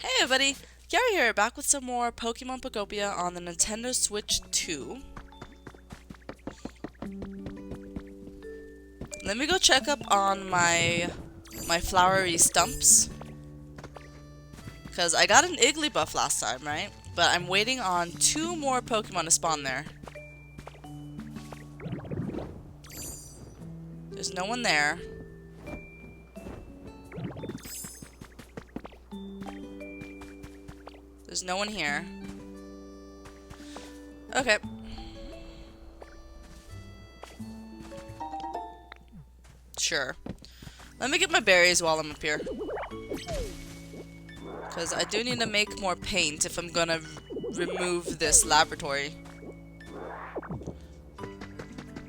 Hey everybody, Gary here, back with some more Pokemon Pokopia on the Nintendo Switch 2. Let me go check up on my flowery stumps. Because I got an Igglybuff last time, right? But I'm waiting on 2 more Pokemon to spawn there. There's no one there. There's no one here. Okay. Sure. Let me get my berries while I'm up here. Because I do need to make more paint if I'm gonna remove this laboratory.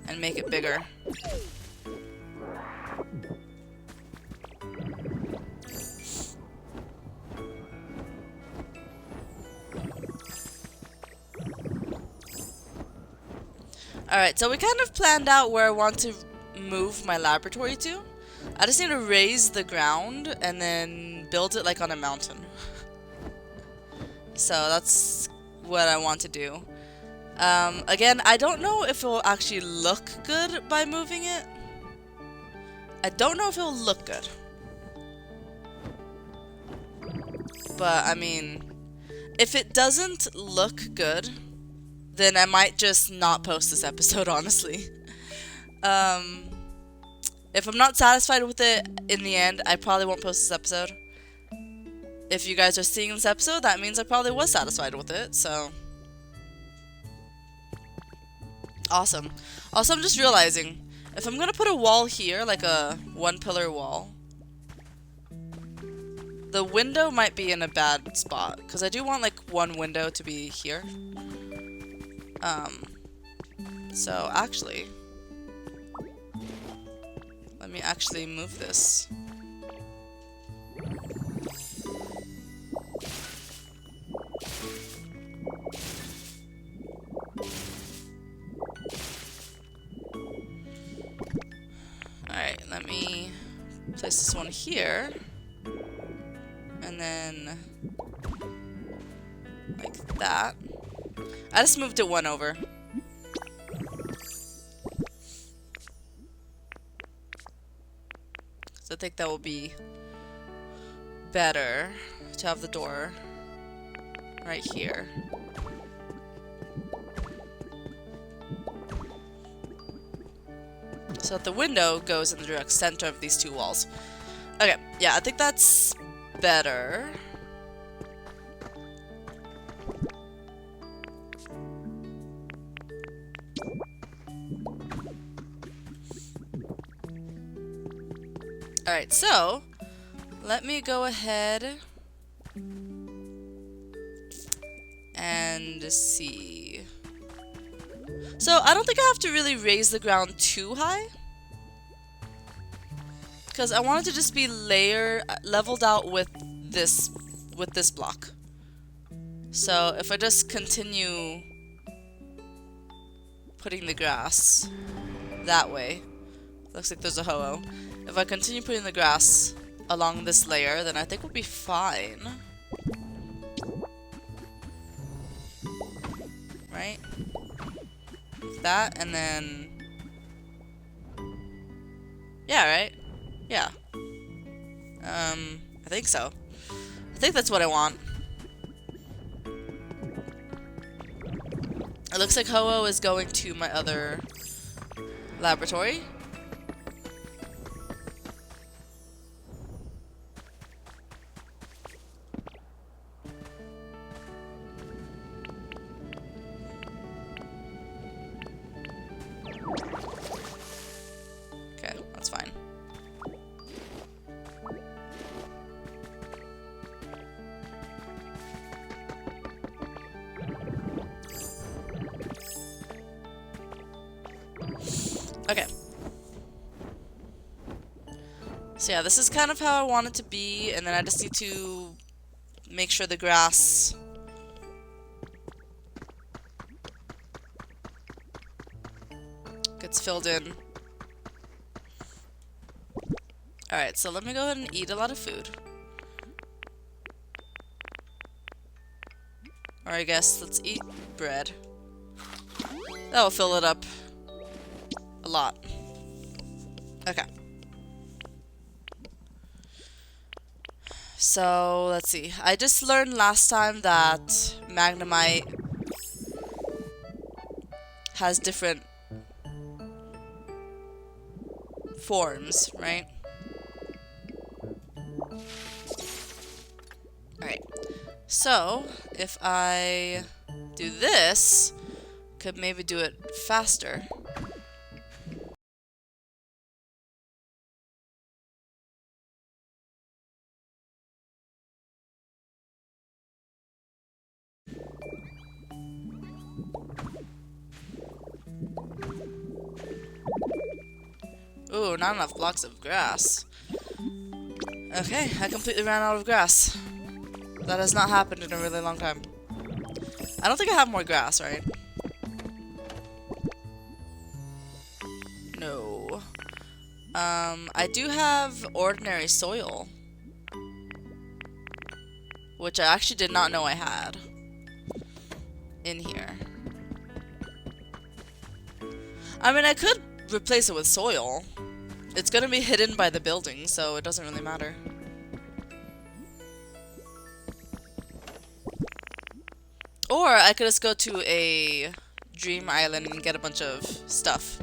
And make it bigger. Alright, so we kind of planned out where I want to move my laboratory to. I just need to raise the ground and then build it like on a mountain. So that's what I want to do. Again, I don't know if it will actually look good by moving it. I don't know if it will look good. But, I mean, if it doesn't look good, then I might just not post this episode, honestly. If I'm not satisfied with it in the end, I probably won't post this episode. If you guys are seeing this episode, that means I probably was satisfied with it, so... Awesome. Also, I'm just realizing, if I'm gonna put a wall here, like a one-pillar wall, the window might be in a bad spot, because I do want, like, one window to be here. So actually, let me actually move this. Alright, let me place this one here. And then, like that. I just moved it one over. So I think that will be better to have the door right here. So that the window goes in the direct center of these two walls. Okay, yeah, I think that's better. Alright, so let me go ahead and see. So I don't think I have to really raise the ground too high, because I want it to just be leveled out with this block. So if I just continue putting the grass that way, looks like there's a Ho-Oh. If I continue putting the grass along this layer, then I think we'll be fine. Right? That, and then... Yeah, right? Yeah. I think so. I think that's what I want. It looks like Ho-Oh is going to my other laboratory. Okay, that's fine. Okay. So yeah, this is kind of how I want it to be, and then I just need to make sure the grass gets filled in. Alright, so let me go ahead and eat a lot of food. Or I guess let's eat bread. That will fill it up a lot. Okay. So, let's see. I just learned last time that Magnemite has different forms, right? Alright. So, if I do this, could maybe do it faster. Ooh, not enough blocks of grass. Okay, I completely ran out of grass. That has not happened in a really long time. I don't think I have more grass, right? No. I do have ordinary soil. Which I actually did not know I had. In here. I mean, I could replace it with soil. It's gonna be hidden by the building, so it doesn't really matter. Or I could just go to a dream island and get a bunch of stuff.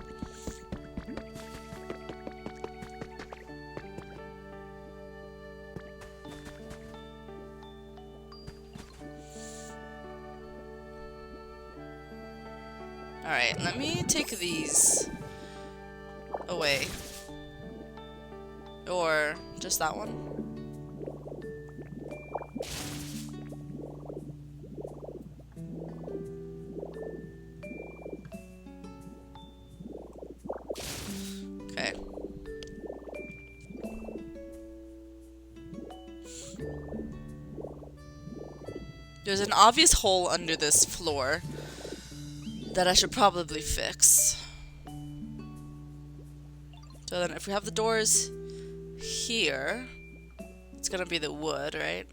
Alright, let me take these away. Or just that one. Okay. There's an obvious hole under this floor that I should probably fix. So then if we have the doors here, it's gonna be the wood, right?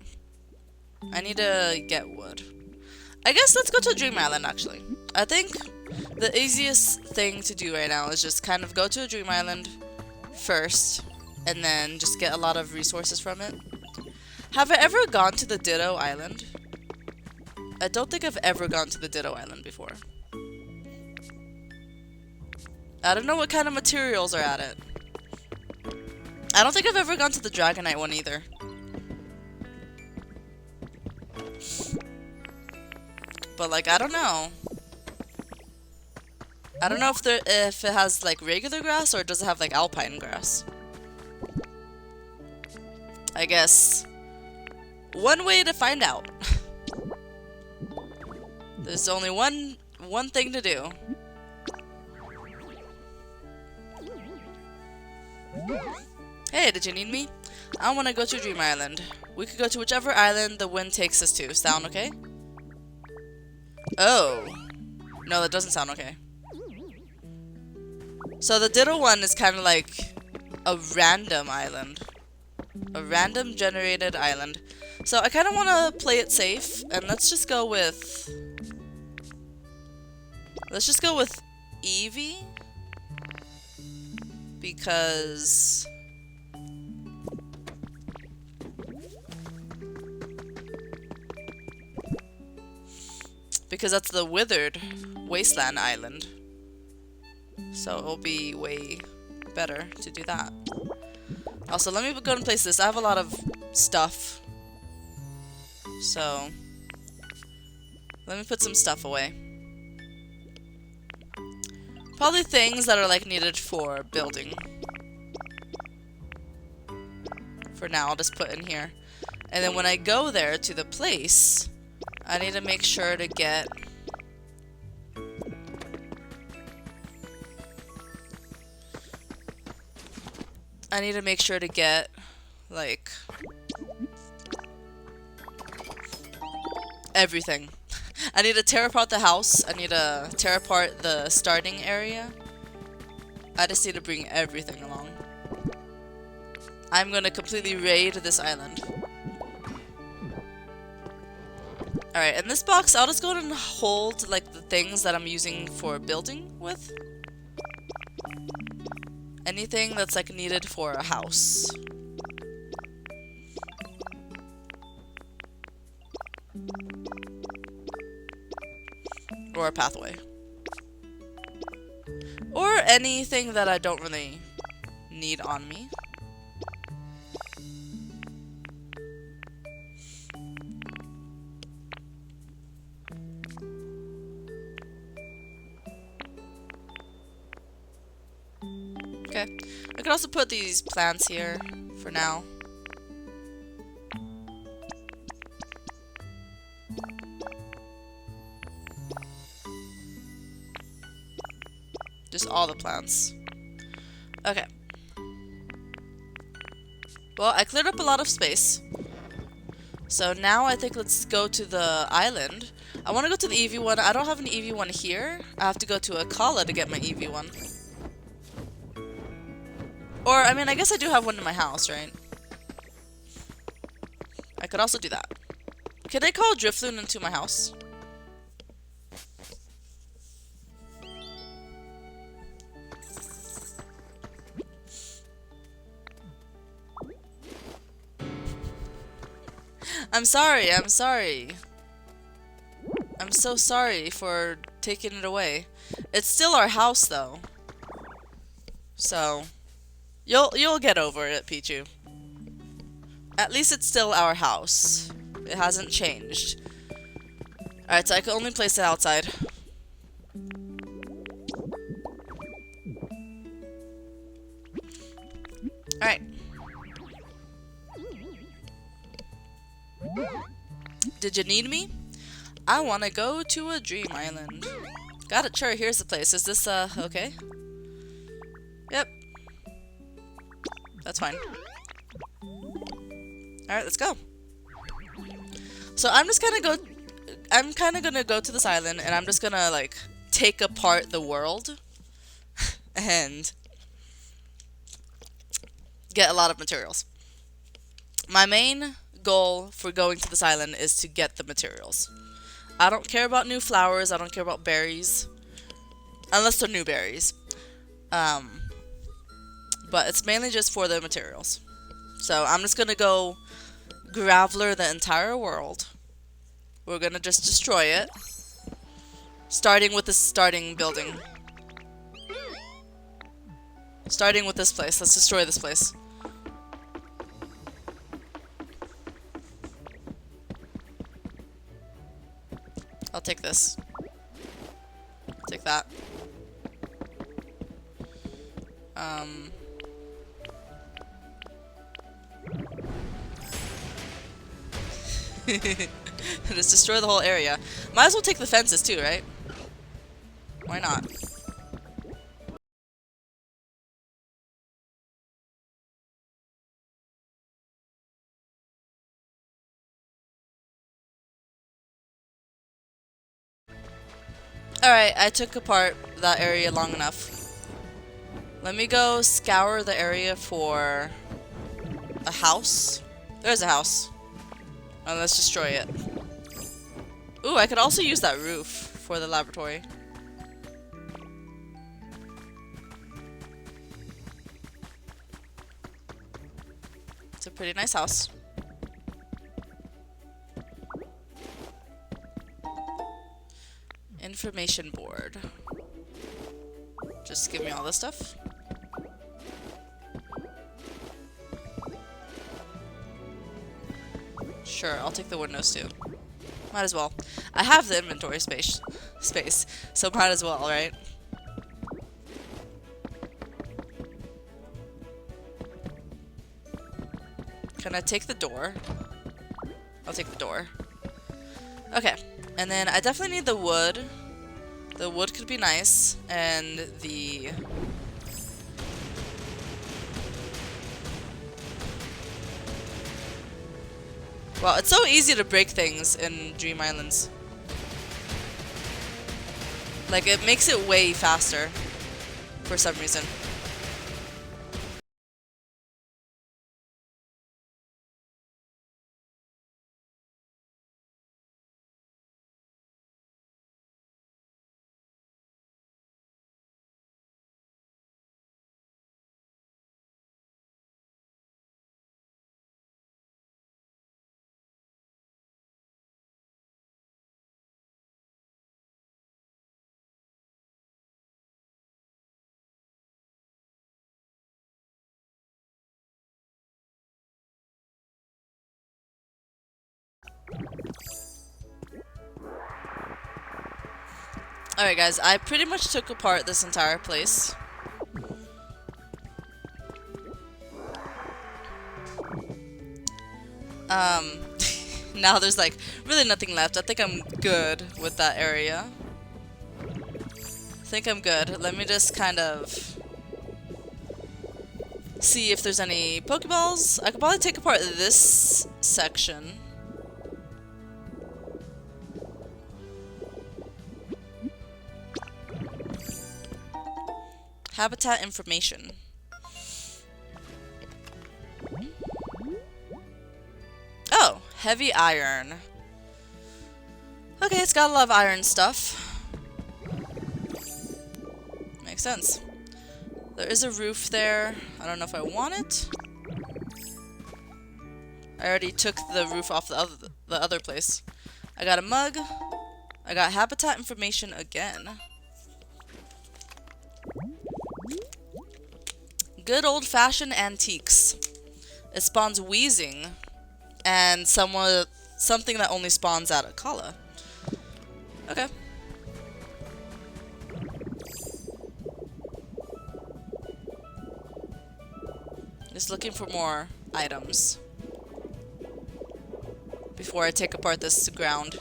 I need to get wood. I guess let's go to Dream Island, actually. I think the easiest thing to do right now is just kind of go to a Dream Island first, and then just get a lot of resources from it. Have I ever gone to the Ditto Island? I don't think I've ever gone to the Ditto Island before. I don't know what kind of materials are at it. I don't think I've ever gone to the Dragonite one either. But like, I don't know. I don't know if it has like regular grass or does it have like alpine grass. I guess one way to find out. There's only one thing to do. Hey, did you need me? I want to go to Dream Island. We could go to whichever island the wind takes us to. Sound okay? Oh. No, that doesn't sound okay. So the Ditto one is kind of like a random island. A random generated island. So I kind of want to play it safe, and let's just go with... Let's just go with Eevee. Because... that's the withered wasteland island. So it'll be way better to do that. Also, let me go and place this. I have a lot of stuff. So, let me put some stuff away. Probably things that are like needed for building. For now, I'll just put in here. And then when I go there to the place, I need to make sure to get... like, everything. I need to tear apart the house. I need to tear apart the starting area. I just need to bring everything along. I'm gonna completely raid this island. Alright, in this box, I'll just go ahead and hold, like, the things that I'm using for building with. Anything that's, like, needed for a house. Or a pathway. Or anything that I don't really need on me. Okay. I could also put these plants here for now. Just all the plants. Okay. Well, I cleared up a lot of space. So now I think let's go to the island. I want to go to the EV1. I don't have an EV1 here. I have to go to Akala to get my EV1. Or, I mean, I guess I do have one in my house, right? I could also do that. Can I call Drifloon into my house? I'm sorry, I'm sorry. I'm so sorry for taking it away. It's still our house, though. So, you'll get over it, Pichu. At least it's still our house. It hasn't changed. Alright, so I can only place it outside. Alright. Did you need me? I want to go to a dream island. Got it, sure, here's the place. Is this, okay? Yep. That's fine. Alright, let's go. So I'm just gonna go... I'm kinda gonna go to this island, and I'm just gonna, like, take apart the world. And... get a lot of materials. My main goal for going to this island is to get the materials. I don't care about new flowers, I don't care about berries. Unless they're new berries. But it's mainly just for the materials. So I'm just gonna go graveler the entire world. We're gonna just destroy it. Starting with the starting building. Starting with this place. Let's destroy this place. I'll take this. Take that. Just destroy the whole area. Might as well take the fences too, right? Why not? Alright, I took apart that area long enough. Let me go scour the area for a house. There's a house. And let's destroy it. Ooh, I could also use that roof for the laboratory. It's a pretty nice house. Information board. Just give me all this stuff. Sure, I'll take the windows too. Might as well. I have the inventory space, so might as well, right? Can I take the door? I'll take the door. Okay, and then I definitely need the wood. The wood could be nice, and the... Well, it's so easy to break things in Dream Islands. Like, it makes it way faster for some reason. Alright guys, I pretty much took apart this entire place. Now there's like really nothing left. I think I'm good with that area. I think I'm good. Let me just kind of see if there's any Pokeballs. I could probably take apart this section. Habitat information. Oh, heavy iron. Okay, it's got a lot of iron stuff. Makes sense. There is a roof there. I don't know if I want it. I already took the roof off the other place. I got a mug. I got habitat information again. Good old-fashioned antiques. It spawns wheezing, and something that only spawns out of Kala. Okay. Just looking for more items before I take apart this ground.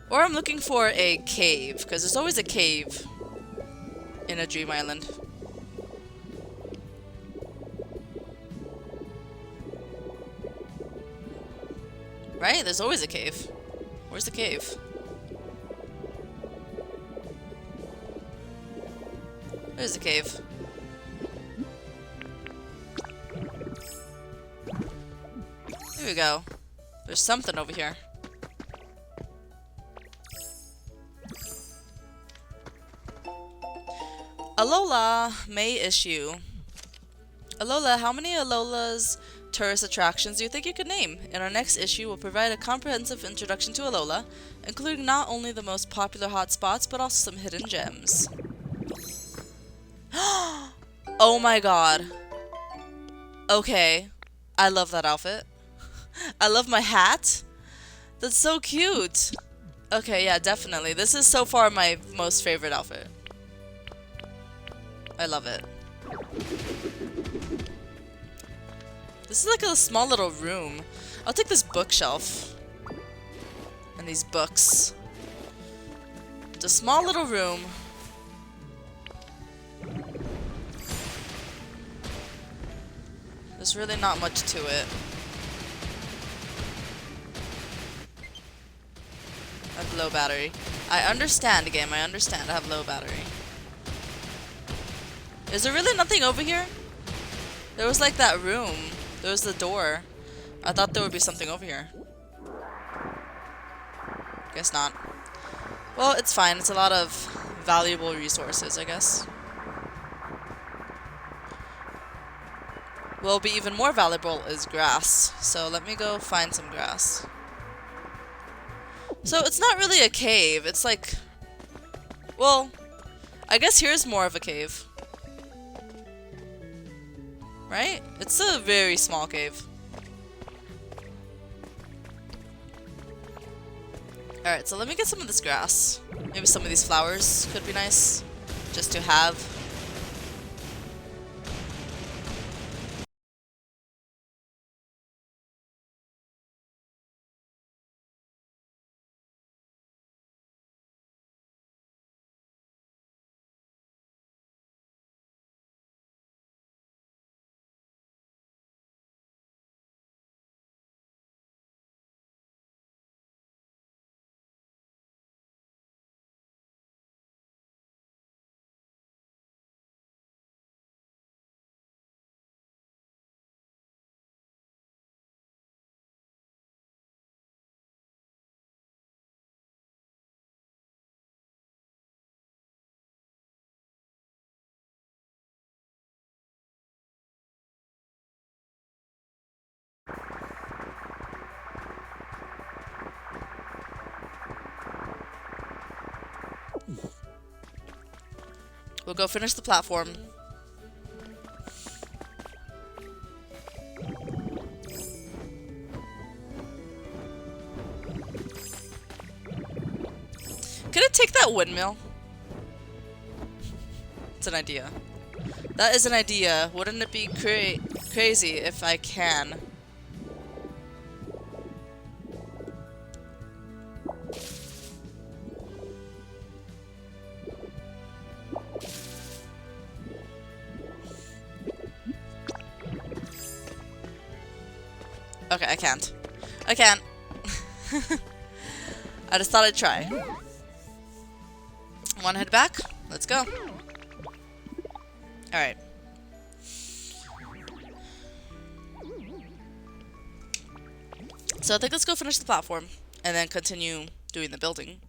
Or I'm looking for a cave, because there's always a cave in a dream island. Right? There's always a cave. Where's the cave? There's the cave. Here we go. There's something over here. Alola May issue. Alola, how many Alola's tourist attractions do you think you could name? In our next issue, we'll provide a comprehensive introduction to Alola, including not only the most popular hotspots, but also some hidden gems. Oh my god. Okay. I love that outfit. I love my hat. That's so cute. Okay, yeah, definitely. This is so far my most favorite outfit. I love it. This is like a small little room. I'll take this bookshelf. And these books. It's a small little room. There's really not much to it. I have low battery. I understand, game. I understand. I have low battery. Is there really nothing over here? There was like that room. There was the door. I thought there would be something over here. Guess not. Well, it's fine. It's a lot of valuable resources, I guess. What will be even more valuable is grass. So let me go find some grass. So it's not really a cave. It's like... Well, I guess here's more of a cave. Right? It's a very small cave. Alright, so let me get some of this grass. Maybe some of these flowers could be nice. Just to have. We'll go finish the platform. Can it take that windmill? It's an idea. That is an idea. Wouldn't it be crazy if I can? Okay, I can't. I can't. I just thought I'd try. Wanna head back? Let's go. Alright. So I think let's go finish the platform and then continue doing the building.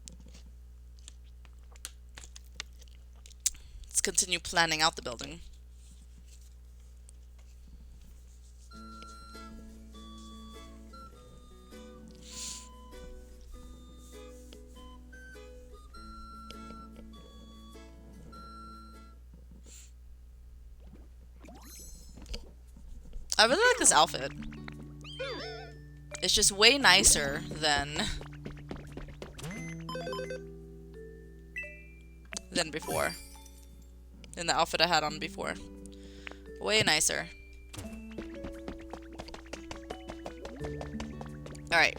Let's continue planning out the building. I really like this outfit. It's just way nicer than before. Than the outfit I had on before. Way nicer. Alright.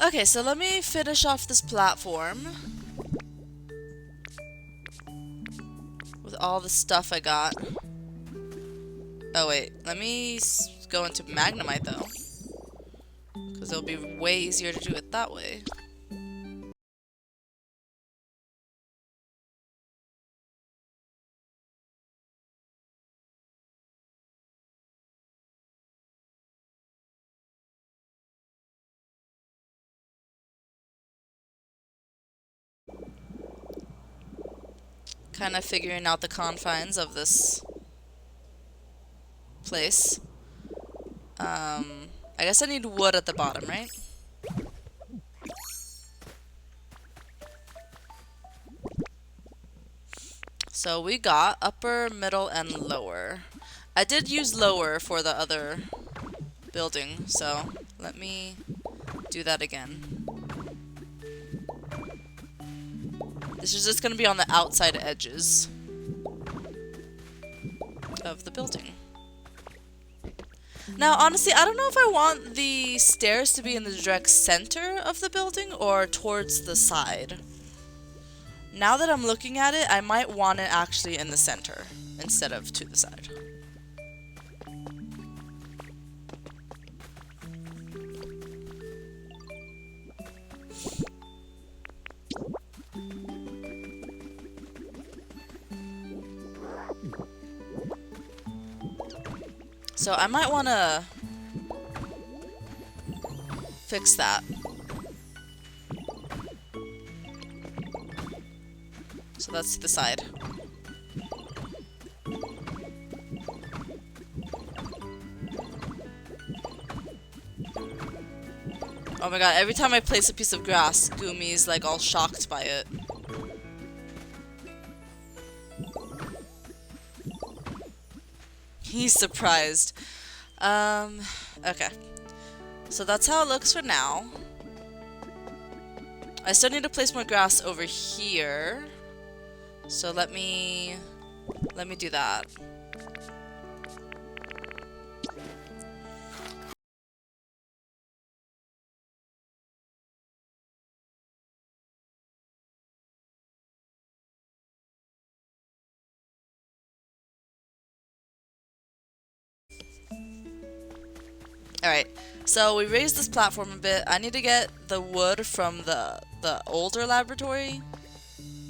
Okay, so let me finish off this platform. With all the stuff I got. Oh wait, let me go into Magnemite though. Because it'll be way easier to do it that way. Kind of figuring out the confines of this place. I guess I need wood at the bottom, right? So we got upper, middle, and lower. I did use lower for the other building, so let me do that again. This is just going to be on the outside edges of the building. Now, honestly, I don't know if I want the stairs to be in the direct center of the building or towards the side. Now that I'm looking at it, I might want it actually in the center instead of to the side. So I might want to fix that. So that's to the side. Oh my god, every time I place a piece of grass, Gumi's like all shocked by it. He's surprised. Okay. So that's how it looks for now. I still need to place more grass over here. So let me do that. Alright, so we raised this platform a bit. I need to get the wood from the older laboratory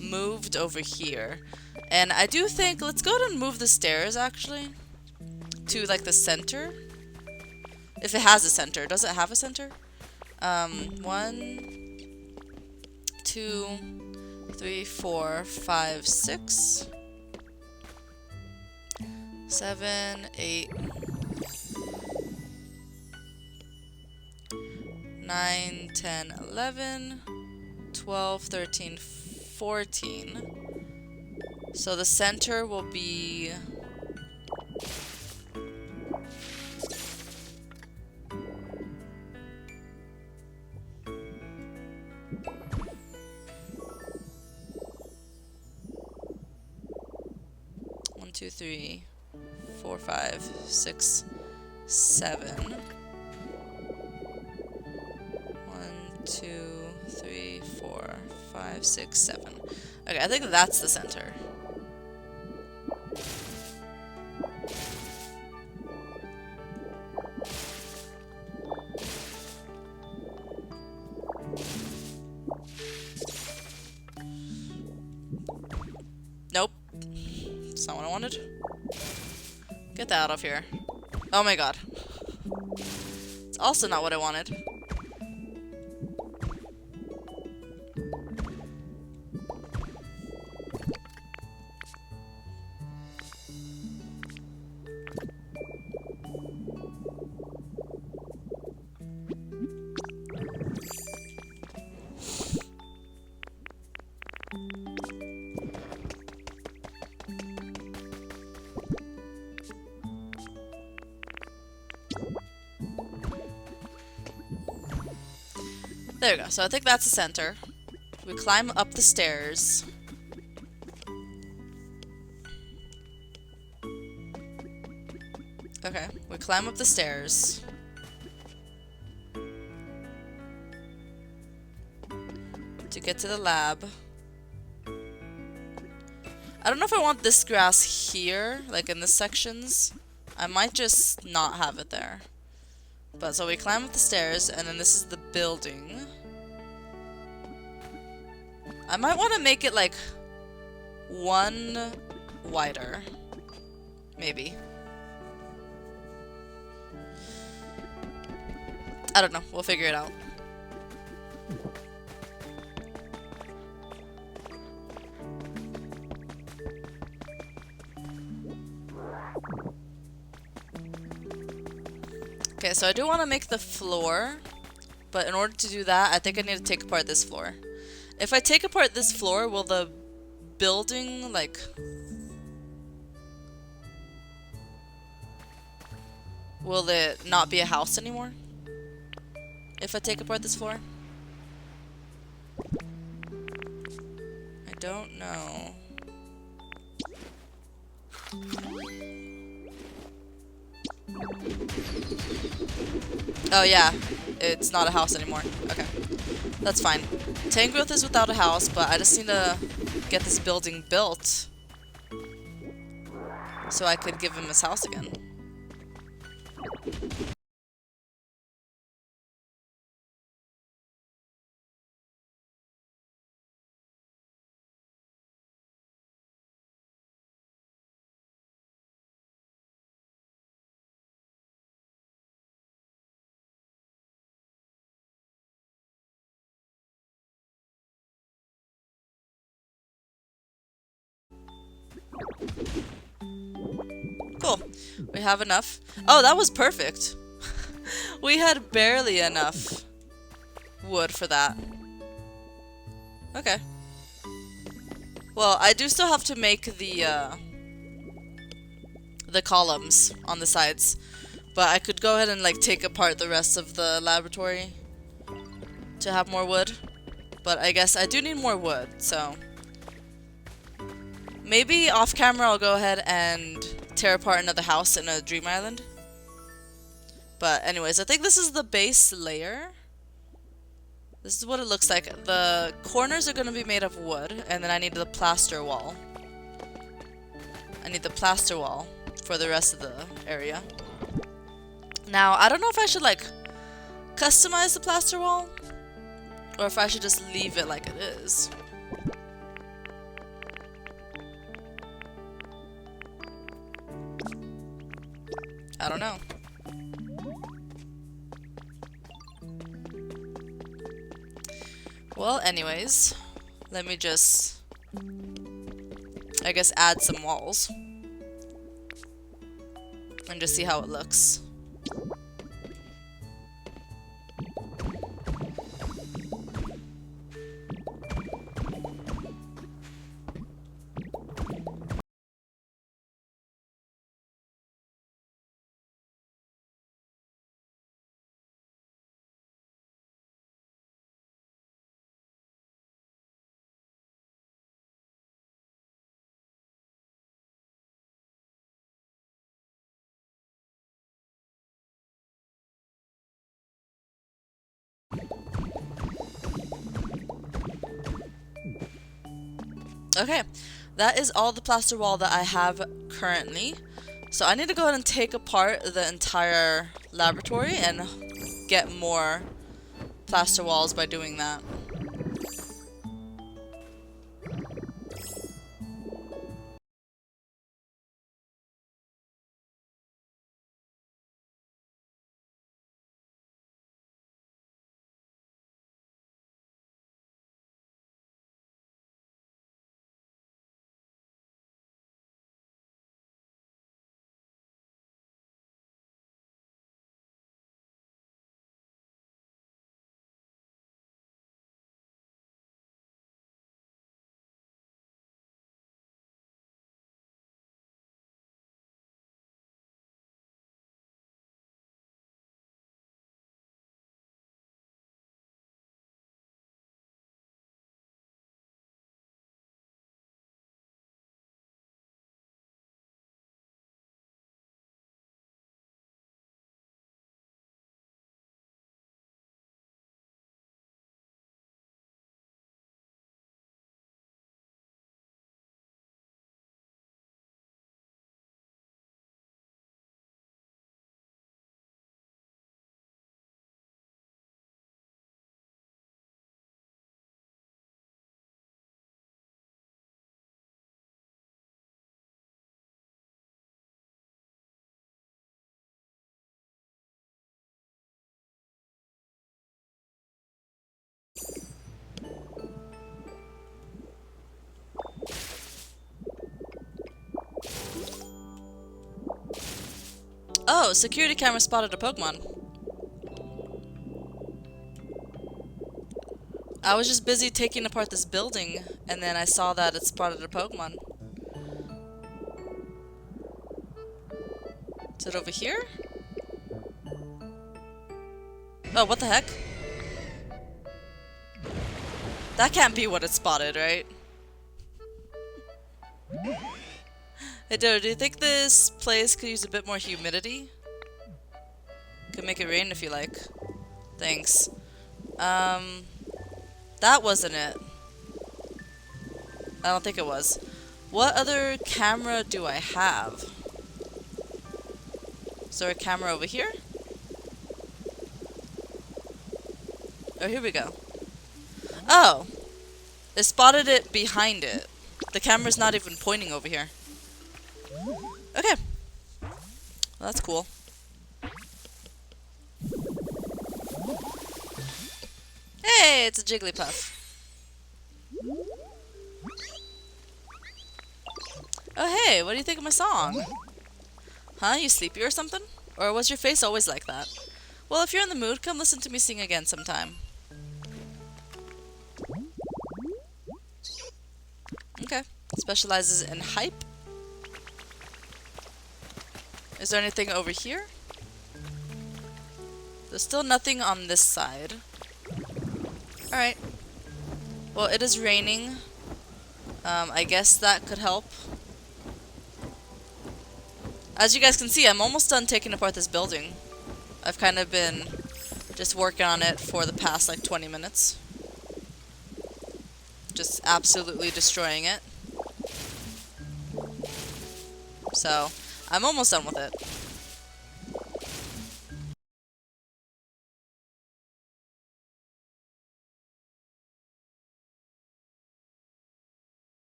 moved over here. And I do think, let's go ahead and move the stairs actually to like the center. If it has a center. Does it have a center? 1, 2, 3, 4, 5, 6, 7, 8, 9, 10, 11, 12, 13, 14. So the center will be 2, 3, 4, 5, 6, 7. 1, 2, 3, 4, 5, 6, 7. Okay, I think that's the center. Nope. That's not what I wanted. Get that out of here. Oh my god. It's also not what I wanted. There we go. So I think that's the center. We climb up the stairs. Okay, we climb up the stairs. To get to the lab. I don't know if I want this grass here, like in the sections. I might just not have it there. But so we climb up the stairs, and then this is the building. I might want to make it like one wider. Maybe. I don't know. We'll figure it out. Okay, so I do want to make the floor, but in order to do that, I think I need to take apart this floor. If I take apart this floor, will the building, like... will it not be a house anymore? If I take apart this floor? I don't know. Oh yeah, it's not a house anymore. Okay, that's fine. Tangrowth is without a house, but I just need to get this building built so I could give him his house again. Cool. We have enough. Oh, that was perfect. We had barely enough wood for that. Okay. Well, I do still have to make the columns on the sides, but I could go ahead and like take apart the rest of the laboratory to have more wood. But I guess I do need more wood, so maybe off camera I'll go ahead and tear apart another house in a dream island. But anyways, I think this is the base layer. This is what it looks like. The corners are going to be made of wood, and then I need the plaster wall. I need the plaster wall for the rest of the area. Now, I don't know if I should like customize the plaster wall, or if I should just leave it like it is. I don't know. Well, anyways, let me just, I guess, add some walls and just see how it looks. Okay, that is all the plaster wall that I have currently. So I need to go ahead and take apart the entire laboratory and get more plaster walls by doing that. Oh, security camera spotted a Pokemon. I was just busy taking apart this building, and then I saw that it spotted a Pokemon. Is it over here? Oh, what the heck? That can't be what it spotted, right? Hey, Ditto, do you think this place could use a bit more humidity? Could make it rain if you like. Thanks. That wasn't it. I don't think it was. What other camera do I have? Is there a camera over here? Oh, here we go. Oh! It spotted it behind it. The camera's not even pointing over here. Okay. Well, that's cool. Hey, it's a Jigglypuff. Oh hey, what do you think of my song? Huh, you sleepy or something? Or was your face always like that? Well, if you're in the mood, come listen to me sing again sometime. Okay. Specializes in hype. Is there anything over here? There's still nothing on this side. Alright. Well, it is raining. I guess that could help. As you guys can see, I'm almost done taking apart this building. I've kind of been just working on it for the past like 20 minutes. Just absolutely destroying it. So, I'm almost done with it.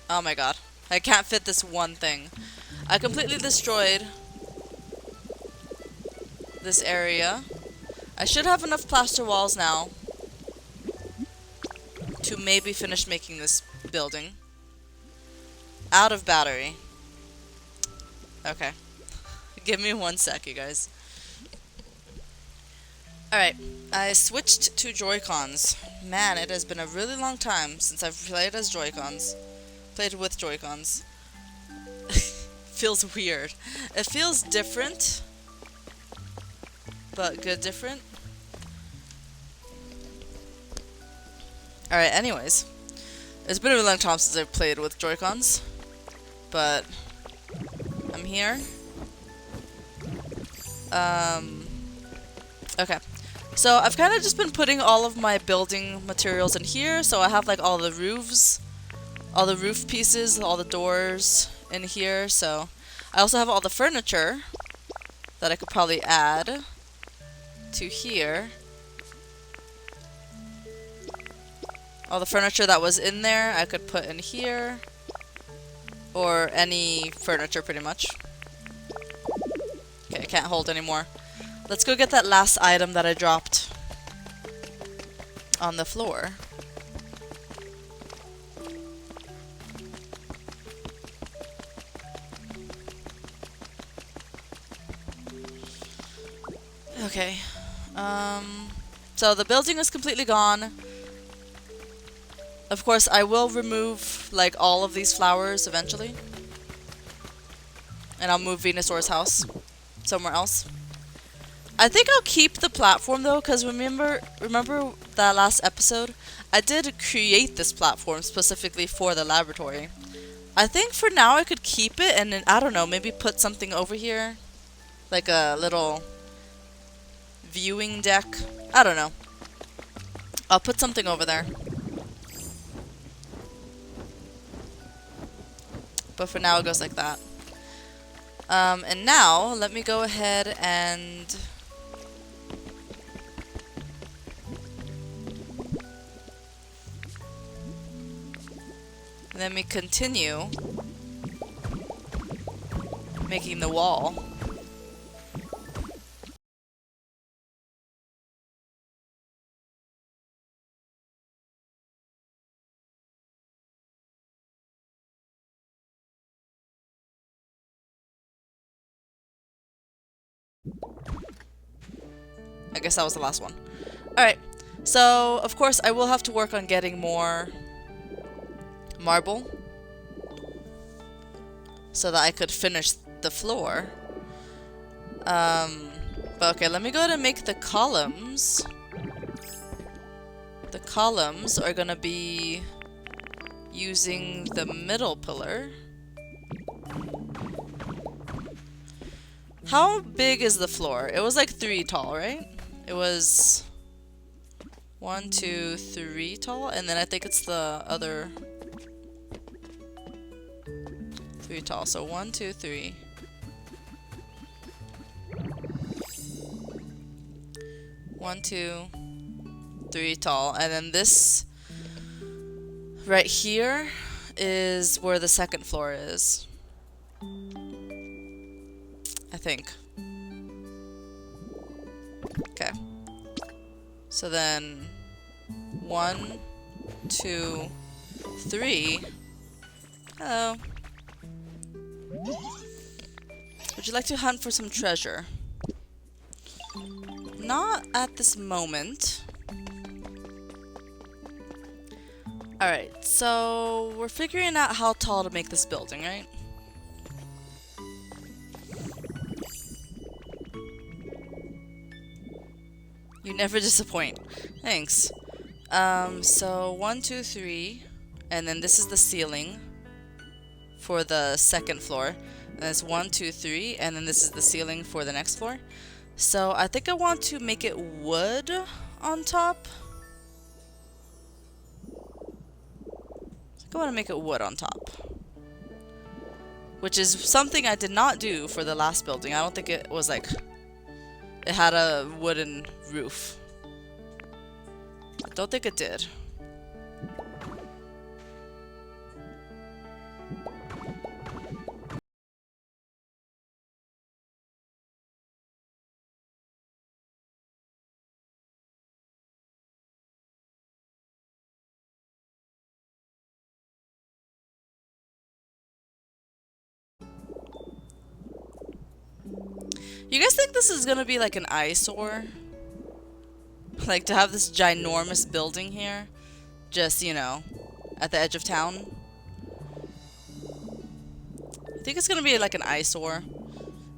Oh my god. I can't fit this one thing. I completely destroyed this area. I should have enough plaster walls now to maybe finish making this building. Out of battery. Okay. Give me 1 sec, you guys. Alright, I switched to Joy-Cons. Man, it has been a really long time since I've played as Joy-Cons. Played with Joy-Cons. Feels weird. It feels different, but good different. Alright, anyways. It's been a really long time since I've played with Joy-Cons. But I'm here. Okay. So I've kind of just been putting all of my building materials in here. So I have like all the roofs, all the roof pieces, all the doors in here. So I also have all the furniture that I could probably add to here. All the furniture that was in there I could put in here. Or any furniture pretty much. Okay, I can't hold anymore. Let's go get that last item that I dropped on the floor. Okay. So the building is completely gone. Of course, I will remove like all of these flowers eventually. And I'll move Venusaur's house somewhere else. I think I'll keep the platform though, because remember that last episode? I did create this platform specifically for the laboratory. I think for now I could keep it and then, I don't know, maybe put something over here. Like a little viewing deck. I don't know. I'll put something over there. But for now it goes like that. And now, let me go ahead and let me continue making the wall. I guess that was the last one. Alright, so of course I will have to work on getting more marble so that I could finish the floor. But okay, let me go ahead and make the columns. The columns are gonna be using the middle pillar. How big is the floor? It was like 3 tall, right? It was 1, 2, 3 tall, and then I think it's the other 3 tall. So 1, 2, 3. 1, 2, 3 tall, and then this right here is where the second floor is. I think. Okay. So then 1, 2, 3. Hello. Would you like to hunt for some treasure? Not at this moment. Alright, so we're figuring out how tall to make this building, right? You never disappoint. Thanks. So 1, 2, 3, and then this is the ceiling for the second floor. And it's 1, 2, 3, and then this is the ceiling for the next floor. So I think I want to make it wood on top. I think I want to make it wood on top. Which is something I did not do for the last building. I don't think it was like... It had a wooden roof. I don't think it did. You guys think this is gonna be like an eyesore? Like to have this ginormous building here? Just, you know, at the edge of town? I think it's gonna be like an eyesore.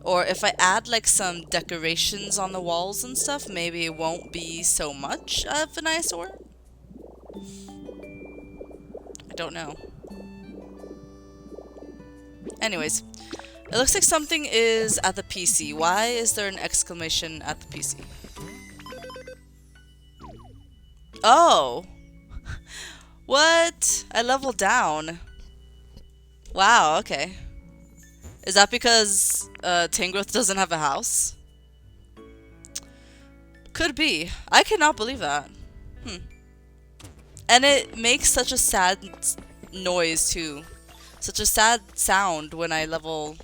Or if I add like some decorations on the walls and stuff, maybe it won't be so much of an eyesore. don't know. Anyways, it looks like something is at the PC. Why is there an exclamation at the PC? Oh! What? I leveled down. Wow, okay. Is that because Tangrowth doesn't have a house? Could be. I cannot believe that. And it makes such a sad noise too. Such a sad sound when I level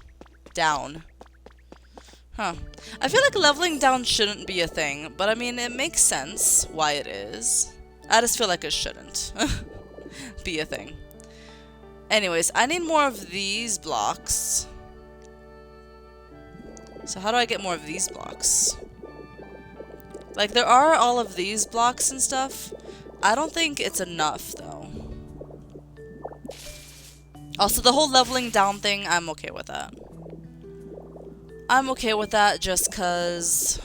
down. Huh. I feel like leveling down shouldn't be a thing, but I mean, it makes sense why it is. I just feel like it shouldn't be a thing. Anyways, I need more of these blocks. So how do I get more of these blocks? Like, there are all of these blocks and stuff. I don't think it's enough, though. Also, the whole leveling down thing, I'm okay with that. I'm okay with that just because...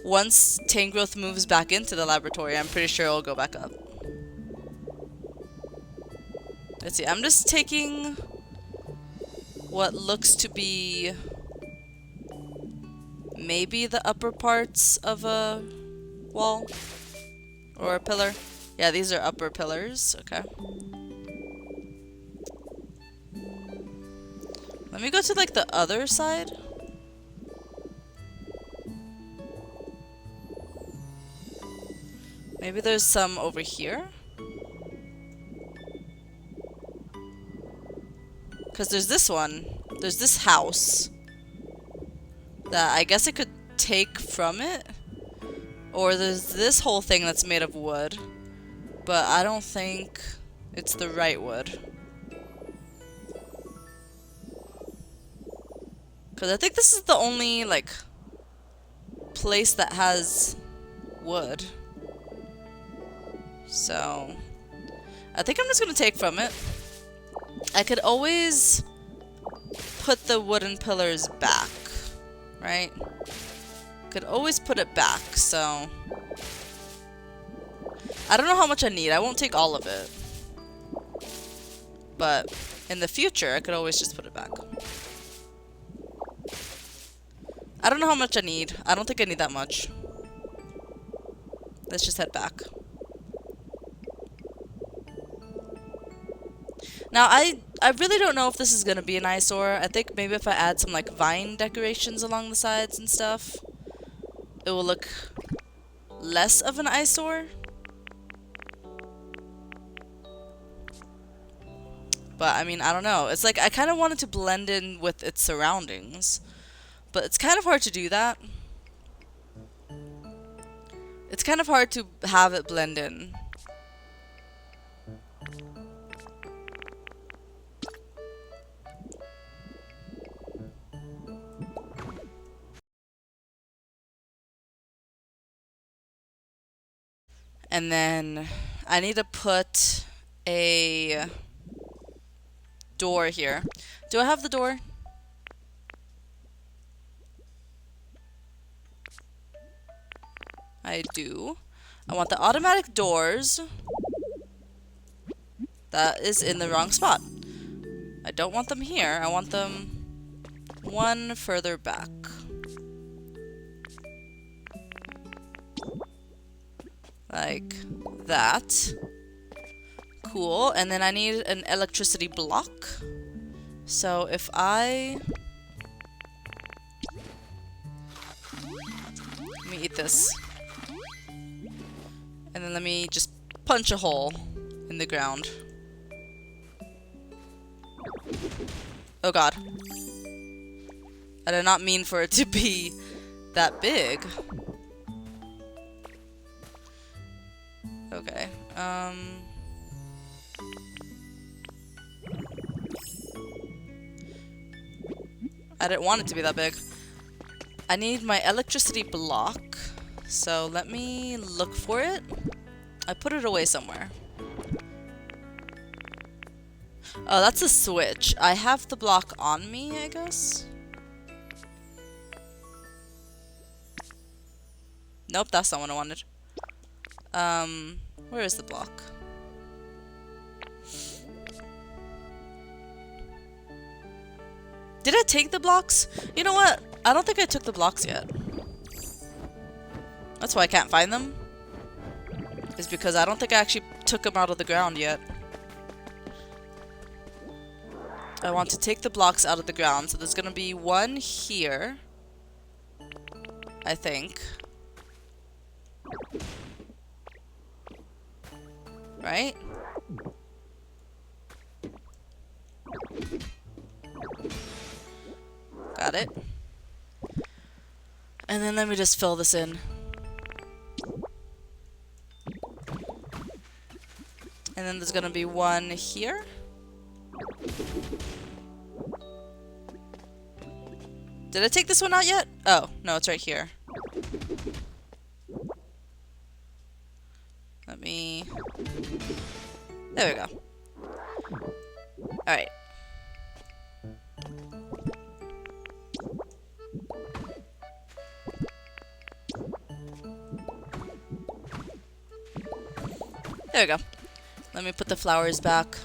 once Tangrowth moves back into the laboratory, I'm pretty sure it'll go back up. Let's see, I'm just taking what looks to be maybe the upper parts of a wall or a pillar. Yeah, these are upper pillars. Okay. Let me go to like the other side. Maybe there's some over here. Because there's this one. There's this house that I guess I could take from it. Or there's this whole thing that's made of wood. But I don't think it's the right wood. Because I think this is the only, like, place that has wood. So, I think I'm just going to take from it. I could always put the wooden pillars back, right? Could always put it back, so... I don't know how much I need. I won't take all of it. But in the future, I could always just put it back. I don't know how much I need. I don't think I need that much. Let's just head back. Now, I really don't know if this is going to be an eyesore. I think maybe if I add some, like, vine decorations along the sides and stuff, it will look less of an eyesore. But, I mean, I don't know. It's like, I kind of want it to blend in with its surroundings. But it's kind of hard to do that. It's kind of hard to have it blend in. And then I need to put a door here. Do I have the door? I do. I want the automatic doors. That is in the wrong spot. I don't want them here. I want them one further back. Like that. Cool. And then I need an electricity block. So if I... Let me eat this. And then let me just punch a hole in the ground. Oh god. I did not mean for it to be that big. Okay. I didn't want it to be that big. I need my electricity block. So let me look for it. I put it away somewhere. Oh, that's a switch. I have the block on me, I guess. Nope, that's not what I wanted. Where is the block? Did I take the blocks? You know what? I don't think I took the blocks yet. That's why I can't find them. Is because I don't think I actually took them out of the ground yet. I want to take the blocks out of the ground. So there's gonna be one here. I think. Right? Got it. And then let me just fill this in. And then there's gonna be one here. Did I take this one out yet? Oh, no, it's right here. Let me... There we go. Alright. There we go. Let me put the flowers back.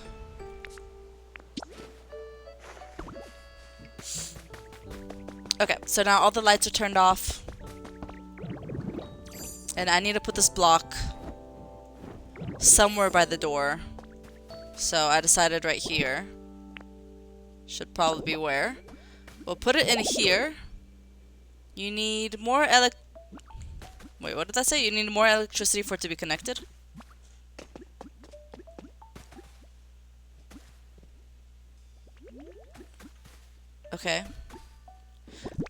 Okay, so now all the lights are turned off. And I need to put this block somewhere by the door. So I decided right here. Should probably be where. We'll put it in here. You need more Wait, what did that say? You need more electricity for it to be connected? Okay.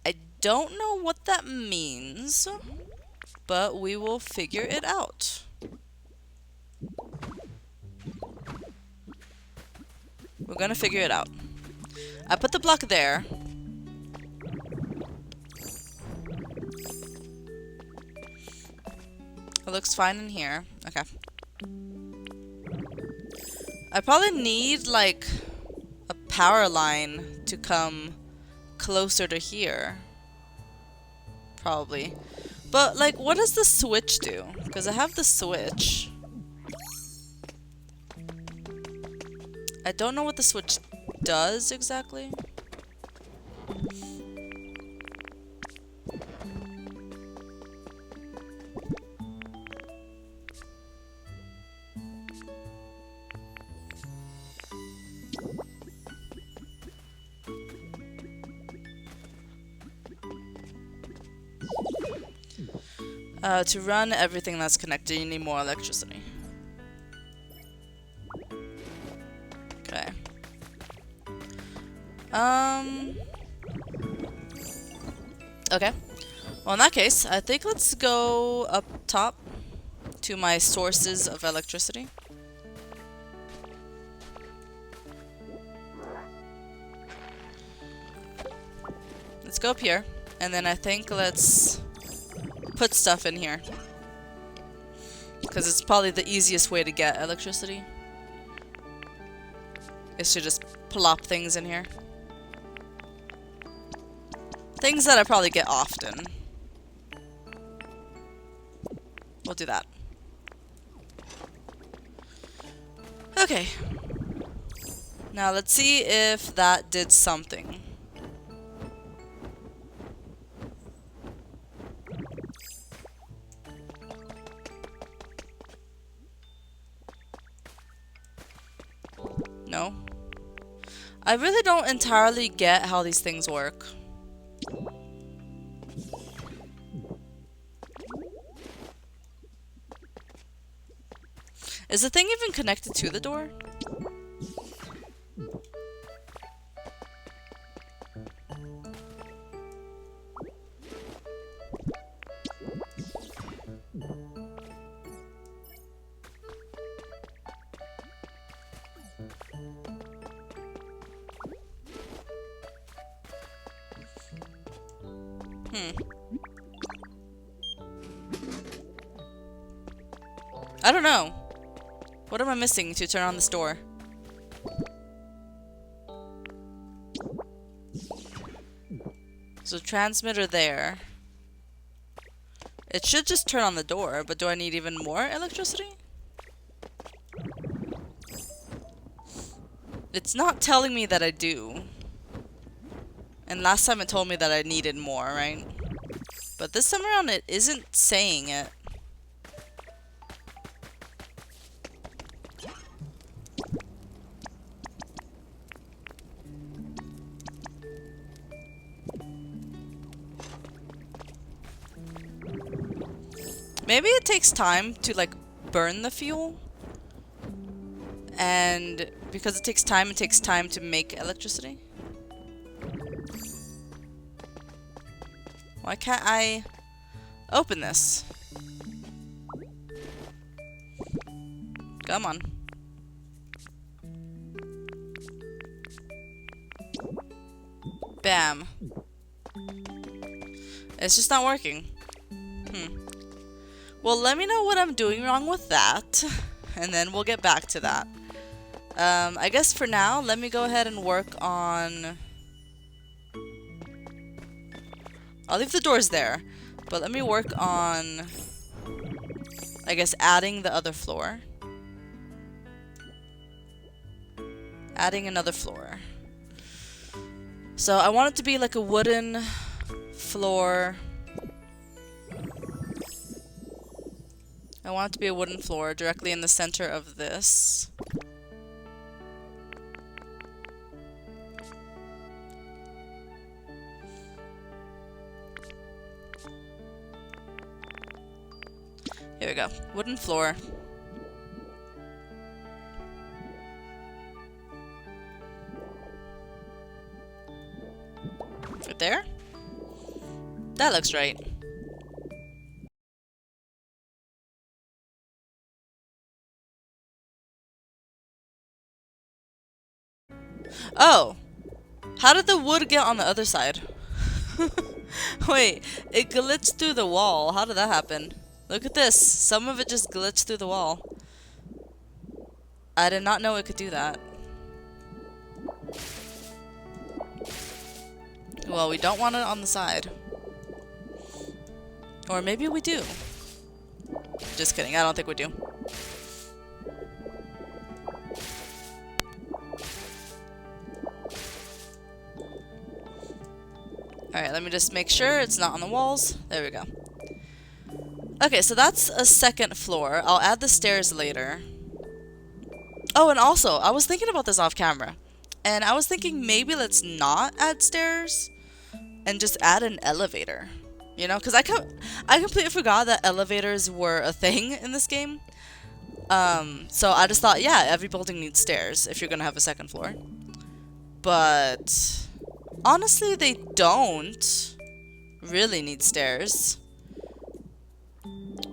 I don't know what that means, but we will figure it out. We're gonna figure it out. I put the block there. It looks fine in here. Okay. I probably need like a power line to come closer to here. Probably. But like, what does the switch do? Because I have the switch. I don't know what the switch does exactly. To run everything that's connected, you need more electricity. Okay. Okay. Well, in that case, I think let's go up top to my sources of electricity. Let's go up here, and then I think let's put stuff in here. Because it's probably the easiest way to get electricity. Is to just plop things in here. Things that I probably get often. We'll do that. Okay. Now let's see if that did something. No. I really don't entirely get how these things work. Is the thing even connected to the door? I don't know. What am I missing to turn on this door? So transmitter there. It should just turn on the door, but do I need even more electricity? It's not telling me that I do. And last time it told me that I needed more, right? But this time around it isn't saying it. Maybe it takes time to like burn the fuel. And because it takes time to make electricity. Why can't I open this? Come on. Bam. It's just not working. Well, let me know what I'm doing wrong with that, and then we'll get back to that. I guess for now, let me go ahead and work on... I'll leave the doors there, but let me work on, I guess, adding the other floor. Adding another floor. So I want it to be like a wooden floor. I want it to be a wooden floor directly in the center of this. Here we go. Wooden floor. Right there? That looks right. Oh! How did the wood get on the other side? Wait, it glitched through the wall. How did that happen? Look at this. Some of it just glitched through the wall. I did not know it could do that. Well, we don't want it on the side. Or maybe we do. Just kidding. I don't think we do. Alright, let me just make sure it's not on the walls. There we go. Okay, so that's a second floor. I'll add the stairs later. Oh, and also, I was thinking about this off camera. And I was thinking maybe let's not add stairs and just add an elevator. You know, because I completely forgot that elevators were a thing in this game. So I just thought, yeah, every building needs stairs if you're going to have a second floor. But honestly, they don't really need stairs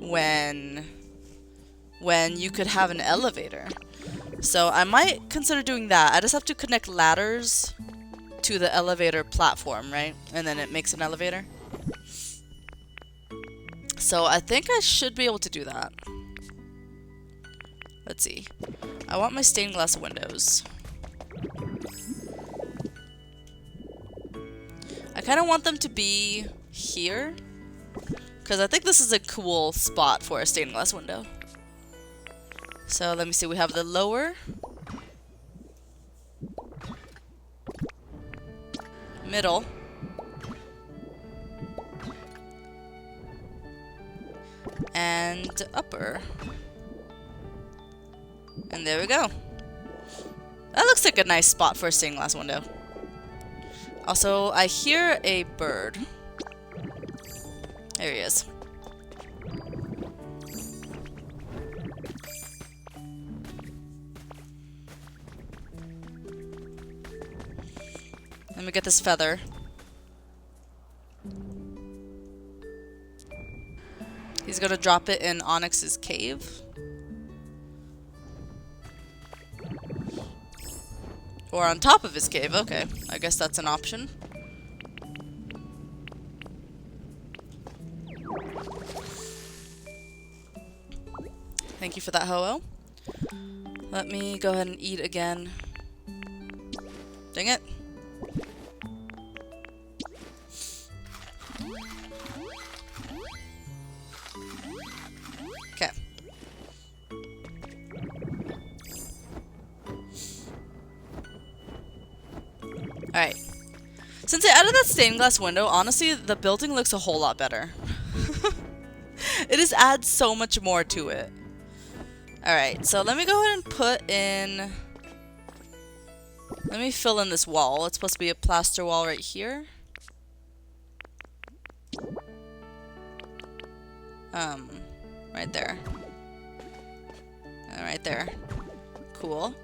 when you could have an elevator. So I might consider doing that. I just have to connect ladders to the elevator platform, right? And then it makes an elevator. So I think I should be able to do that. Let's see. I want my stained glass windows. I kind of want them to be here, because I think this is a cool spot for a stained glass window. So let me see, we have the lower, middle, and upper. And there we go. That looks like a nice spot for a stained glass window. Also, I hear a bird. There he is. Let me get this feather. He's gonna drop it in Onyx's cave. Or on top of his cave, okay. I guess that's an option. Thank you for that, Ho-Oh. Let me go ahead and eat again. Dang it. Okay. Alright. Since I added that stained glass window, honestly, the building looks a whole lot better. It just adds so much more to it. Alright, so let me go ahead and put in... Let me fill in this wall. It's supposed to be a plaster wall right here. Right there. And right there. Cool.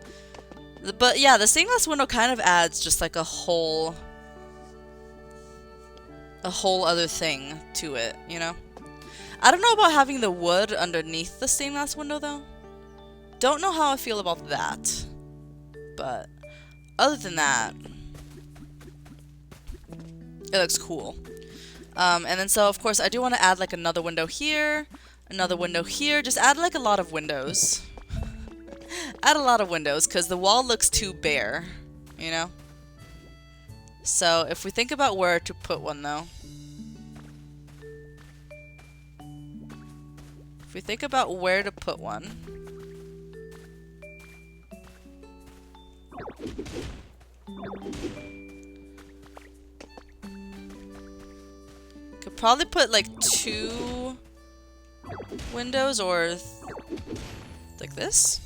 But yeah, the stained glass window kind of adds just like a whole other thing to it, you know? I don't know about having the wood underneath the stained glass window though. Don't know how I feel about that. But other than that, it looks cool. And then so of course I do want to add like another window here, another window here, just add like a lot of windows. Add a lot of windows because the wall looks too bare, you know? So if we think about where to put one though. If we think about where to put one. Could probably put like 2 windows or like this.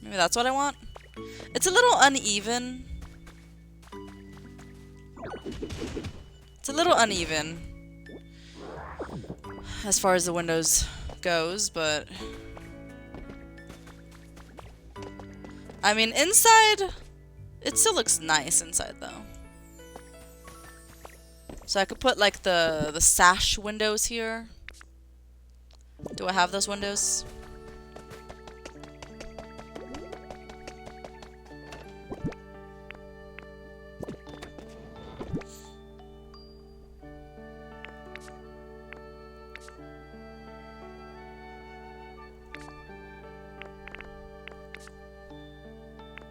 Maybe that's what I want. It's a little uneven. It's a little uneven as far as the windows goes, but I mean inside it still looks nice inside though. So I could put like the sash windows here. Do I have those windows?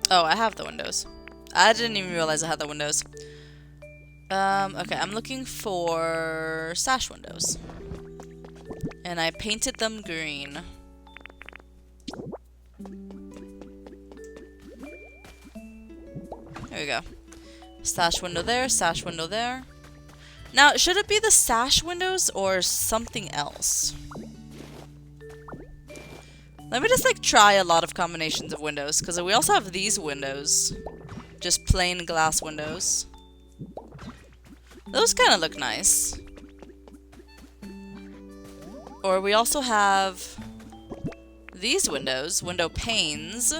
Oh, I have the windows. I didn't even realize I had the windows. Okay, I'm looking for sash windows. And I painted them green. There we go. Sash window there, sash window there. Now, should it be the sash windows or something else? Let me just like try a lot of combinations of windows, because we also have these windows. Just plain glass windows. Those kind of look nice. Or we also have these windows, window panes.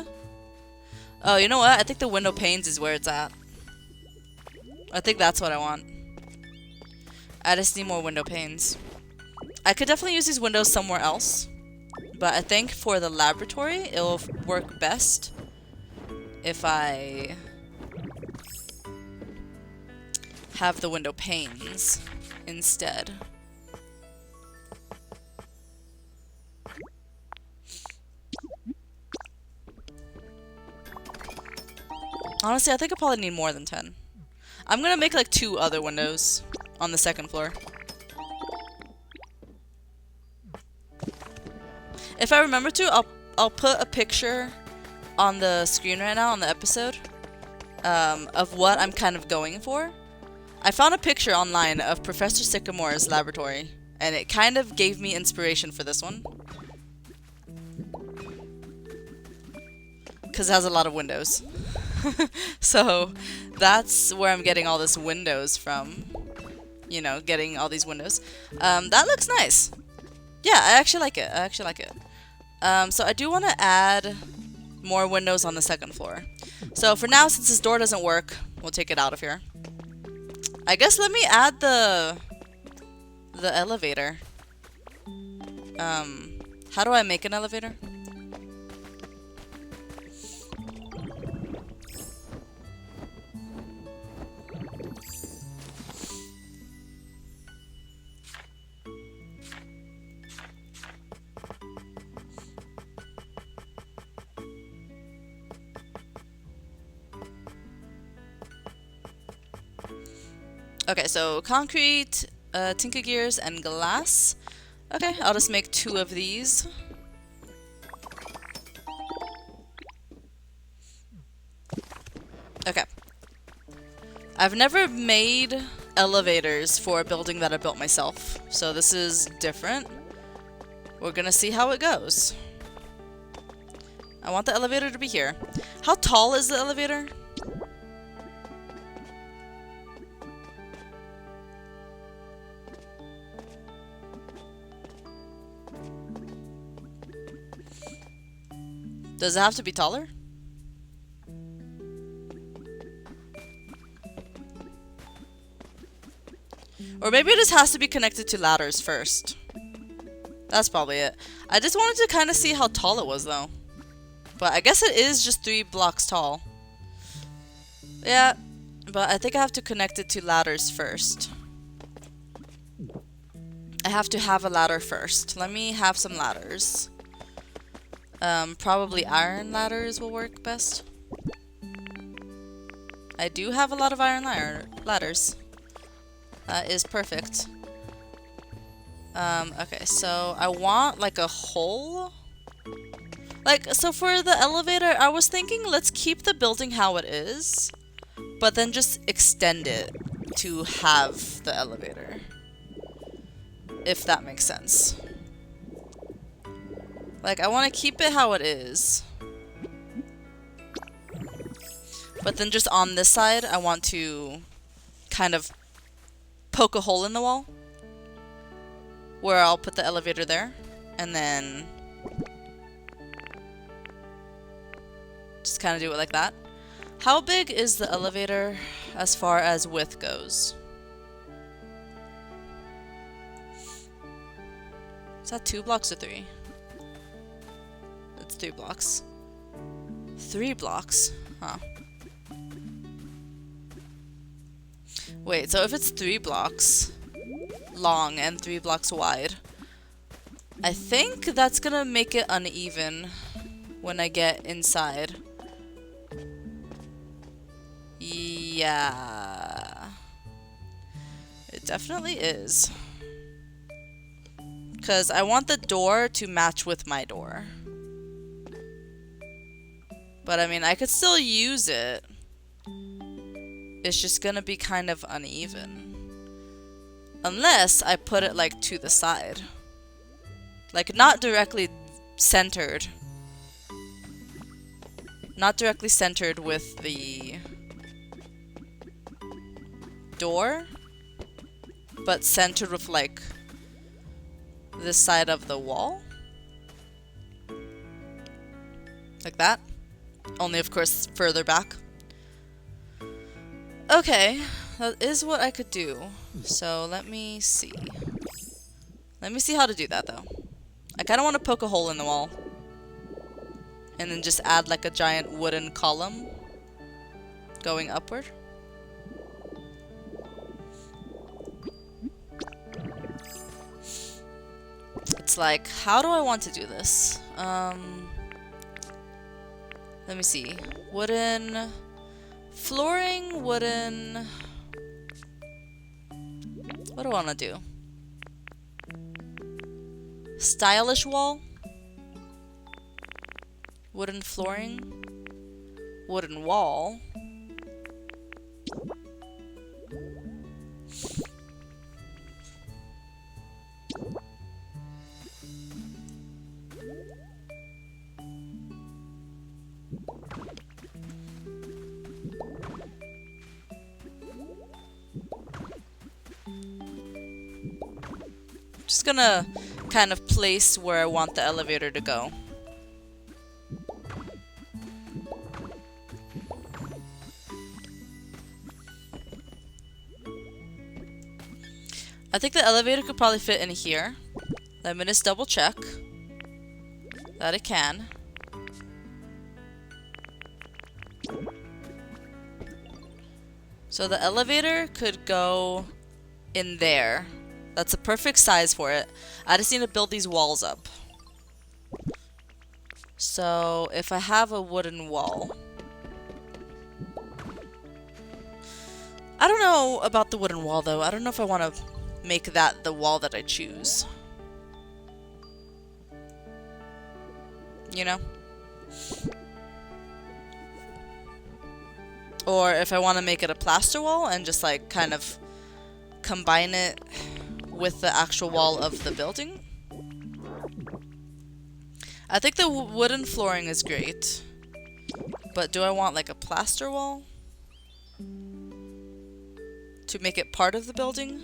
Oh, you know what? I think the window panes is where it's at. I think that's what I want. I just need more window panes. I could definitely use these windows somewhere else. But I think for the laboratory, it'll work best if I have the window panes instead. Honestly, I think I probably need more than 10. I'm gonna make like 2 other windows on the 2nd floor. If I remember to, I'll put a picture on the screen right now on the episode of what I'm kind of going for. I found a picture online of Professor Sycamore's laboratory, and it kind of gave me inspiration for this one. Because it has a lot of windows. So that's where I'm getting all this windows from. You know, getting all these windows. That looks nice. Yeah, I actually like it. I actually like it. So I do want to add more windows on the 2nd floor. So for now, since this door doesn't work, we'll take it out of here. I guess let me add the elevator. How do I make an elevator? Okay, so concrete, tinker gears, and glass. Okay, I'll just make 2 of these. Okay. I've never made elevators for a building that I built myself, so this is different. We're gonna see how it goes. I want the elevator to be here. How tall is the elevator? Does it have to be taller? Or maybe it just has to be connected to ladders first. That's probably it. I just wanted to kind of see how tall it was though. But I guess it is just 3 blocks tall. Yeah, but I think I have to connect it to ladders first. I have to have a ladder first. Let me have some ladders. Probably iron ladders will work best. I do have a lot of iron ladders. That is perfect. Okay, so I want like a hole. Like, so for the elevator, I was thinking let's keep the building how it is, but then just extend it to have the elevator. If that makes sense. Like, I want to keep it how it is. But then just on this side, I want to kind of poke a hole in the wall where I'll put the elevator there, and then just kind of do it like that. How big is the elevator as far as width goes? Is that 2 blocks or 3? It's 3 blocks. 3 blocks? Huh. Wait, so if it's 3 blocks long and 3 blocks wide, I think that's gonna make it uneven when I get inside. Yeah. It definitely is. Because I want the door to match with my door. But I mean, I could still use it. It's just gonna be kind of uneven. Unless I put it like to the side. Like not directly centered. Not directly centered with the door, but centered with like this side of the wall. Like that. Only of course further back. Okay, that is what I could do. So let me see. Let me see how to do that though. I kind of want to poke a hole in the wall. And then just add like a giant wooden column going upward. It's like, how do I want to do this? Let me see. Wooden flooring, wooden. What do I want to do? Stylish wall. Wooden flooring. Wooden wall. Just gonna kind of place where I want the elevator to go. I think the elevator could probably fit in here. Let me just double check that it can. So the elevator could go in there. That's a perfect size for it. I just need to build these walls up. So if I have a wooden wall. I don't know about the wooden wall though. I don't know if I want to make that the wall that I choose. You know? Or if I want to make it a plaster wall and just like kind of combine it with the actual wall of the building. I think the wooden flooring is great. But do I want like a plaster wall to make it part of the building?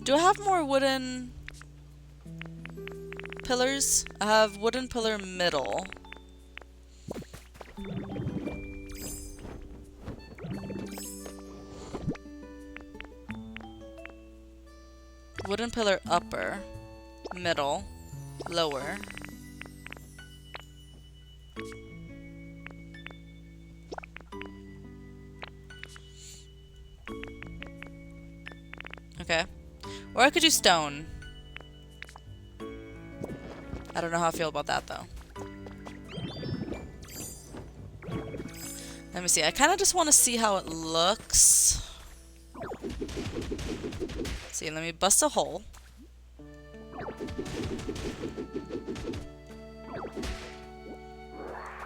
Do I have more wooden pillars? I have wooden pillar middle. Wooden pillar upper, middle, lower. Okay. Or I could do stone. I don't know how I feel about that though. Let me see. I kind of just want to see how it looks. See, let me bust a hole.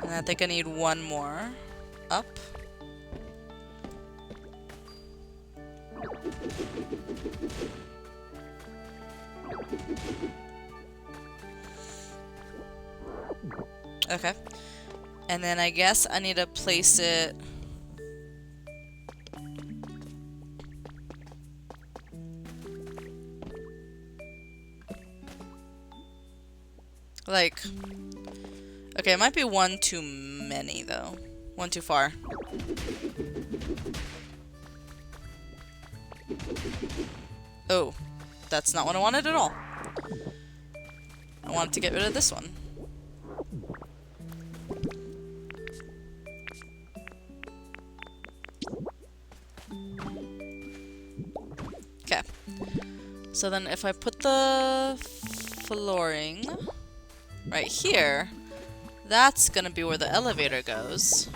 And I think I need one more up. Okay. And then I guess I need to place it like, okay, it might be one too many though. One too far. Oh, that's not what I wanted at all. I wanted to get rid of this one. Okay. So then if I put the flooring right here, that's gonna be where the elevator goes.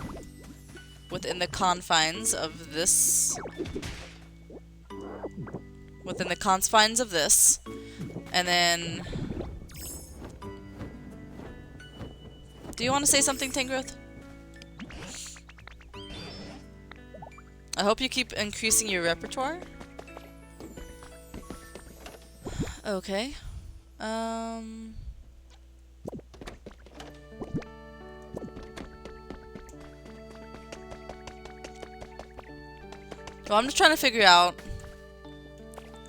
Within the confines of this. Within the confines of this. And then... Do you want to say something, Tangrowth? I hope you keep increasing your repertoire. Okay. Well, I'm just trying to figure out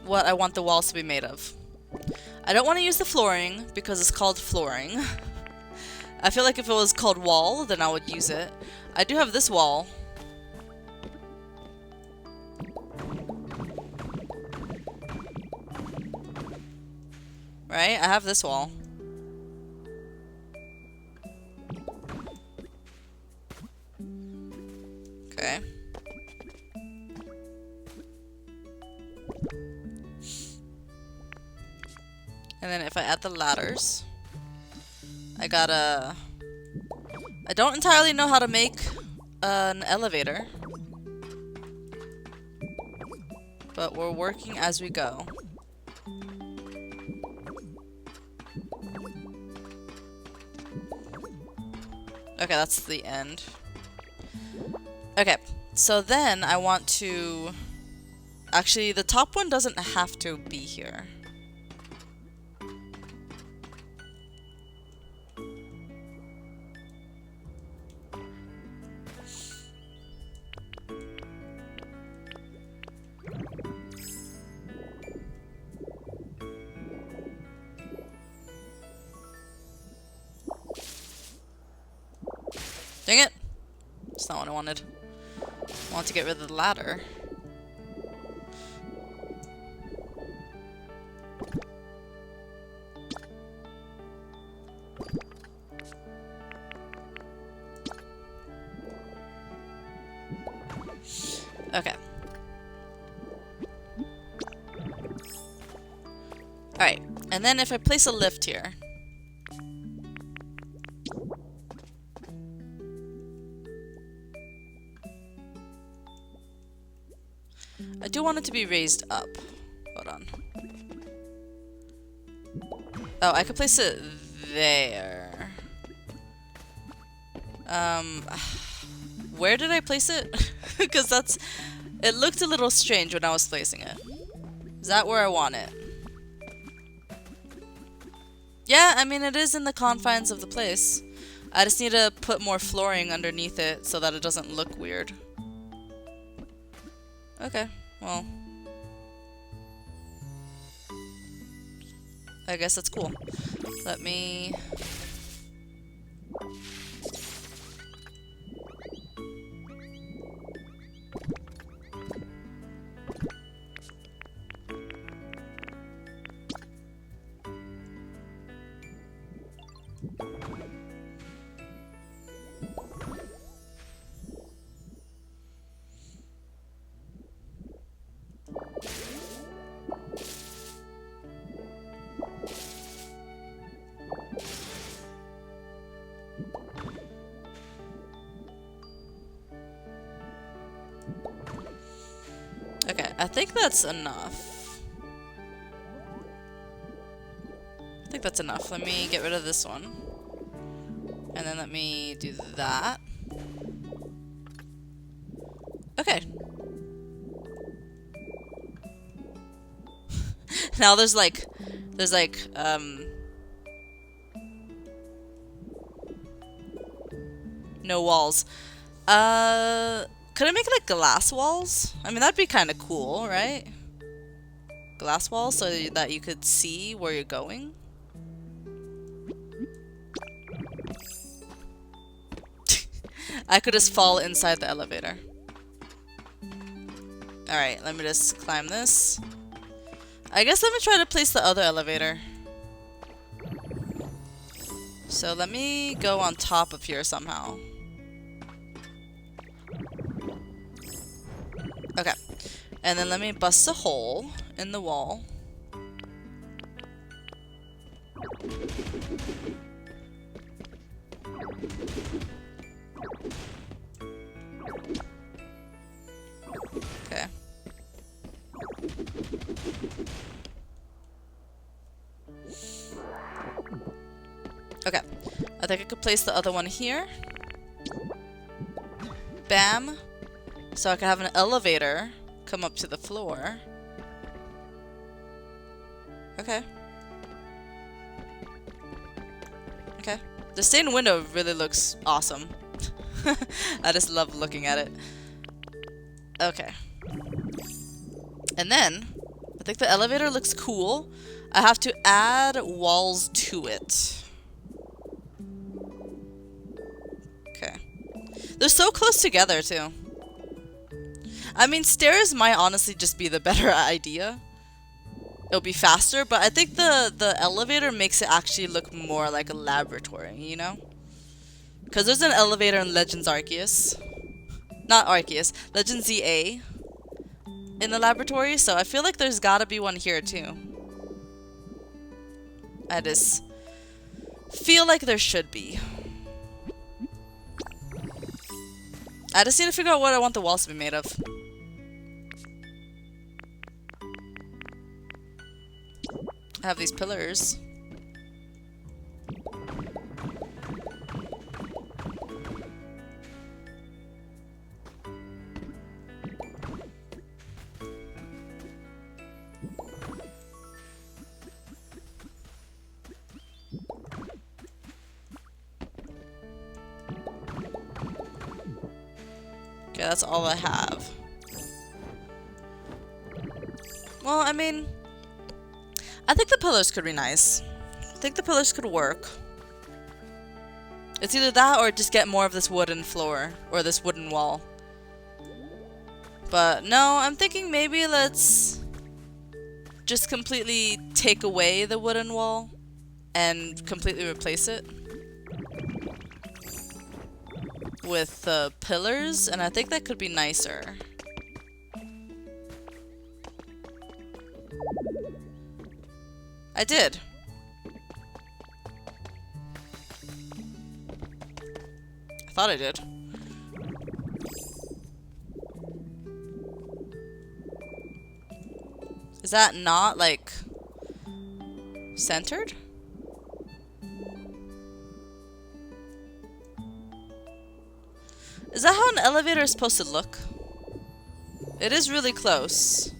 what I want the walls to be made of. I don't want to use the flooring because it's called flooring. I feel like if it was called wall, then I would use it. I do have this wall. Right? I have this wall. Okay. And then if I add the ladders, I gotta... I don't entirely know how to make an elevator, but we're working as we go. Okay, that's the end. Okay, so then I want to... Actually, the top one doesn't have to be here. Dang it! That's not what I wanted. I want to get rid of the ladder. Okay. Alright, and then if I place a lift here, I do want it to be raised up. Hold on. Oh, I could place it there. Where did I place it? Because it looked a little strange when I was placing it. Is that where I want it? Yeah, I mean, it is in the confines of the place. I just need to put more flooring underneath it so that it doesn't look weird. Okay, well. I guess that's cool. Let me... Okay, I think that's enough. I think that's enough. Let me get rid of this one. And then let me do that. Okay. Now there's like, no walls. Could I make like glass walls? I mean, that'd be kind of cool, right? Glass walls so that you could see where you're going. I could just fall inside the elevator. Alright, let me just climb this. I guess let me try to place the other elevator. So let me go on top of here somehow. Okay. And then let me bust a hole in the wall. Okay. Okay. I think I could place the other one here. Bam. So I can have an elevator come up to the floor. Okay. Okay. The stained window really looks awesome. I just love looking at it. Okay. And then, I think the elevator looks cool. I have to add walls to it. Okay. They're so close together, too. I mean, stairs might honestly just be the better idea. It'll be faster, but I think the elevator makes it actually look more like a laboratory, you know? Because there's an elevator in Legends Arceus. Not Arceus, Legends ZA in the laboratory, so I feel like there's gotta be one here too. I just feel like there should be. I just need to figure out what I want the walls to be made of. I have these pillars. Okay, that's all I have. Well, I mean, I think the pillars could be nice. I think the pillars could work. It's either that or just get more of this wooden floor or this wooden wall. But no, I'm thinking maybe let's just completely take away the wooden wall and completely replace it with the pillars, and I think that could be nicer. I did. I thought I did. Is that not like Centered? Is that how an elevator is supposed to look? It is really close.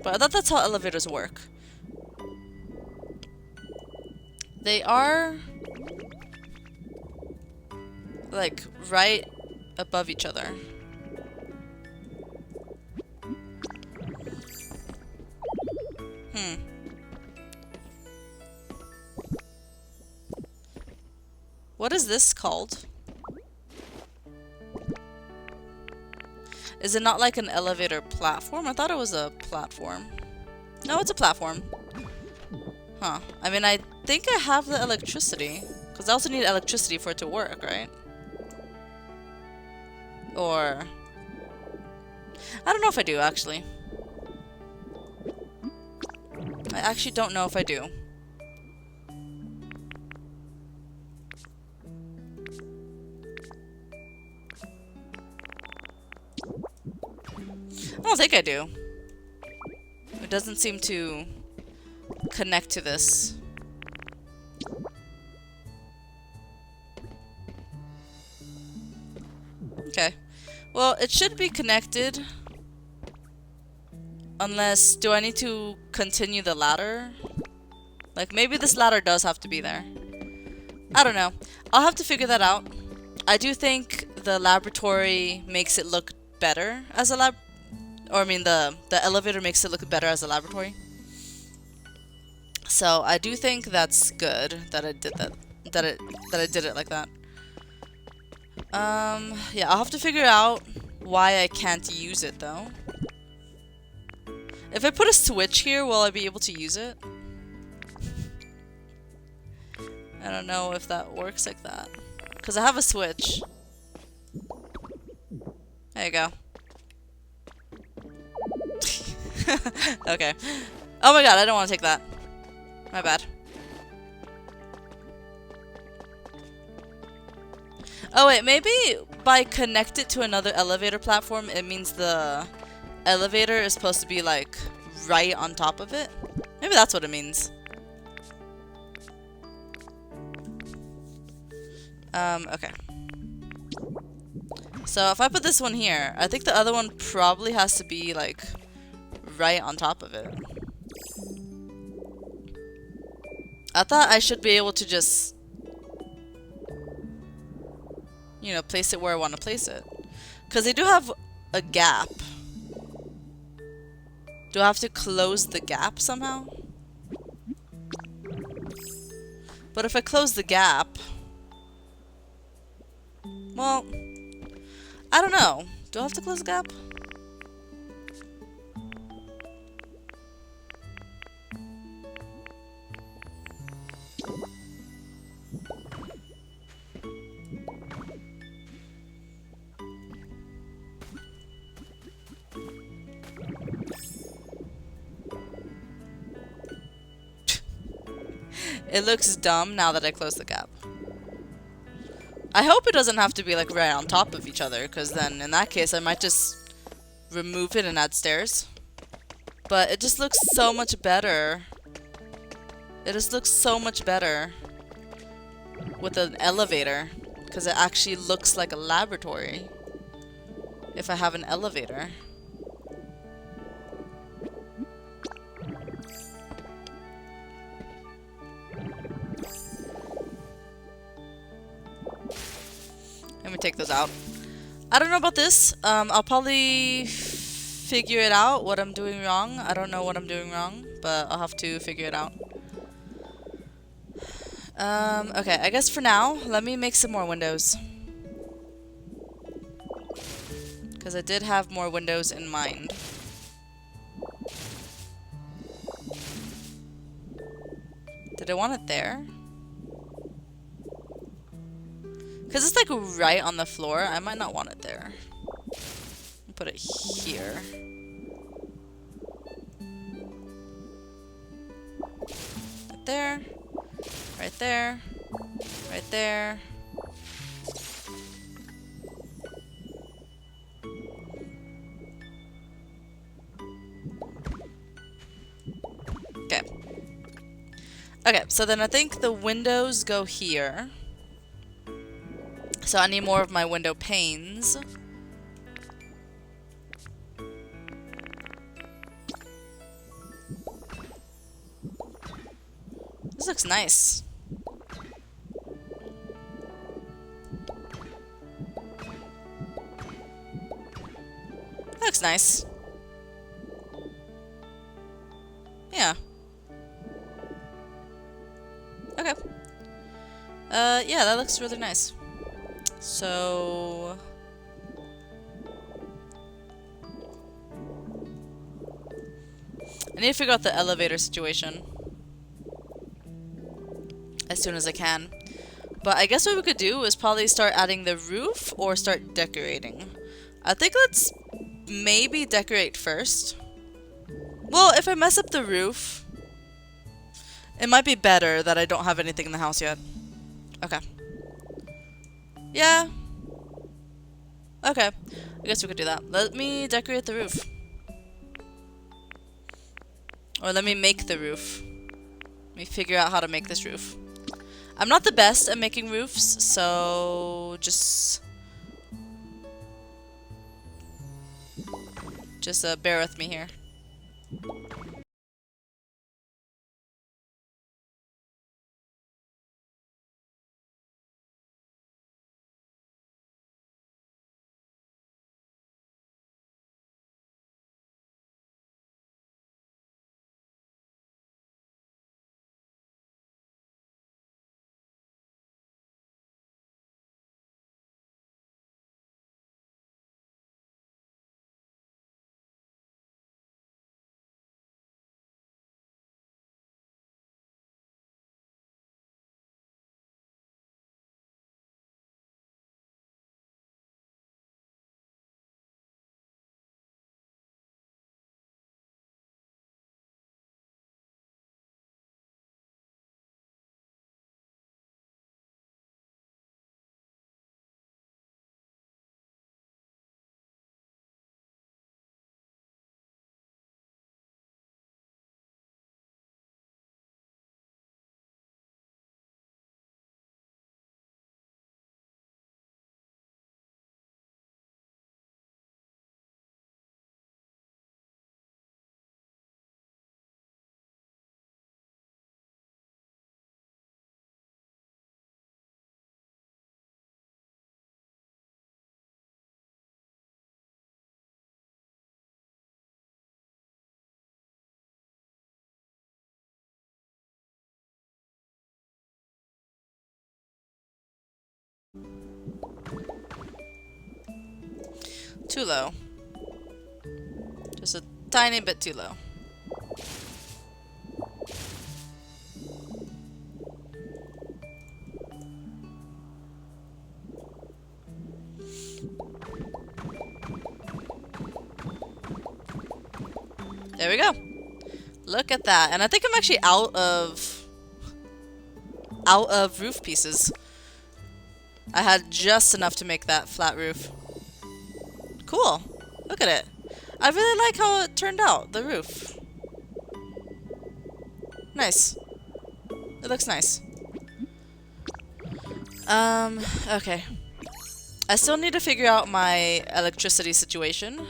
But I thought that's how elevators work. They are like right above each other. What is this called? Is it not like an elevator platform? I thought it was a platform. No, it's a platform. Huh. I mean, I think I have the electricity. Because I also need electricity for it to work, right? Or... I don't know if I do, actually. I actually don't know if I do. I don't think I do. It doesn't seem to connect to this. Okay. Well, it should be connected. Unless, do I need to continue the ladder? Like, maybe this ladder does have to be there. I don't know. I'll have to figure that out. I do think the laboratory makes it look better as a lab... Or, I mean, the elevator makes it look better as a laboratory. So, I do think that's good that I did that. That I did it like that. Yeah, I'll have to figure out why I can't use it, though. If I put a switch here, will I be able to use it? I don't know if that works like that. Because I have a switch. There you go. Okay. Oh my god, I don't want to take that. My bad. Oh wait, maybe by connect it to another elevator platform, it means the elevator is supposed to be like right on top of it. Maybe that's what it means. Okay. So if I put this one here, I think the other one probably has to be like right on top of it. I thought I should be able to just, you know, place it where I want to place it. Because they do have a gap. Do I have to close the gap somehow? But if I close the gap... Well, I don't know. Do I have to close the gap? It looks dumb now that I close the gap. I hope it doesn't have to be like right on top of each other, because then in that case I might just remove it and add stairs. But it just looks so much better. It just looks so much better with an elevator, because it actually looks like a laboratory if I have an elevator. Let me take those out. I don't know about this. I'll probably figure it out what I'm doing wrong. I don't know what I'm doing wrong, but I'll have to figure it out. Okay, I guess for now, let me make some more windows. Because I did have more windows in mind. Did I want it there? Because it's like right on the floor. I might not want it there. Put it here. Right there. Right there. Right there. Okay, so then I think the windows go here. So I need more of my window panes. This looks nice. That looks nice. Yeah. Okay. Yeah, that looks really nice. So... I need to figure out the elevator situation as soon as I can. But I guess what we could do is probably start adding the roof or start decorating. I think let's maybe decorate first. Well, if I mess up the roof, it might be better that I don't have anything in the house yet. Okay. Yeah. Okay. I guess we could do that. Let me decorate the roof. Or let me make the roof. Let me figure out how to make this roof. I'm not the best at making roofs, so just bear with me here. Too low. Just a tiny bit too low. There we go. Look at that. And I think I'm actually out of roof pieces. I had just enough to make that flat roof. Cool. Look at it. I really like how it turned out, the roof. Nice. It looks nice. Okay. I still need to figure out my electricity situation.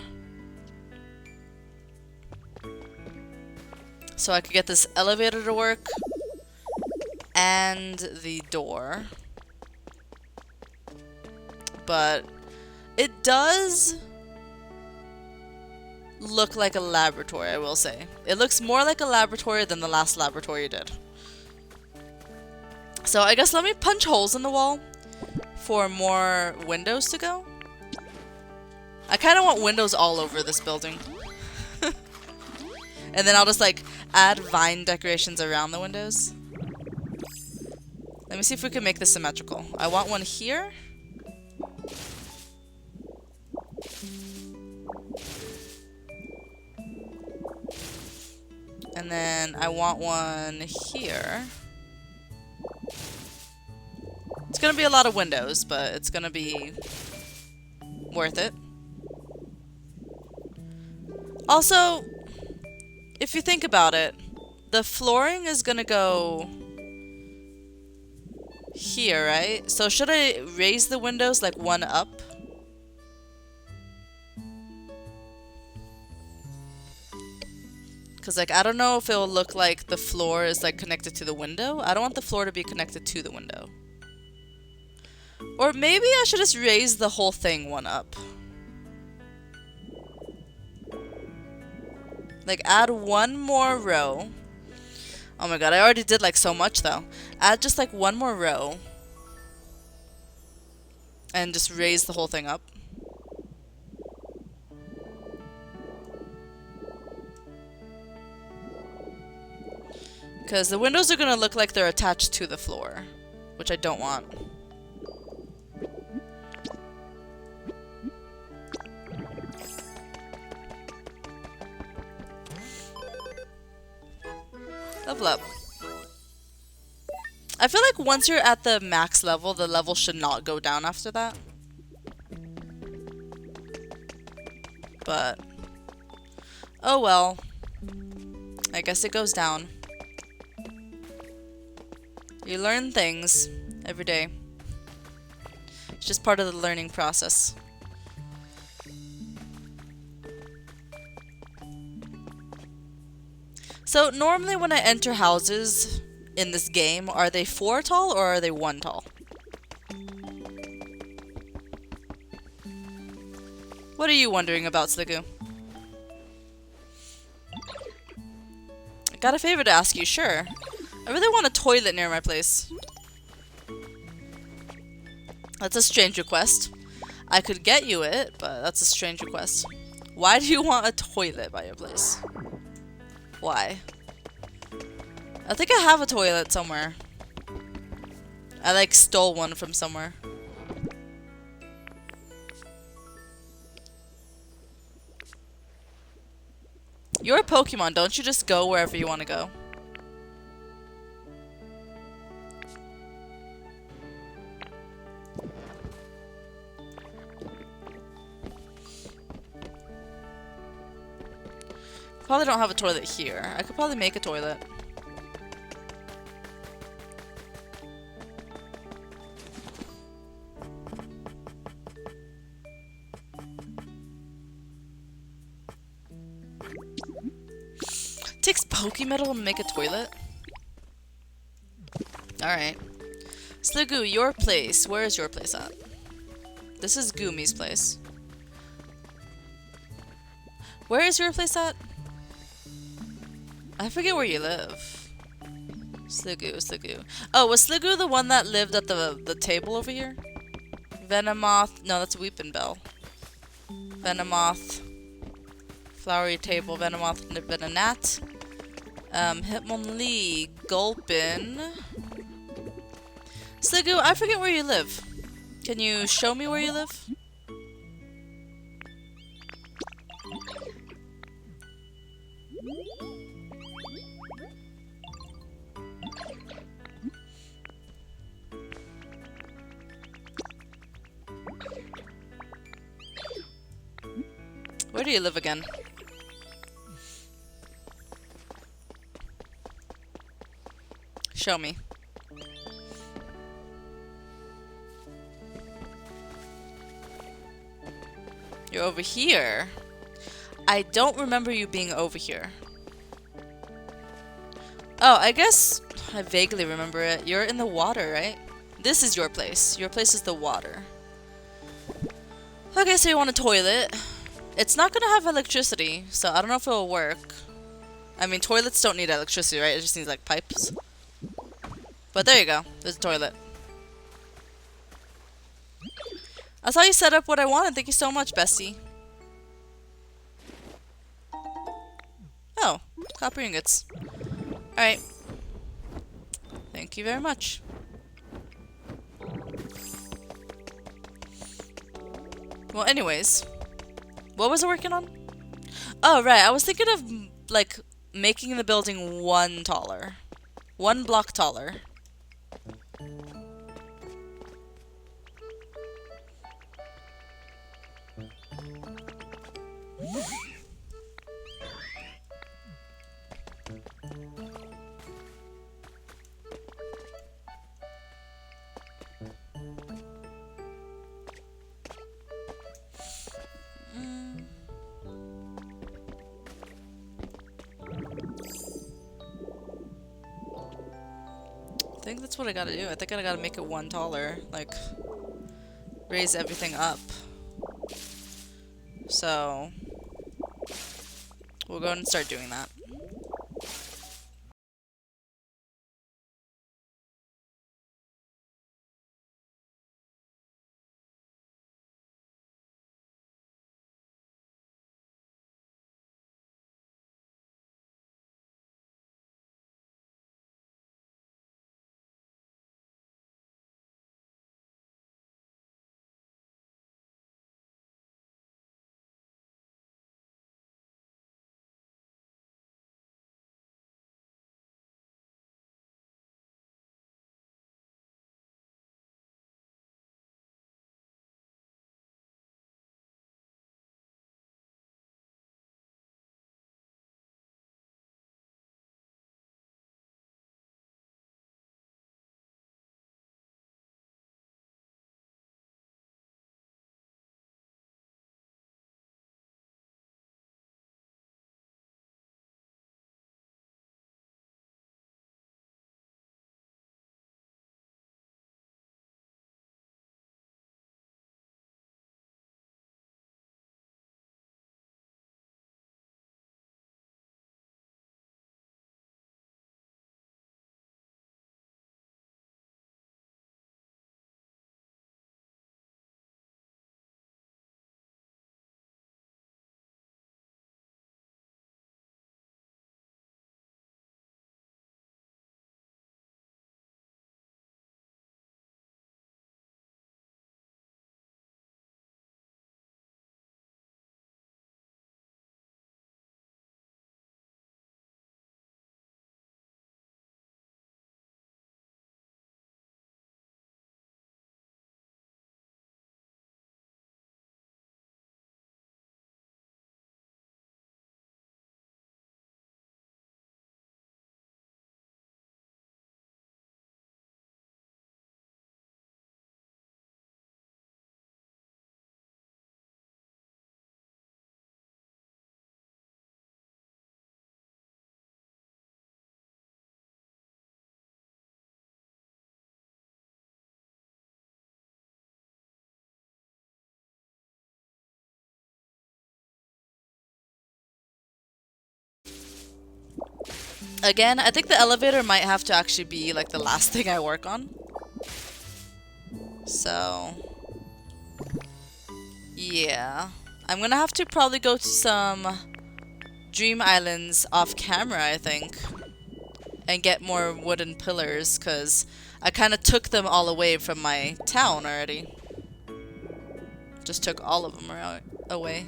So I could get this elevator to work. And the door. But it does look like a laboratory, I will say. It looks more like a laboratory than the last laboratory did. So I guess let me punch holes in the wall for more windows to go. I kind of want windows all over this building. And then I'll just like add vine decorations around the windows. Let me see if we can make this symmetrical. I want one here. And then I want one here. It's gonna be a lot of windows, but it's gonna be worth it. Also, if you think about it, the flooring is gonna go here, right? So should I raise the windows like one up? Because like I don't know if it'll look like the floor is like connected to the window. I don't want the floor to be connected to the window. Or maybe I should just raise the whole thing one up. Like add one more row. Oh my god, I already did like so much though. Add just like one more row. And just raise the whole thing up. Because the windows are going to look like they're attached to the floor. Which I don't want. Level up. I feel like once you're at the max level, the level should not go down after that. But, oh well. I guess it goes down. You learn things every day. It's just part of the learning process. So normally when I enter houses in this game, are they 4 tall or are they 1 tall? What are you wondering about, Sliggoo? I got a favor to ask you, sure. I really want a toilet near my place. That's a strange request. I could get you it, but that's a strange request. Why do you want a toilet by your place? Why? I think I have a toilet somewhere. I like stole one from somewhere. You're a Pokemon, don't you just go wherever you want to go? Probably don't have a toilet here. I could probably make a toilet. Takes Pokemetal to make a toilet? Alright. Sliggoo, your place. Where is your place at? This is Gumi's place. Where is your place at? I forget where you live. Sliggoo. Oh, was Sliggoo the one that lived at the table over here? Venomoth. No, that's Weepinbell. Venomoth. Flowery table. Venomoth. Venonat. Hitmonlee. Gulpin. Sliggoo, I forget where you live. Can you show me where you live? Where do you live again? Show me. You're over here. I don't remember you being over here. Oh, I guess I vaguely remember it. You're in the water, right? This is your place. Your place is the water. Okay, so you want a toilet. It's not gonna have electricity, so I don't know if it'll work. I mean, toilets don't need electricity, right? It just needs, like, pipes. But there you go. There's a toilet. I saw you set up what I wanted. Thank you so much, bestie. Oh, copper ingots. Alright. Thank you very much. Well, anyways. What was I working on? Oh, right. I was thinking of, like, making the building 1 taller. 1 block taller. think that's what I gotta do. I think I gotta make it one taller. Like, raise everything up. So, we'll go ahead and start doing that. Again, I think the elevator might have to actually be like the last thing I work on. So, yeah. I'm gonna have to probably go to some dream islands off camera, I think. And get more wooden pillars, because I kind of took them all away from my town already. Just took all of them away.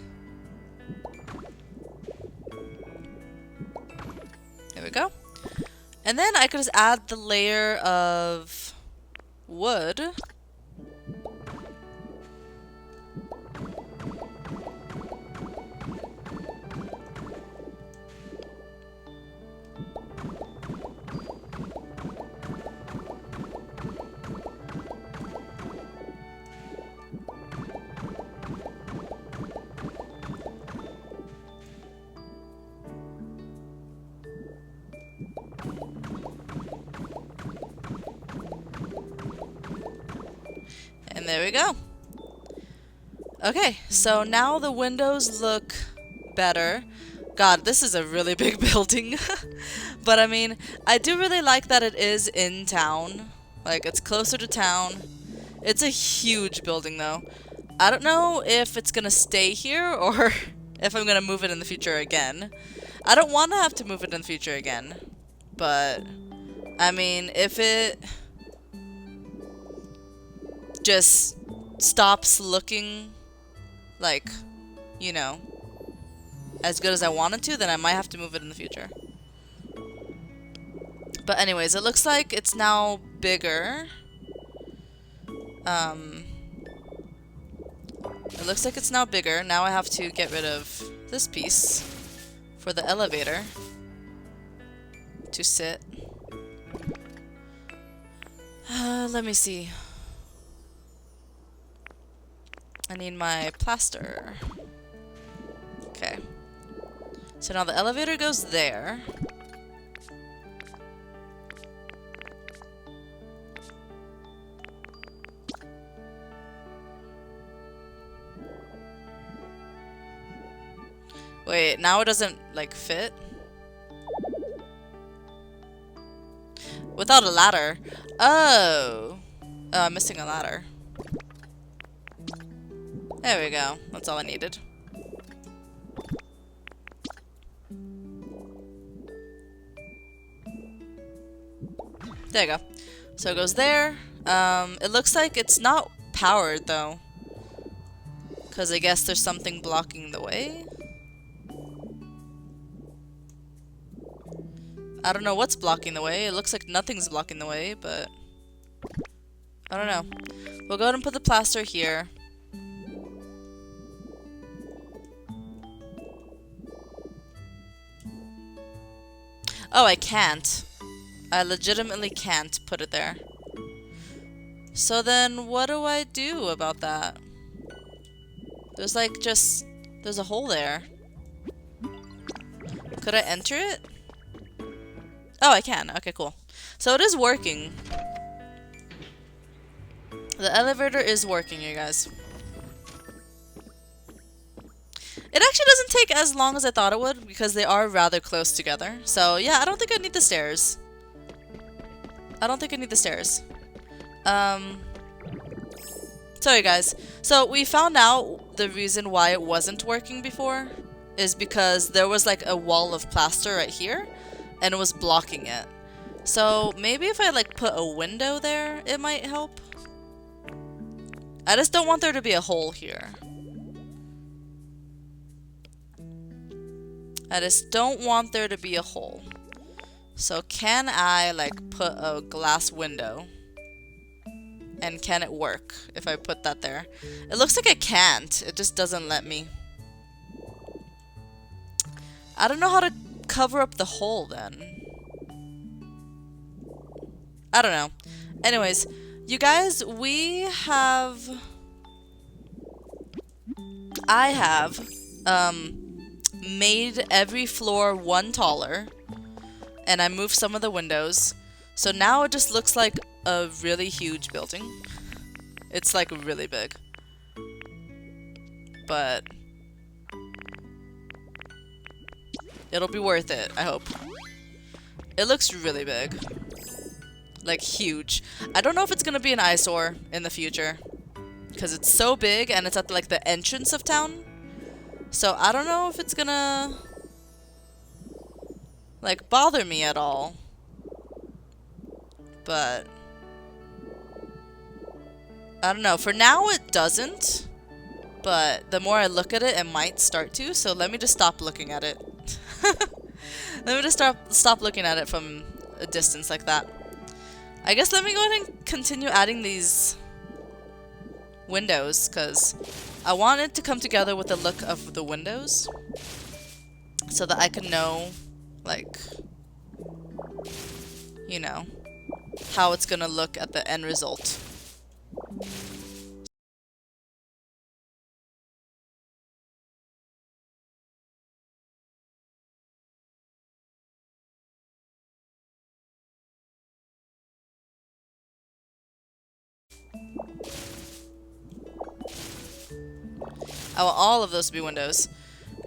There we go. And then I could just add the layer of wood. And there we go. Okay, so now the windows look better. God, this is a really big building. But I mean, I do really like that it is in town. Like, it's closer to town. It's a huge building, though. I don't know if it's gonna stay here or if I'm gonna move it in the future again. I don't want to have to move it in the future again. But, I mean, if it just stops looking like, you know, as good as I wanted to, then I might have to move it in the future. But anyways, it looks like it's now bigger. It looks like it's now bigger. Now I have to get rid of this piece for the elevator to sit. Let me see. I need my plaster. Okay. So now the elevator goes there. Wait, now it doesn't, like, fit? Without a ladder. Oh. Oh, I'm missing a ladder. There we go. That's all I needed. There you go. So it goes there. It looks like it's not powered, though. Because I guess there's something blocking the way. I don't know what's blocking the way. It looks like nothing's blocking the way, but I don't know. We'll go ahead and put the plaster here. Oh, I can't. I legitimately can't put it there. So then what do I do about that? There's like there's a hole there. Could I enter it? Oh, I can. Okay, cool. So it is working. The elevator is working, you guys. It actually doesn't take as long as I thought it would because they are rather close together. So yeah, I don't think I need the stairs. I don't think I need the stairs. Sorry guys. So we found out the reason why it wasn't working before is because there was like a wall of plaster right here and it was blocking it. So maybe if I like put a window there, it might help. I just don't want there to be a hole here. I just don't want there to be a hole. So can I like put a glass window? And can it work if I put that there? It looks like I can't. It just doesn't let me. I don't know how to cover up the hole then. I don't know. Anyways, you guys, I have made every floor one taller, and I moved some of the windows. So now it just looks like a really huge building. It's like really big. But it'll be worth it, I hope. It looks really big. Like huge. I don't know if it's gonna be an eyesore in the future, because it's so big and it's at like the entrance of town. So I don't know if it's gonna like bother me at all. But I don't know. For now it doesn't. But the more I look at it, it might start to. So let me just stop looking at it. Let me just stop looking at it from a distance like that. I guess let me go ahead and continue adding these windows, because I want it to come together with the look of the windows so that I can know, like, you know, how it's gonna look at the end result. I want all of those to be windows.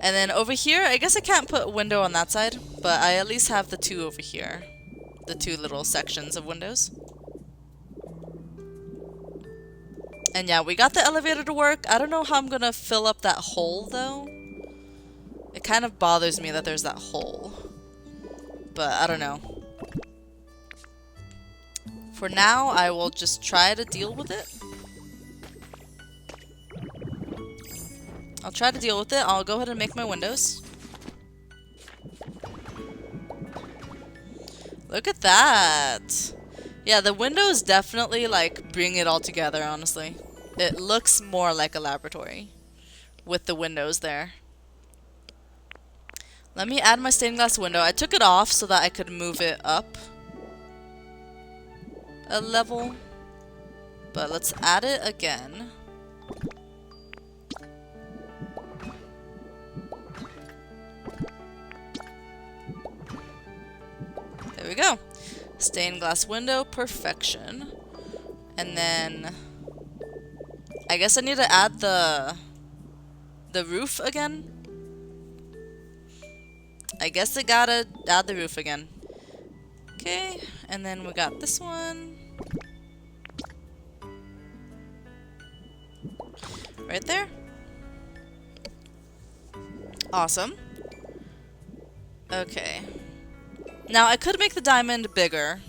And then over here, I guess I can't put a window on that side, but I at least have the two over here. The two little sections of windows. And yeah, we got the elevator to work. I don't know how I'm gonna fill up that hole though. It kind of bothers me that there's that hole. But I don't know. For now, I will just try to deal with it. I'll try to deal with it. I'll go ahead and make my windows. Look at that. Yeah, the windows definitely like bring it all together, honestly. It looks more like a laboratory with the windows there. Let me add my stained glass window. I took it off so that I could move it up a level. But let's add it again. There we go. Stained glass window, perfection. And then I guess I need to add the roof again. I guess I gotta add the roof again. Okay, and then we got this one. Right there. Awesome. Okay. Now, I could make the diamond bigger,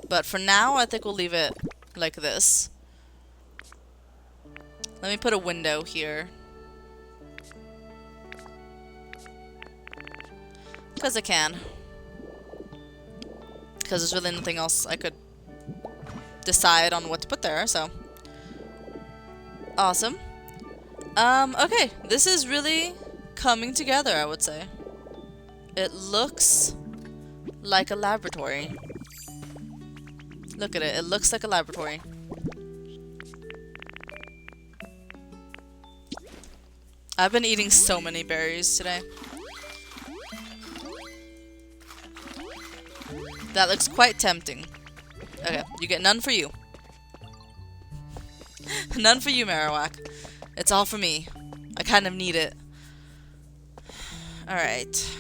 but for now, I think we'll leave it like this. Let me put a window here. Because I can. Because there's really nothing else I could decide on what to put there, so. Awesome. Okay. This is really coming together, I would say. It looks like a laboratory. Look at it. It looks like a laboratory. I've been eating so many berries today. That looks quite tempting. Okay, you get none for you. None for you, Marowak. It's all for me. I kind of need it. Alright.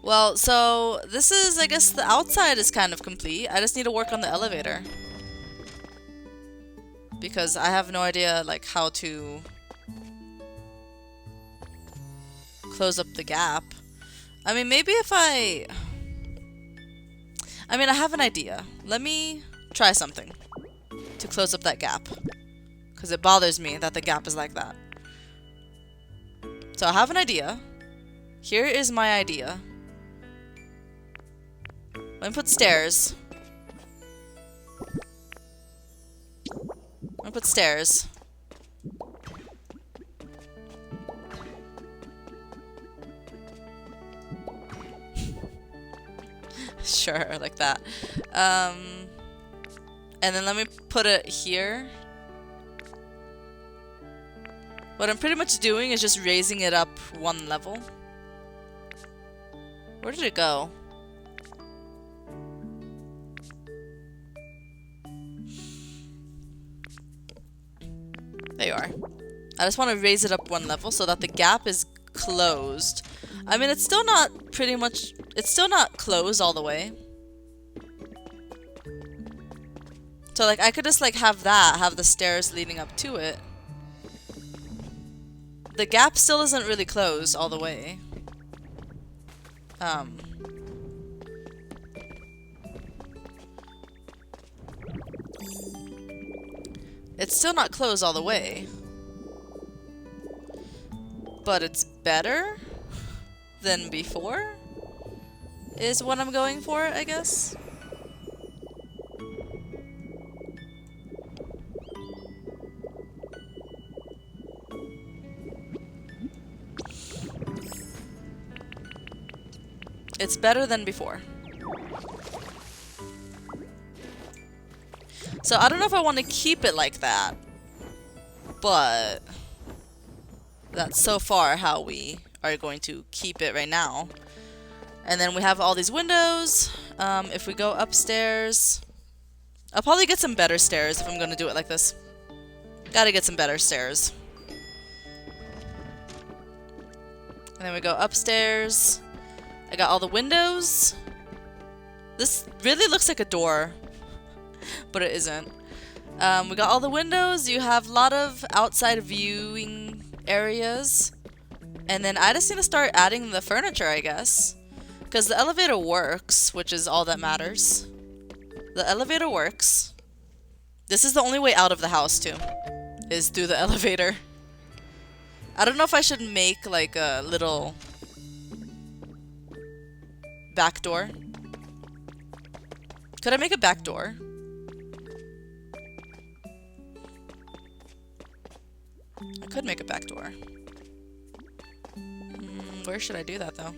Well, so this is, I guess the outside is kind of complete. I just need to work on the elevator. Because I have no idea, like, how to close up the gap. I mean, maybe if I have an idea. Let me try something to close up that gap. Because it bothers me that the gap is like that. So I have an idea. Here is my idea. Let me put stairs. I'm gonna put stairs. Sure, like that. And then let me put it here. What I'm pretty much doing is just raising it up one level. Where did it go? There you are. I just want to raise it up one level so that the gap is closed. I mean, it's still not it's still not closed all the way. So, like, I could just, like, have the stairs leading up to it. The gap still isn't really closed all the way. It's still not closed all the way. But it's better than before, is what I'm going for, I guess. It's better than before. So I don't know if I want to keep it like that, but that's so far how we are going to keep it right now. And then we have all these windows. If we go upstairs, I'll probably get some better stairs if I'm going to do it like this. Gotta get some better stairs. And then we go upstairs. I got all the windows. This really looks like a door, but it isn't. We got all the windows. You have a lot of outside viewing areas. And then I just need to start adding the furniture, I guess. Because the elevator works, which is all that matters. The elevator works. This is the only way out of the house, too. Is through the elevator. I don't know if I should make, like, a little back door. Could I make a back door? I could make a back door. Where should I do that, though?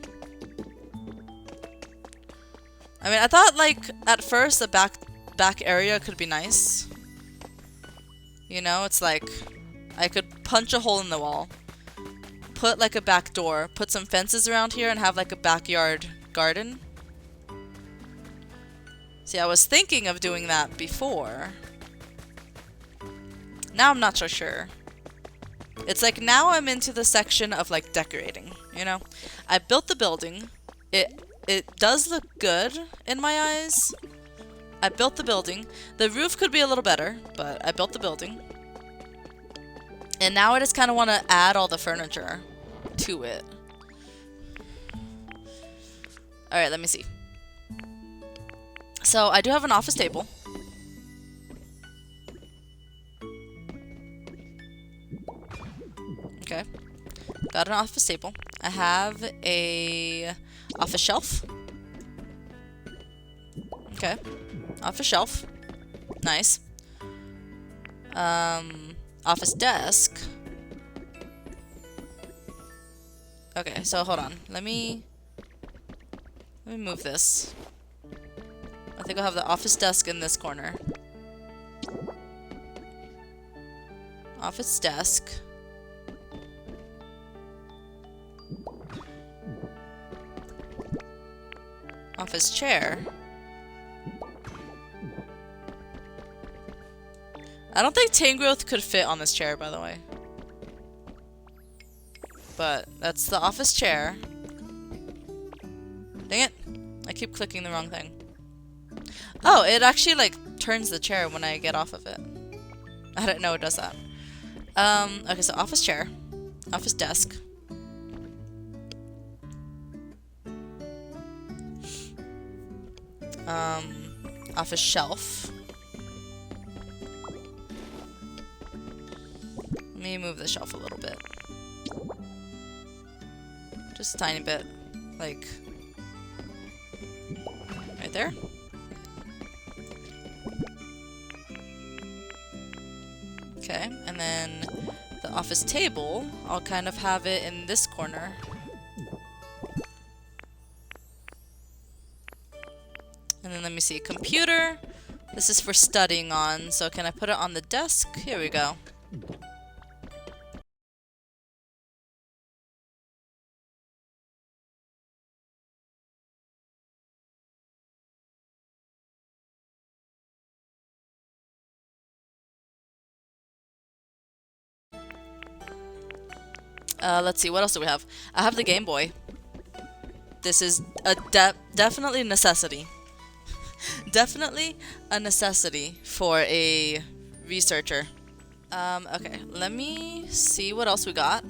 I mean, I thought, like, at first the back area could be nice. You know, it's like I could punch a hole in the wall, put, like, a back door, put some fences around here, and have, like, a backyard garden. See, I was thinking of doing that before. Now I'm not so sure. It's like now I'm into the section of, like, decorating, you know? I built the building. It does look good in my eyes. I built the building. The roof could be a little better, but I built the building. And now I just kind of want to add all the furniture to it. Alright, let me see. So, I do have an office table. Okay. Got an office table. I have a office shelf. Okay. Office shelf. Nice. Office desk. Okay, so hold on. Let me move this. I think I'll have the office desk in this corner. Office desk. Office chair. I don't think Tangrowth could fit on this chair, by the way. But that's the office chair. Dang it. I keep clicking the wrong thing. Oh, it actually like turns the chair when I get off of it. I didn't know it does that. Okay, so office chair. Office desk. Office shelf. Let me move the shelf a little bit. Just a tiny bit. Like, right there. Okay, and then the office table, I'll kind of have it in this corner. And then let me see, computer. This is for studying on, so can I put it on the desk? Here we go. Let's see, what else do we have? I have the Game Boy. This is a definitely a necessity. Definitely a necessity for a researcher. Okay, let me see what else we got.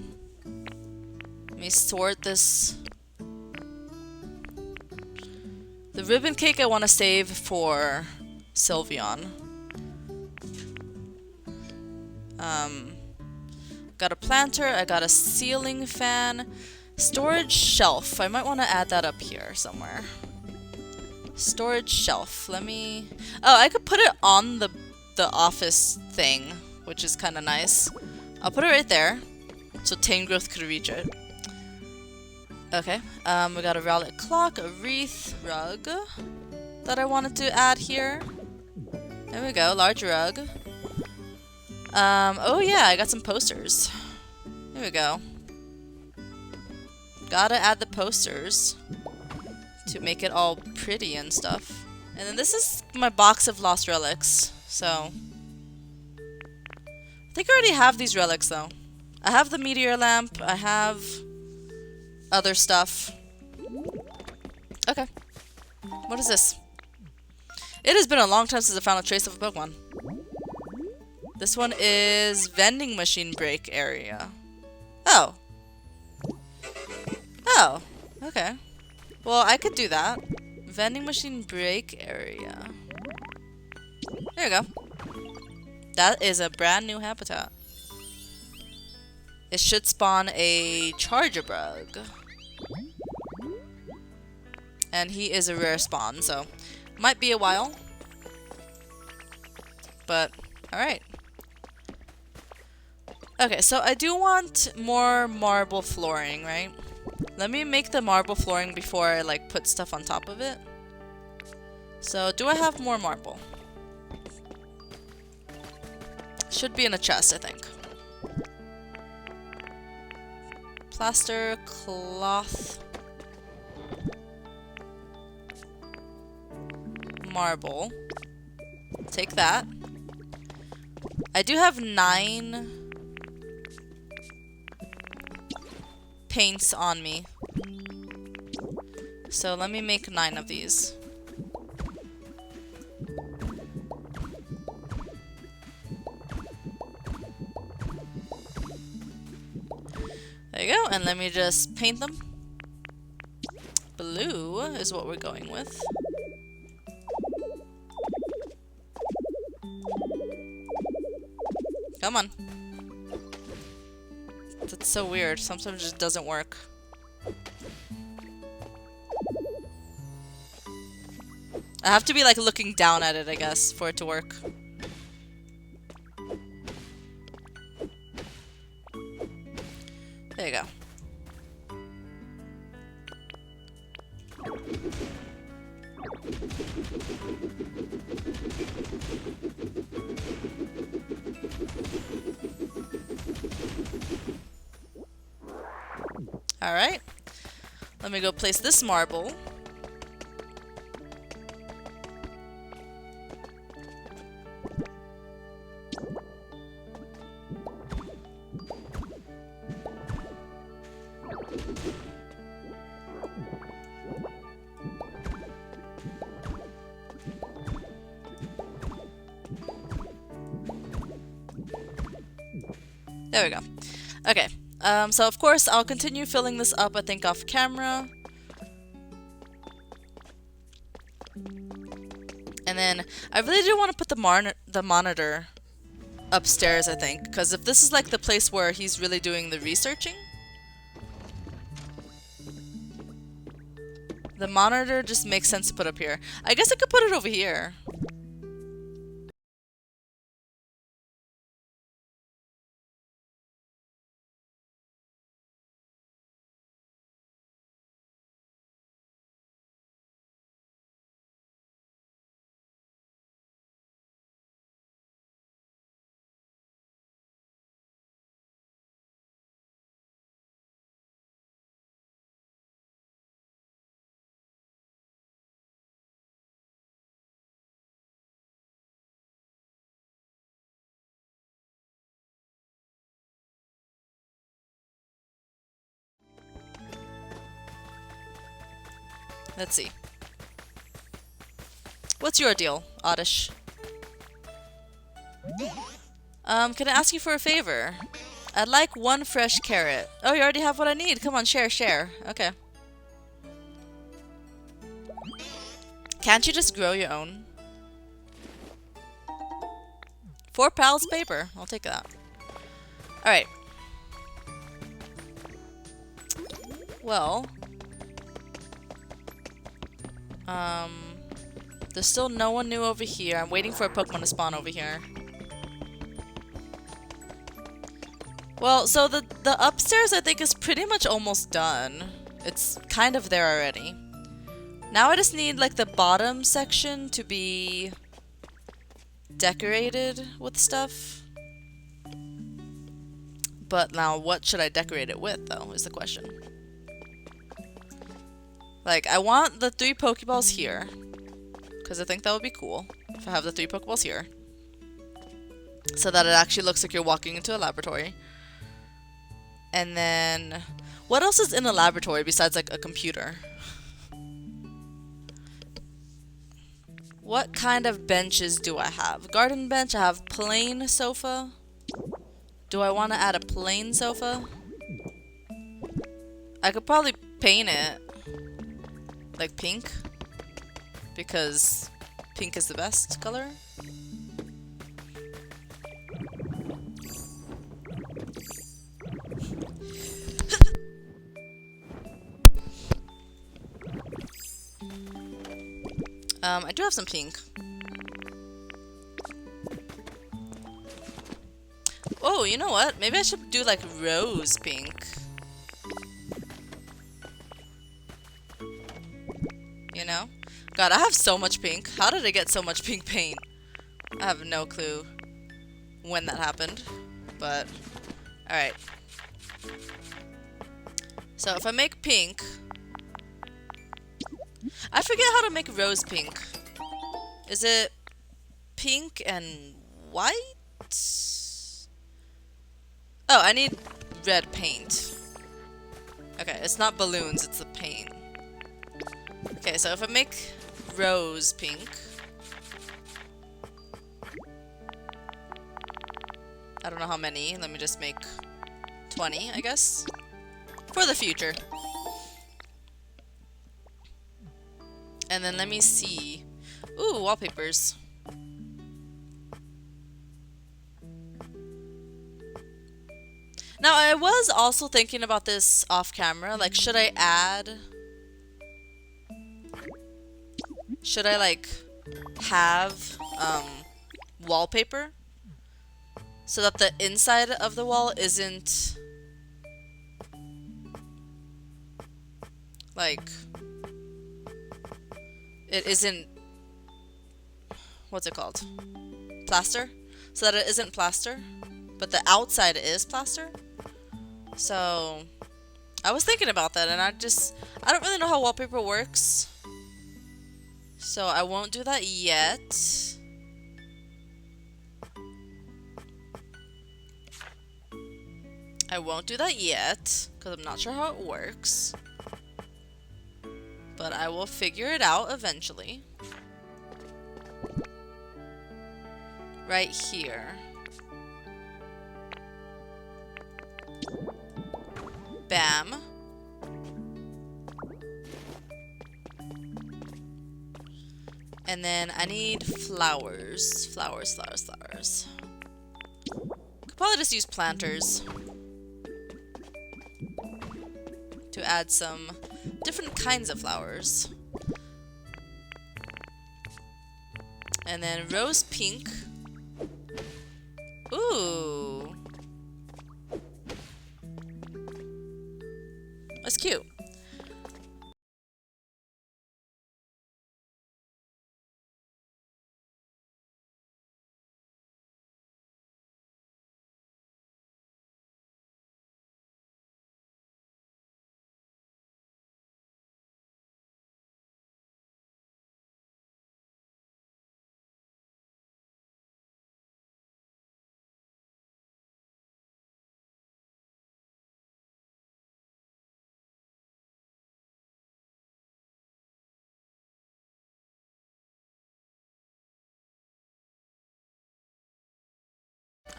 Let me sort this. The ribbon cake I want to save for Sylveon. Got a planter, I got a ceiling fan. Storage shelf, I might want to add that up here somewhere. Storage shelf, let me... Oh, I could put it on the office thing, which is kind of nice. I'll put it right there, so Tangrowth could reach it. Okay, we got a rowlet clock, a wreath rug that I wanted to add here. There we go, large rug. Oh yeah, I got some posters. Here we go. Gotta add the posters to make it all pretty and stuff. And then this is my box of lost relics, so... I think I already have these relics though. I have the meteor lamp, I have other stuff. Okay. What is this? It has been a long time since I found a trace of a Pokemon. This one is vending machine break area. Oh. Oh. Okay. Well, I could do that. Vending machine break area. There you go. That is a brand new habitat. It should spawn a charger bug. And he is a rare spawn, so might be a while. But, alright. Okay, so I do want more marble flooring, right? Let me make the marble flooring before I like put stuff on top of it. So, do I have more marble? Should be in a chest, I think. Plaster, cloth, marble. Take that. I do have 9 paints on me. So let me make 9 of these. There you go, and let me just paint them. Blue is what we're going with. Come on. That's so weird. Sometimes it just doesn't work. I have to be like looking down at it, I guess, for it to work. There you go. Alright. Let me go place this marble. There we go. Okay. So of course I'll continue filling this up, I think, off camera. And then I really do want to put the monitor upstairs, I think, because if this is like the place where he's really doing the researching, the monitor just makes sense to put up here. I guess I could put it over here. Let's see. What's your deal, Oddish? Can I ask you for a favor? I'd like 1 fresh carrot. Oh, you already have what I need. Come on, share, share. Okay. Can't you just grow your own? 4 pals paper. I'll take that. Alright. Well. There's still no one new over here. I'm waiting for a Pokemon to spawn over here. Well, so the upstairs I think is pretty much almost done. It's kind of there already. Now I just need like the bottom section to be decorated with stuff. But now what should I decorate it with though is the question. Like I want the 3 Pokeballs here. Because I think that would be cool if I have the 3 Pokeballs here. So that it actually looks like you're walking into a laboratory. And then, what else is in a laboratory besides like a computer? What kind of benches do I have? Garden bench, I have plain sofa. Do I want to add a plain sofa? I could probably paint it like pink. Because pink is the best color. I do have some pink. Oh, you know what? Maybe I should do like rose pink. You know? God, I have so much pink. How did I get so much pink paint? I have no clue when that happened. But, alright. So if I make pink... I forget how to make rose pink. Is it pink and white? Oh, I need red paint. Okay, it's not balloons, it's the paint. Okay, so if I make rose pink, I don't know how many. Let me just make 20, I guess. For the future. And then let me see. Ooh, wallpapers. Now, I was also thinking about this off camera. Like, should I like have wallpaper so that the inside of the wall isn't like it isn't, what's it called? Plaster? So that it isn't plaster, but the outside is plaster. So I was thinking about that, and I don't really know how wallpaper works. So I won't do that yet. I won't do that yet, because I'm not sure how it works. But I will figure it out eventually. Right here. Bam. And then I need flowers. Flowers, flowers, flowers. Could probably just use planters to add some different kinds of flowers. And then rose pink. Ooh. That's cute.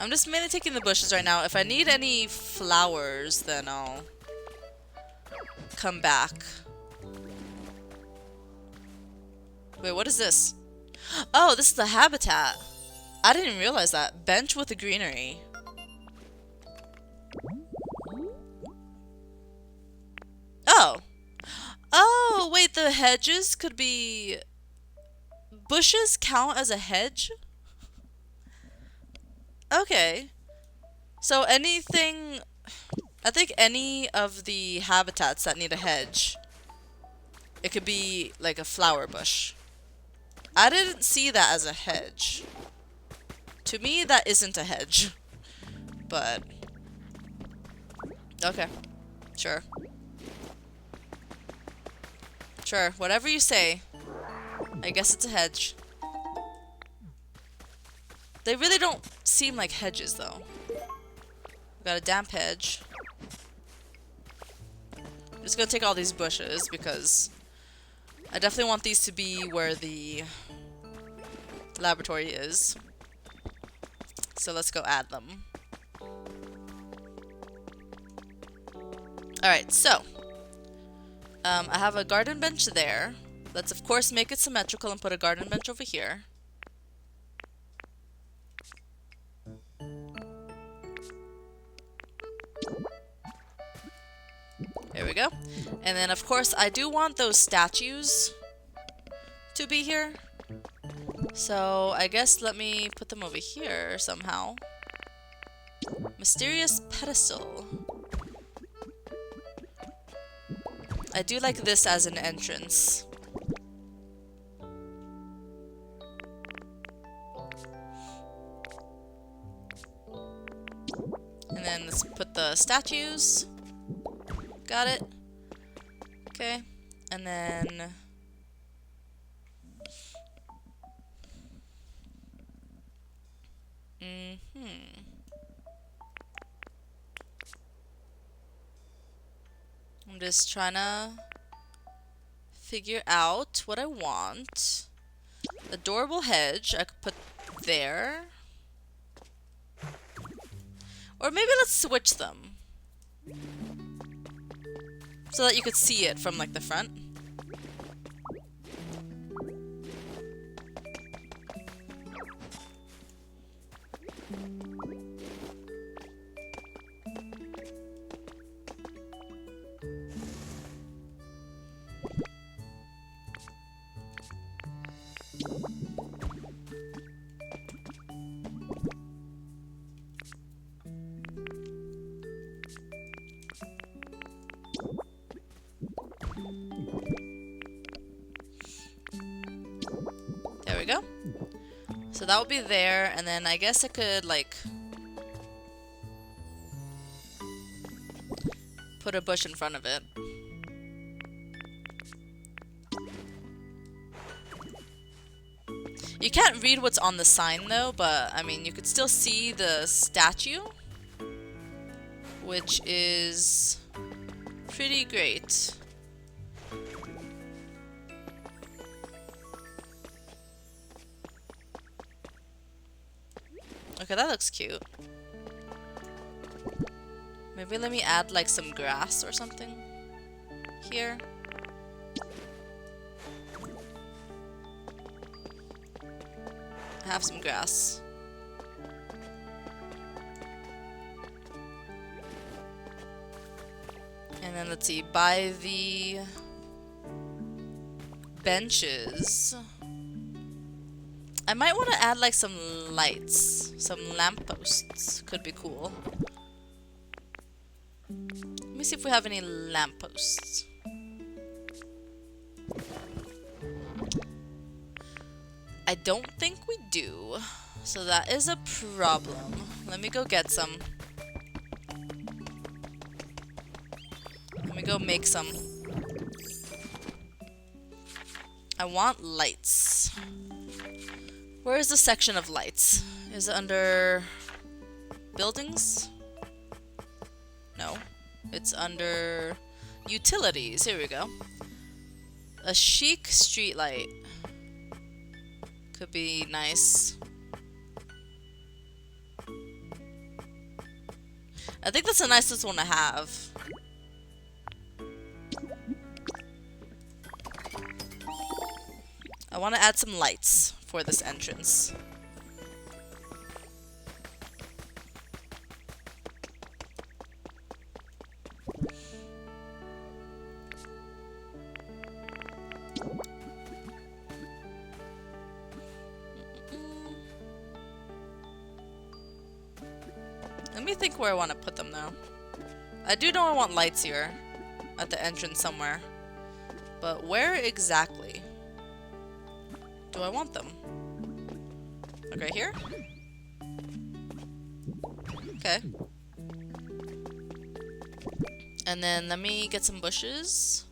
I'm just mainly taking the bushes right now. If I need any flowers, then I'll come back. Wait, what is this? Oh, this is the habitat. I didn't realize that. Bench with the greenery. Oh. Oh, wait, the hedges could be... Bushes count as a hedge? Okay. So anything... I think any of the habitats that need a hedge, it could be like a flower bush. I didn't see that as a hedge. To me, that isn't a hedge. But... okay. Sure. Sure, whatever you say. I guess it's a hedge. They really don't seem like hedges, though. We've got a damp hedge. I'm just gonna take all these bushes because I definitely want these to be where the laboratory is. So let's go add them. Alright, so I have a garden bench there. Let's of course make it symmetrical and put a garden bench over here. There we go. And then of course I do want those statues to be here. So I guess let me put them over here somehow. Mysterious pedestal. I do like this as an entrance. And then let's put the statues. Got it. Okay. And then... I'm just trying to figure out what I want. Adorable hedge I could put there. Or maybe let's switch them. So that you could see it from like the front. There we go. So that would be there, and then I guess I could like put a bush in front of it. You can't read what's on the sign though, but I mean you could still see the statue, which is pretty great. Okay, that looks cute. Maybe let me add like some grass or something here. Have some grass. And then let's see, by the benches, I might want to add like some lights, some lampposts. Could be cool. Let me see if we have any lampposts. I don't think we do, so that is a problem. Let me go get some. Let me go make some. I want lights. Where is the section of lights? Is it under buildings? No. It's under utilities. Here we go. A chic street light. Could be nice. I think that's the nicest one to have. I want to add some lights for this entrance. Let me think where I want to put them now. I do know I want lights here at the entrance somewhere, but where exactly do I want them? Like right here? Okay. And then let me get some bushes.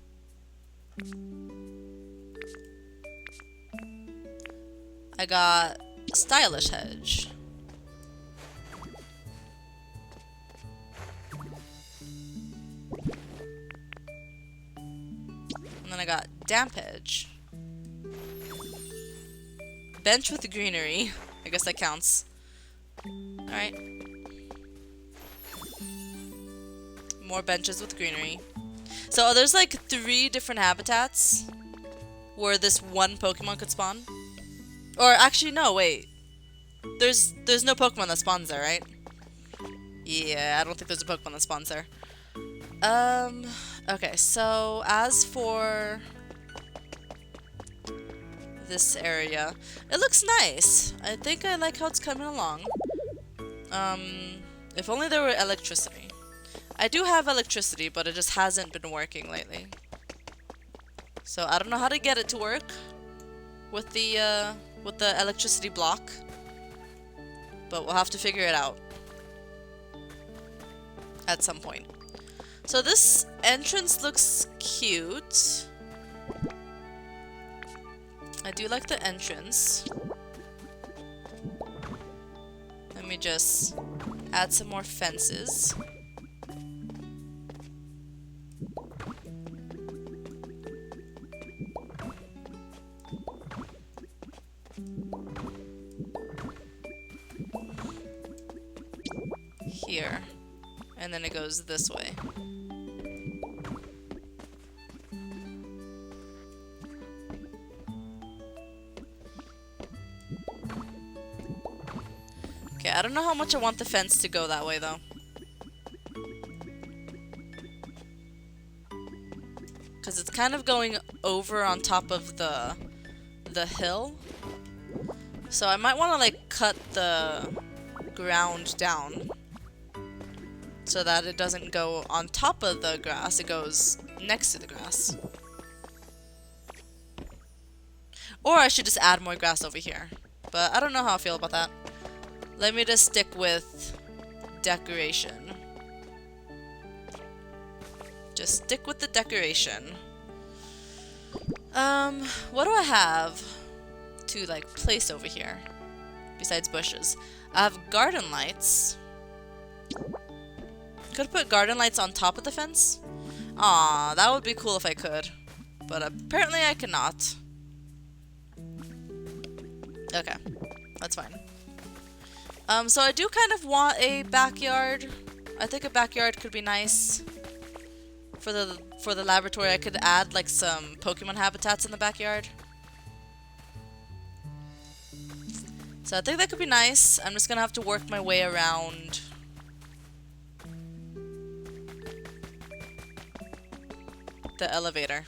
I got stylish hedge. And then I got damp hedge. Bench with greenery. I guess that counts. Alright. More benches with greenery. So there's like 3 different habitats where this one Pokemon could spawn. Or actually no, wait. There's no Pokemon that spawns there, right? Yeah, I don't think there's a Pokemon that spawns there. Okay, so as for this area, it looks nice. I think I like how it's coming along. If only there were electricity. I do have electricity, but it just hasn't been working lately. So I don't know how to get it to work with the electricity block, but we'll have to figure it out at some point. So this entrance looks cute. I do like the entrance. Let me just add some more fences. And then it goes this way. Okay, I don't know how much I want the fence to go that way though. Because it's kind of going over on top of the hill. So I might want to like cut the ground down so that it doesn't go on top of the grass, it goes next to the grass. Or I should just add more grass over here. But I don't know how I feel about that. Let me just stick with decoration. Just stick with the decoration. What do I have to like place over here besides bushes? I have garden lights. Could put garden lights on top of the fence. Aw, that would be cool if I could. But apparently I cannot. Okay, that's fine. So I do kind of want a backyard. I think a backyard could be nice. For the laboratory, I could add like some Pokemon habitats in the backyard. So I think that could be nice. I'm just gonna have to work my way around the elevator.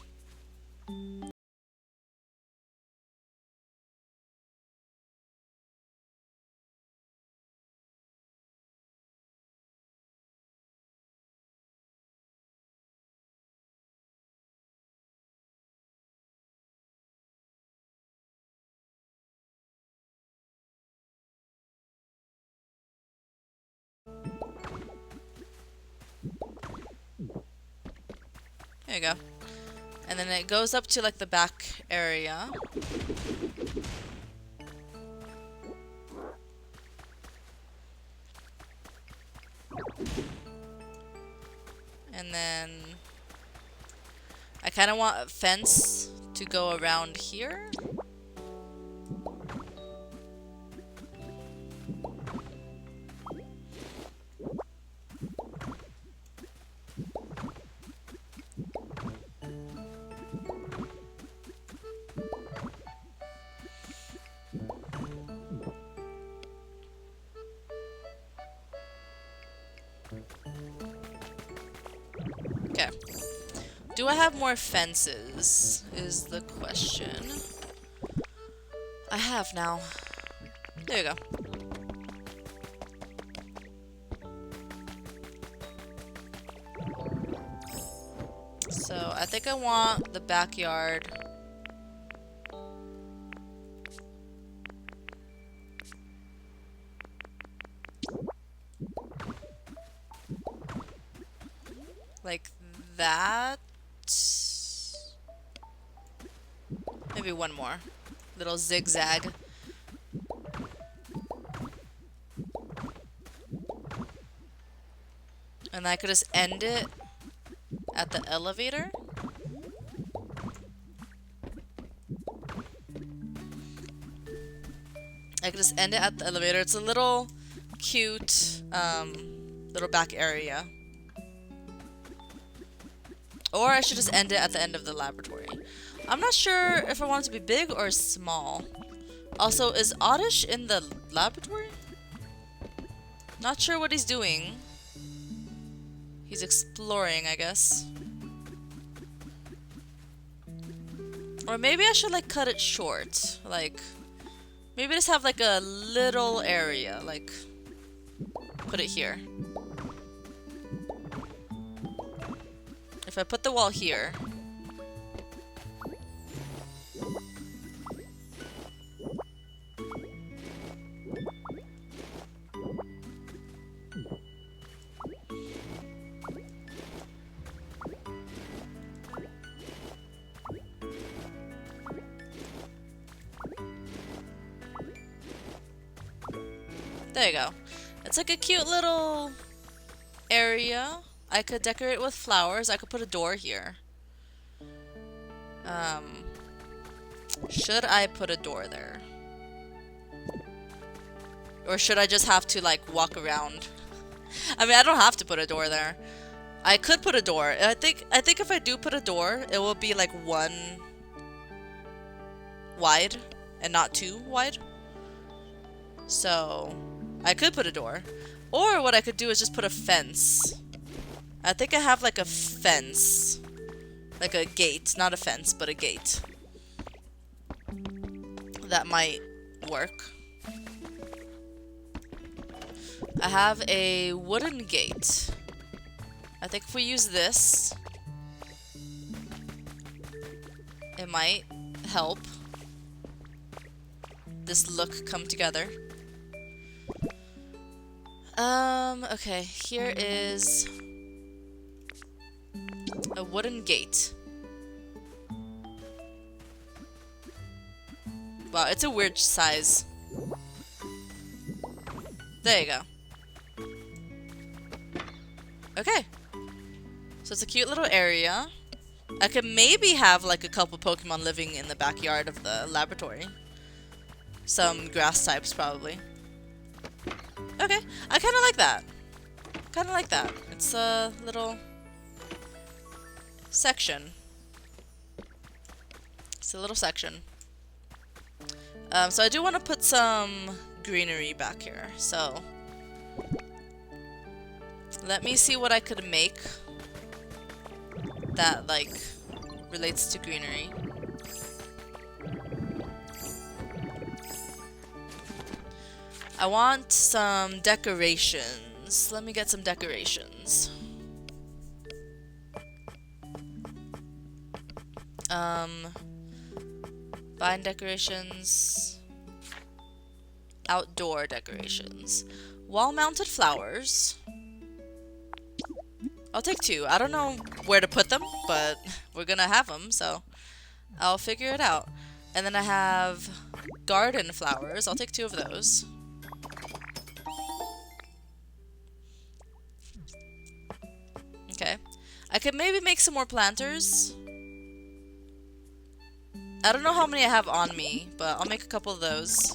There you go. And then it goes up to like the back area. And then I kind of want a fence to go around here. Okay. Do I have more fences? Is the question. I have now. There you go. So I think I want the backyard. Like that. Maybe one more. Little zigzag. And I could just end it at the elevator. I could just end it at the elevator. It's a little cute little back area. Or I should just end it at the end of the laboratory. I'm not sure if I want it to be big or small. Also, is Oddish in the laboratory? Not sure what he's doing. He's exploring, I guess. Or maybe I should like cut it short. Like, maybe just have like a little area. Like, put it here. If I put the wall here. There you go. It's like a cute little area. I could decorate with flowers. I could put a door here. Should I put a door there? Or should I just have to like walk around I mean, I don't have to put a door there. I could put a door. I think if I do put a door, it will be like 1 wide and not 2 wide. So I could put a door. Or what I could do is just put a fence. I think I have like a fence. Like a gate. Not a fence, but a gate. That might work. I have a wooden gate. I think if we use this, it might help this look come together. Okay, here is a wooden gate. Wow, it's a weird size. There you go. Okay. So it's a cute little area. I could maybe have like a couple Pokemon living in the backyard of the laboratory. Some grass types probably. Okay, I kind of like that. Kind of like that. It's a little section. It's a little section. So I do want to put some greenery back here. So let me see what I could make that like relates to greenery. I want some decorations. Let me get some decorations. Vine decorations. Outdoor decorations. Wall-mounted flowers. I'll take 2. I don't know where to put them, but we're gonna have them, so I'll figure it out. And then I have garden flowers. I'll take 2 of those. Okay. I could maybe make some more planters. I don't know how many I have on me, but I'll make a couple of those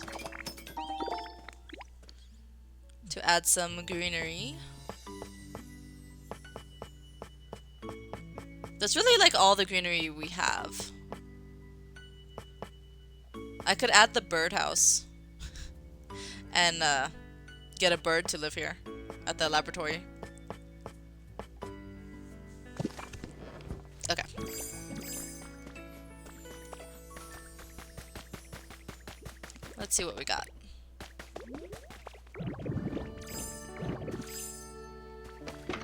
to add some greenery. That's really like all the greenery we have. I could add the birdhouse and get a bird to live here at the laboratory. Okay. Let's see what we got.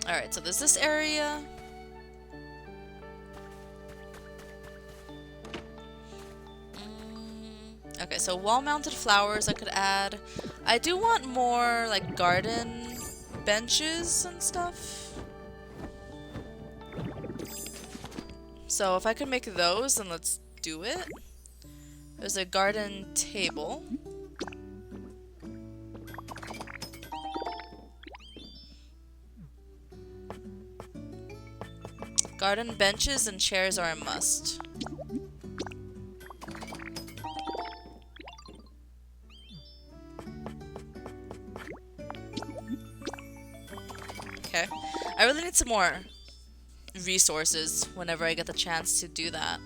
Alright, so there's this area. Okay, so wall-mounted flowers I could add. I do want more, like, garden benches and stuff. So if I could make those, then let's do it. There's a garden table. Garden benches and chairs are a must. Okay. I really need some more resources whenever I get the chance to do that.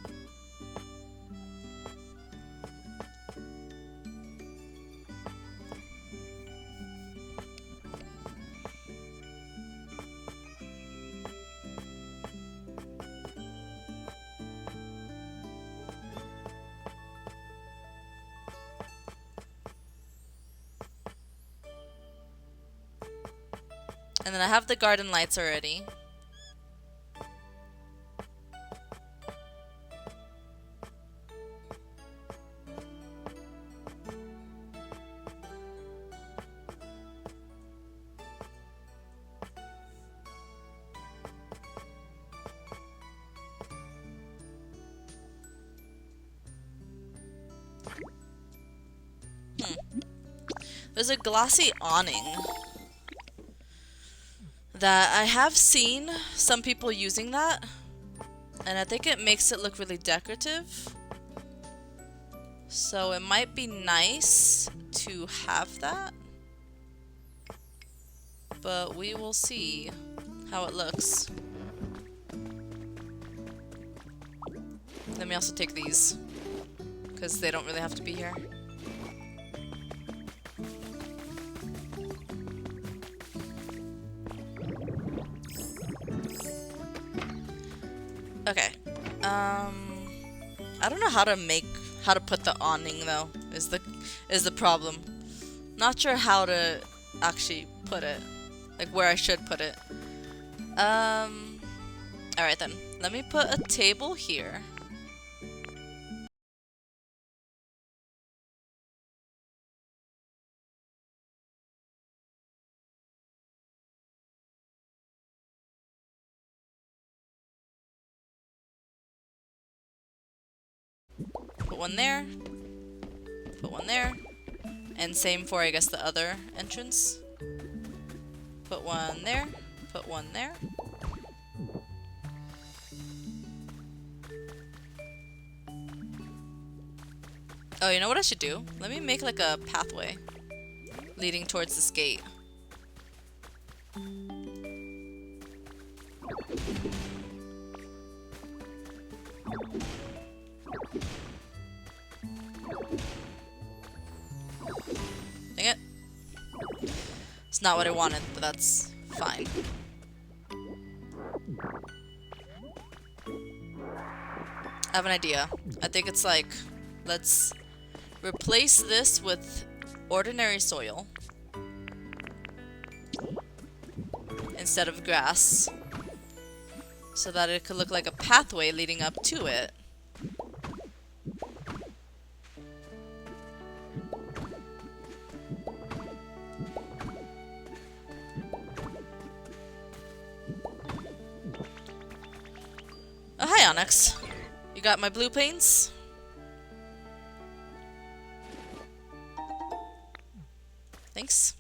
And then I have the garden lights already. There's a glossy awning that I have seen some people using that, and I think it makes it look really decorative. So it might be nice to have that. but we will see how it looks. Let me also take these, because they don't really have to be here. Okay. I don't know how to put the awning though, is the problem. Not sure how to actually put it. Like where I should put it. Alright then. Let me put a table here. Put one there. Put one there. And same for, I guess, the other entrance. Put one there. Put one there. Oh, you know what I should do? Let me make like a pathway leading towards this gate. Dang it. It's not what I wanted, but that's fine. I have an idea. I think it's like, let's replace this with ordinary soil instead of grass, so that it could look like a pathway leading up to it. Oh, hi, Onyx. You got my blue paints? Thanks.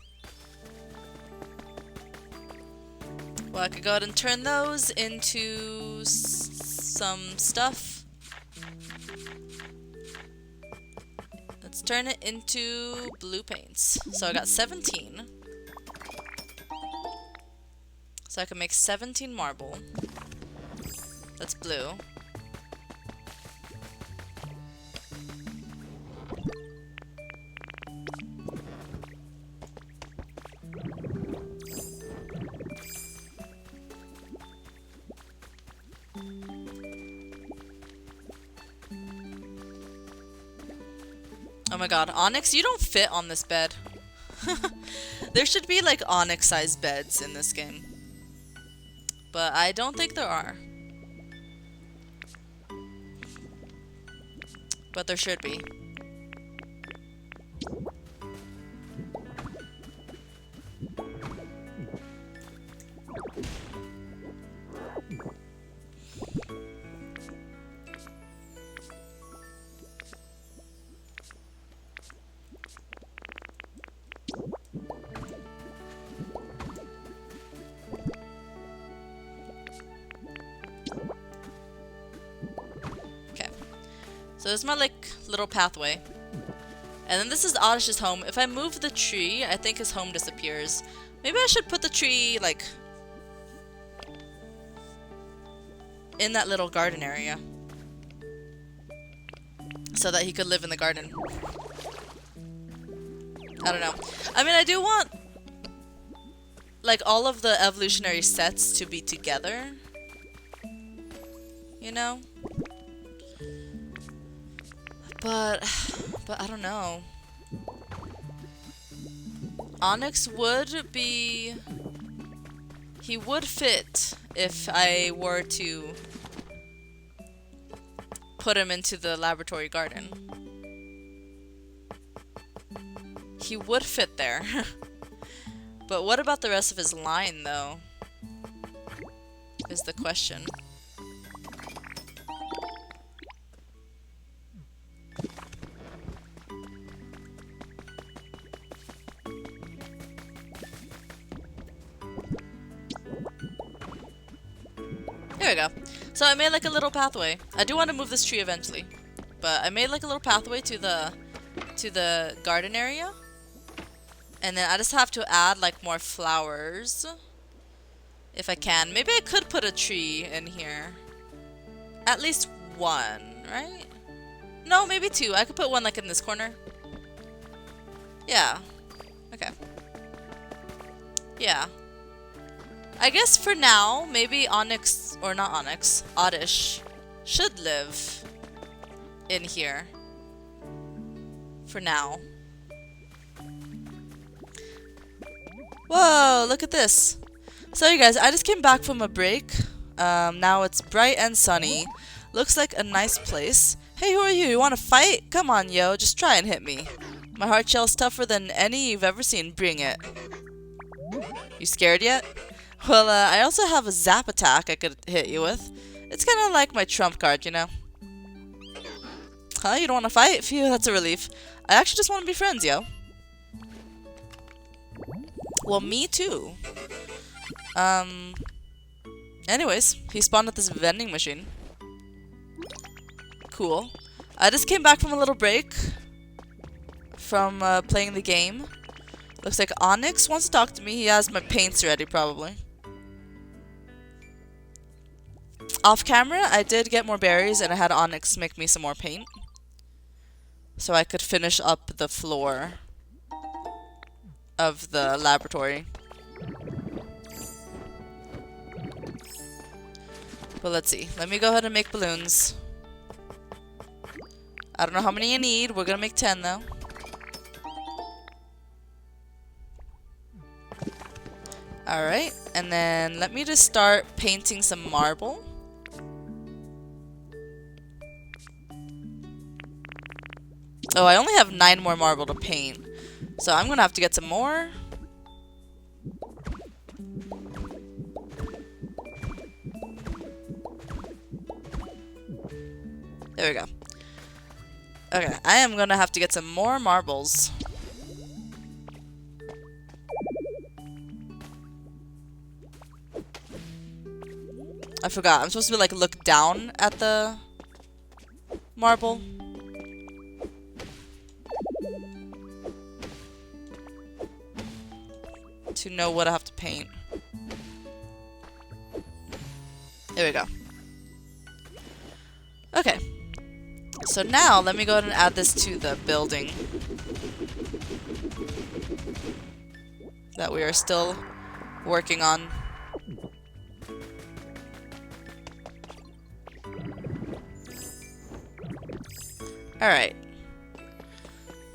Well, I could go ahead and turn those into some stuff. Let's turn it into blue paints. So I got 17. So I can make 17 marble. That's blue. Oh my god, Onyx, you don't fit on this bed. There should be like Onyx-sized beds in this game. But I don't think there are. But there should be. So this is my like little pathway. And then this is Oddish's home. If I move the tree, I think his home disappears. Maybe I should put the tree like in that little garden area, so that he could live in the garden. I don't know. I mean, I do want like all of the evolutionary sets to be together, you know? But I don't know. Onyx would be... He would fit if I were to put him into the laboratory garden. He would fit there. But what about the rest of his line, though? Is the question. There we go. So I made like a little pathway. I do want to move this tree eventually, but I made like a little pathway to the garden area. And then I just have to add like more flowers. If I can. Maybe I could put a tree in here. At least one, right? No, maybe two. I could put one like in this corner. Yeah. Okay. Yeah. I guess for now, maybe Onyx, or not Onyx, Oddish should live in here. For now. Whoa, look at this. So you guys, I just came back from a break. Now it's bright and sunny. Looks like a nice place. Hey, who are you? You wanna fight? Come on, yo, just try and hit me. My heart shell's tougher than any you've ever seen. Bring it. You scared yet? Well, I also have a zap attack I could hit you with. It's kinda like my trump card, you know? Huh? You don't wanna fight? Phew, that's a relief. I actually just wanna be friends, yo. Well, me too. Anyways, he spawned at this vending machine. Cool. I just came back from a little break from playing the game. Looks like Onyx wants to talk to me. He has my paints ready, probably. Off camera, I did get more berries and I had Onyx make me some more paint. So I could finish up the floor of the laboratory. But let's see. Let me go ahead and make balloons. I don't know how many you need. We're gonna make 10 though. Alright, and then let me just start painting some marble. Oh, I only have 9 more marble to paint. So I'm gonna have to get some more. There we go. Okay, I am gonna have to get some more marbles. I forgot. I'm supposed to be like look down at the marble. To know what I have to paint. There we go. Okay. So now, let me go ahead and add this to the building that we are still working on. Alright.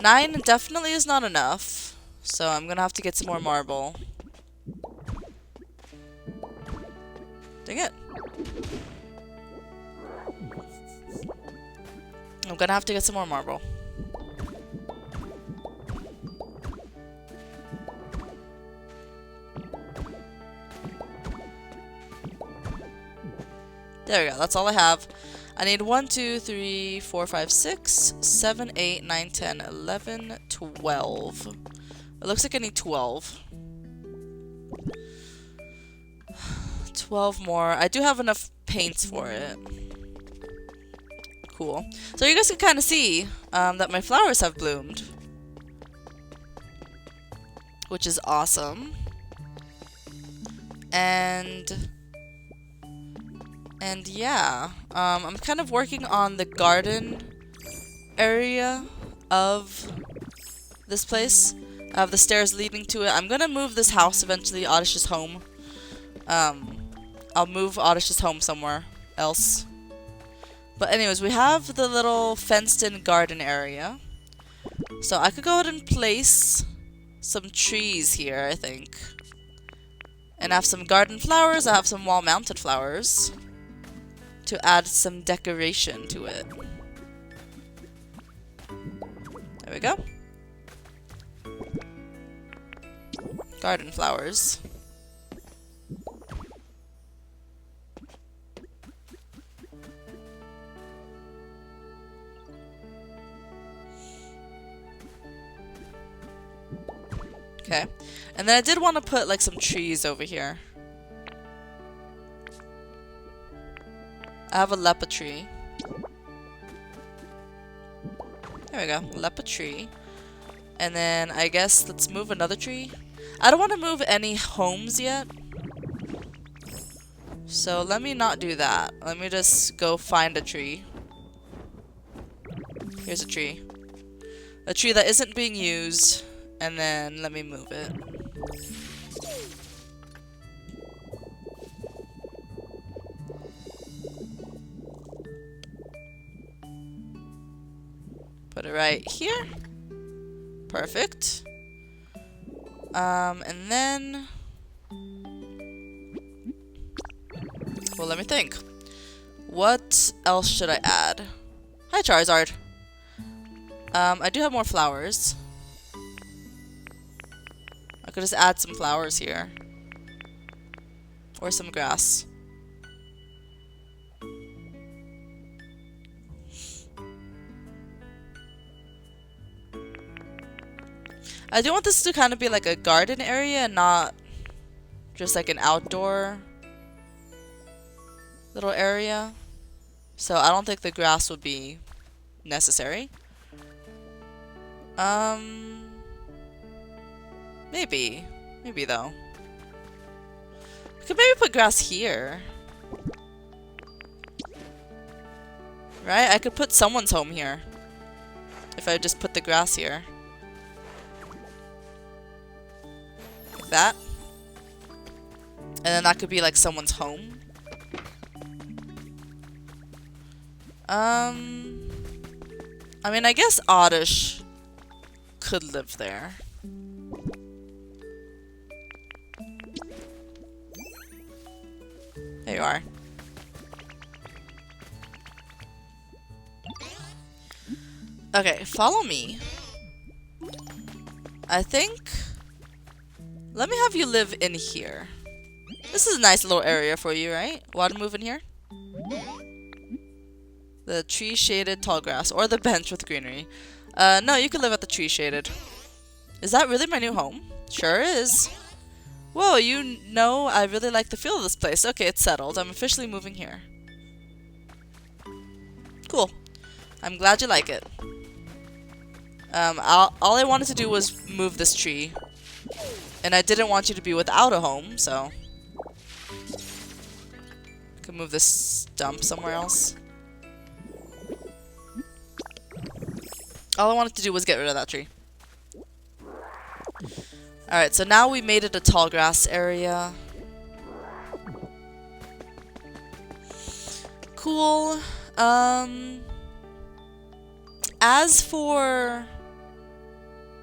9 definitely is not enough, so I'm gonna have to get some more marble. Dang it. I'm gonna have to get some more marble. There we go, that's all I have. I need 1, 2, 3, 4, 5, 6, 7, 8, 9, 10, 11, 12. It looks like I need 12. 12 more. I do have enough paints for it. Cool. So you guys can kind of see that my flowers have bloomed, which is awesome. And yeah, I'm kind of working on the garden area of this place. I have the stairs leading to it. I'm gonna move this house eventually, Oddish's home. I'll move Oddish's home somewhere else. But anyways, we have the little fenced-in garden area. So I could go ahead and place some trees here, I think. And I have some garden flowers. I have some wall-mounted flowers to add some decoration to it. There we go. Garden flowers. Okay. And then I did want to put like some trees over here. I have a lepa tree. There we go, lepa tree. And then I guess let's move another tree. I don't want to move any homes yet. So let me not do that. Let me just go find a tree. Here's a tree. A tree that isn't being used. And then let me move it. Put it right here. Perfect. And then... well, let me think. What else should I add? Hi, Charizard. I do have more flowers. I could just add some flowers here. Or some grass. I do want this to kind of be like a garden area and not just like an outdoor little area. So I don't think the grass would be necessary. Maybe. Maybe though. I could maybe put grass here. Right? I could put someone's home here. If I just put the grass here. Like that. And then that could be like someone's home. I mean, I guess Oddish could live there. There you are. Okay, follow me. I think... let me have you live in here. This is a nice little area for you, right? Want to move in here? The tree-shaded tall grass. Or the bench with greenery. No, you can live at the tree-shaded. Is that really my new home? Sure is. Whoa, you know I really like the feel of this place. Okay, it's settled. I'm officially moving here. Cool. I'm glad you like it. All I wanted to do was move this tree. And I didn't want you to be without a home, so... I could move this stump somewhere else. All I wanted to do was get rid of that tree. Alright, so now we made it a tall grass area. Cool. As for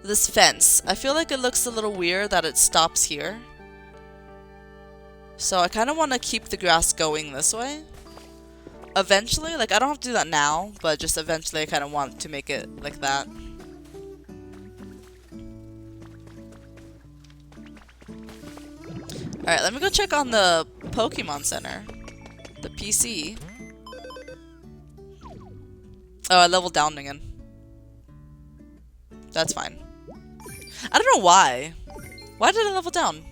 this fence, I feel like it looks a little weird that it stops here. So I kind of want to keep the grass going this way. Eventually, like I don't have to do that now, but just eventually I kind of want to make it like that. Alright, let me go check on the Pokemon Center. The PC. Oh, I leveled down again. That's fine. I don't know why. Why did I level down?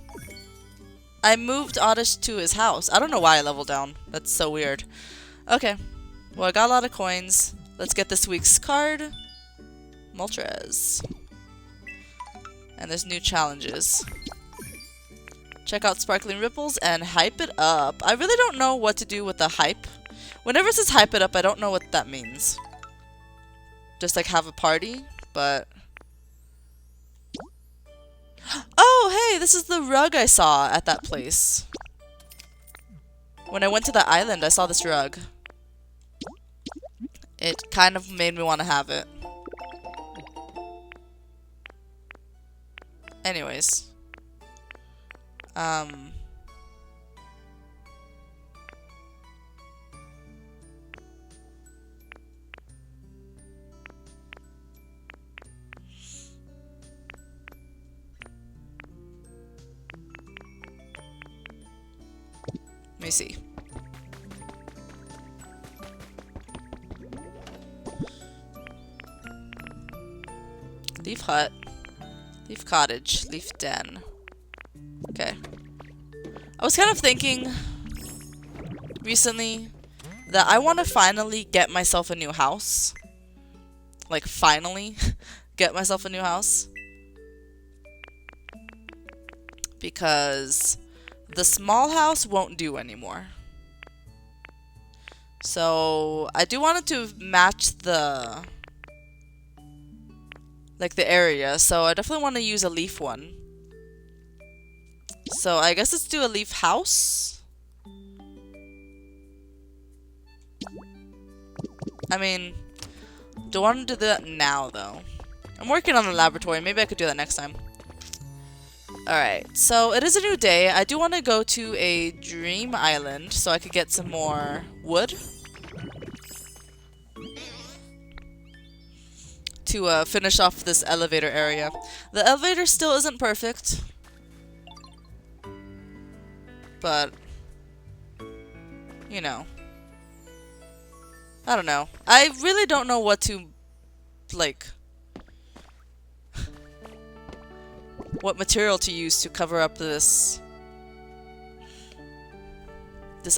I moved Oddish to his house. I don't know why I leveled down. That's so weird. Okay. Well, I got a lot of coins. Let's get this week's card. Moltres. And there's new challenges. Check out Sparkling Ripples and hype it up. I really don't know what to do with the hype. Whenever it says hype it up, I don't know what that means. Just like have a party, but... oh, hey, this is the rug I saw at that place. When I went to the island, I saw this rug. It kind of made me want to have it. Anyways. Let me see. Leaf hut. Leaf cottage. Leaf den. Okay. I was kind of thinking recently that I want to finally get myself a new house. Like, finally. get myself a new house. Because the small house won't do anymore. So I do want it to match the the area. So I definitely want to use a leaf one. So I guess let's do a leaf house. I mean, do I want to do that now though? I'm working on the laboratory. Maybe I could do that next time. Alright, so it is a new day. I do want to go to a dream island so I could get some more wood. To finish off this elevator area. The elevator still isn't perfect. But, you know. I don't know. I really don't know what to, what material to use to cover up this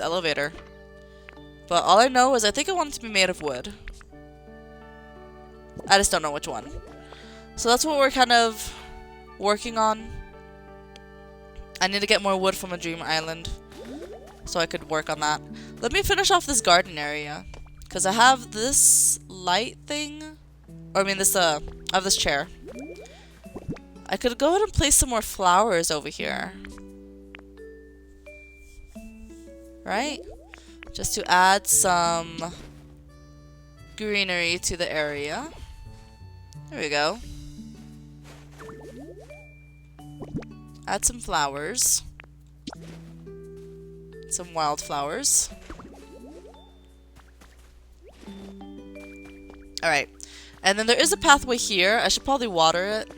elevator. But all I know is I think I want it to be made of wood. I just don't know which one. So that's what we're kind of working on. I need to get more wood from a dream island so I could work on that. Let me finish off this garden area because I have this light thing, or I mean this I have this chair. I could go ahead and place some more flowers over here. Right? Just to add some greenery to the area. There we go. Add some flowers. Some wildflowers. Alright. And then there is a pathway here. I should probably water it.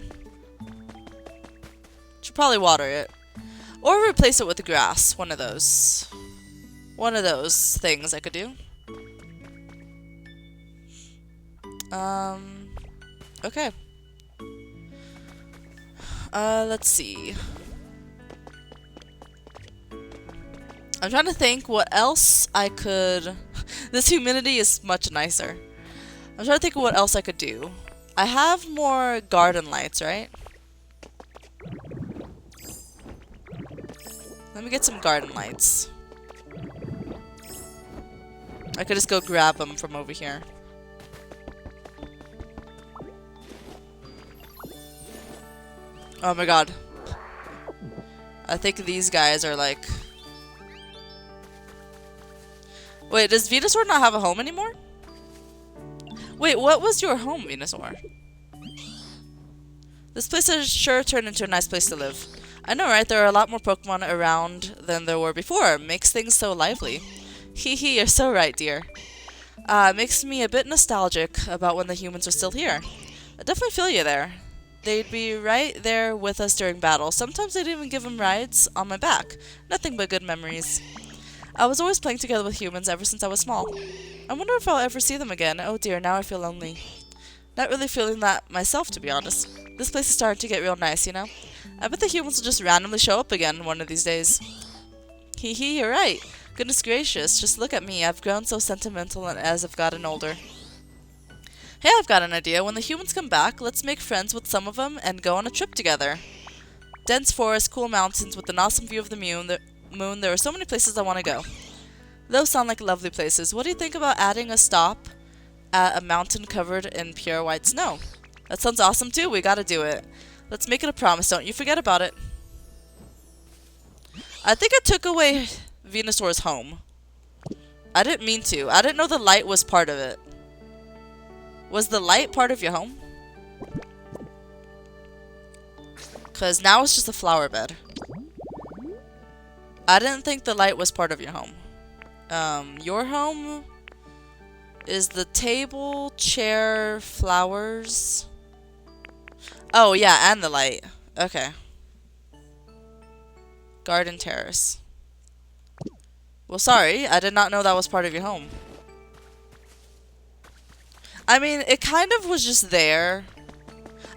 Or replace it with the grass. One of those. One of those things I could do. Okay. Let's see. I'm trying to think what else I could... This humidity is much nicer. I'm trying to think of what else I could do. I have more garden lights, right? Let me get some garden lights. I could just go grab them from over here. Oh my god. I think these guys are like... Wait, does Venusaur not have a home anymore? Wait, what was your home, Venusaur? This place has sure turned into a nice place to live. I know, right? There are a lot more Pokemon around than there were before. Makes things so lively. Hee hee, you're so right, dear. Makes me a bit nostalgic about when the humans were still here. I definitely feel you there. They'd be right there with us during battle. Sometimes I'd even give them rides on my back. Nothing but good memories. I was always playing together with humans ever since I was small. I wonder if I'll ever see them again. Oh dear, now I feel lonely. Not really feeling that myself, to be honest. This place is starting to get real nice, you know? I bet the humans will just randomly show up again one of these days. Hee hee, you're right. Goodness gracious, just look at me. I've grown so sentimental as I've gotten older. Hey, I've got an idea. When the humans come back, let's make friends with some of them and go on a trip together. Dense forest, cool mountains with an awesome view of the moon. There are so many places I want to go. Those sound like lovely places. What do you think about adding a stop at a mountain covered in pure white snow? That sounds awesome too. We gotta do it. Let's make it a promise. Don't you forget about it. I think I took away Venusaur's home. I didn't mean to. I didn't know the light was part of it. Was the light part of your home? Because now it's just a flower bed. I didn't think the light was part of your home. Your home is the table, chair, flowers. Oh, yeah, and the light. Okay. Garden terrace. Well, sorry. I did not know that was part of your home. I mean, it kind of was just there.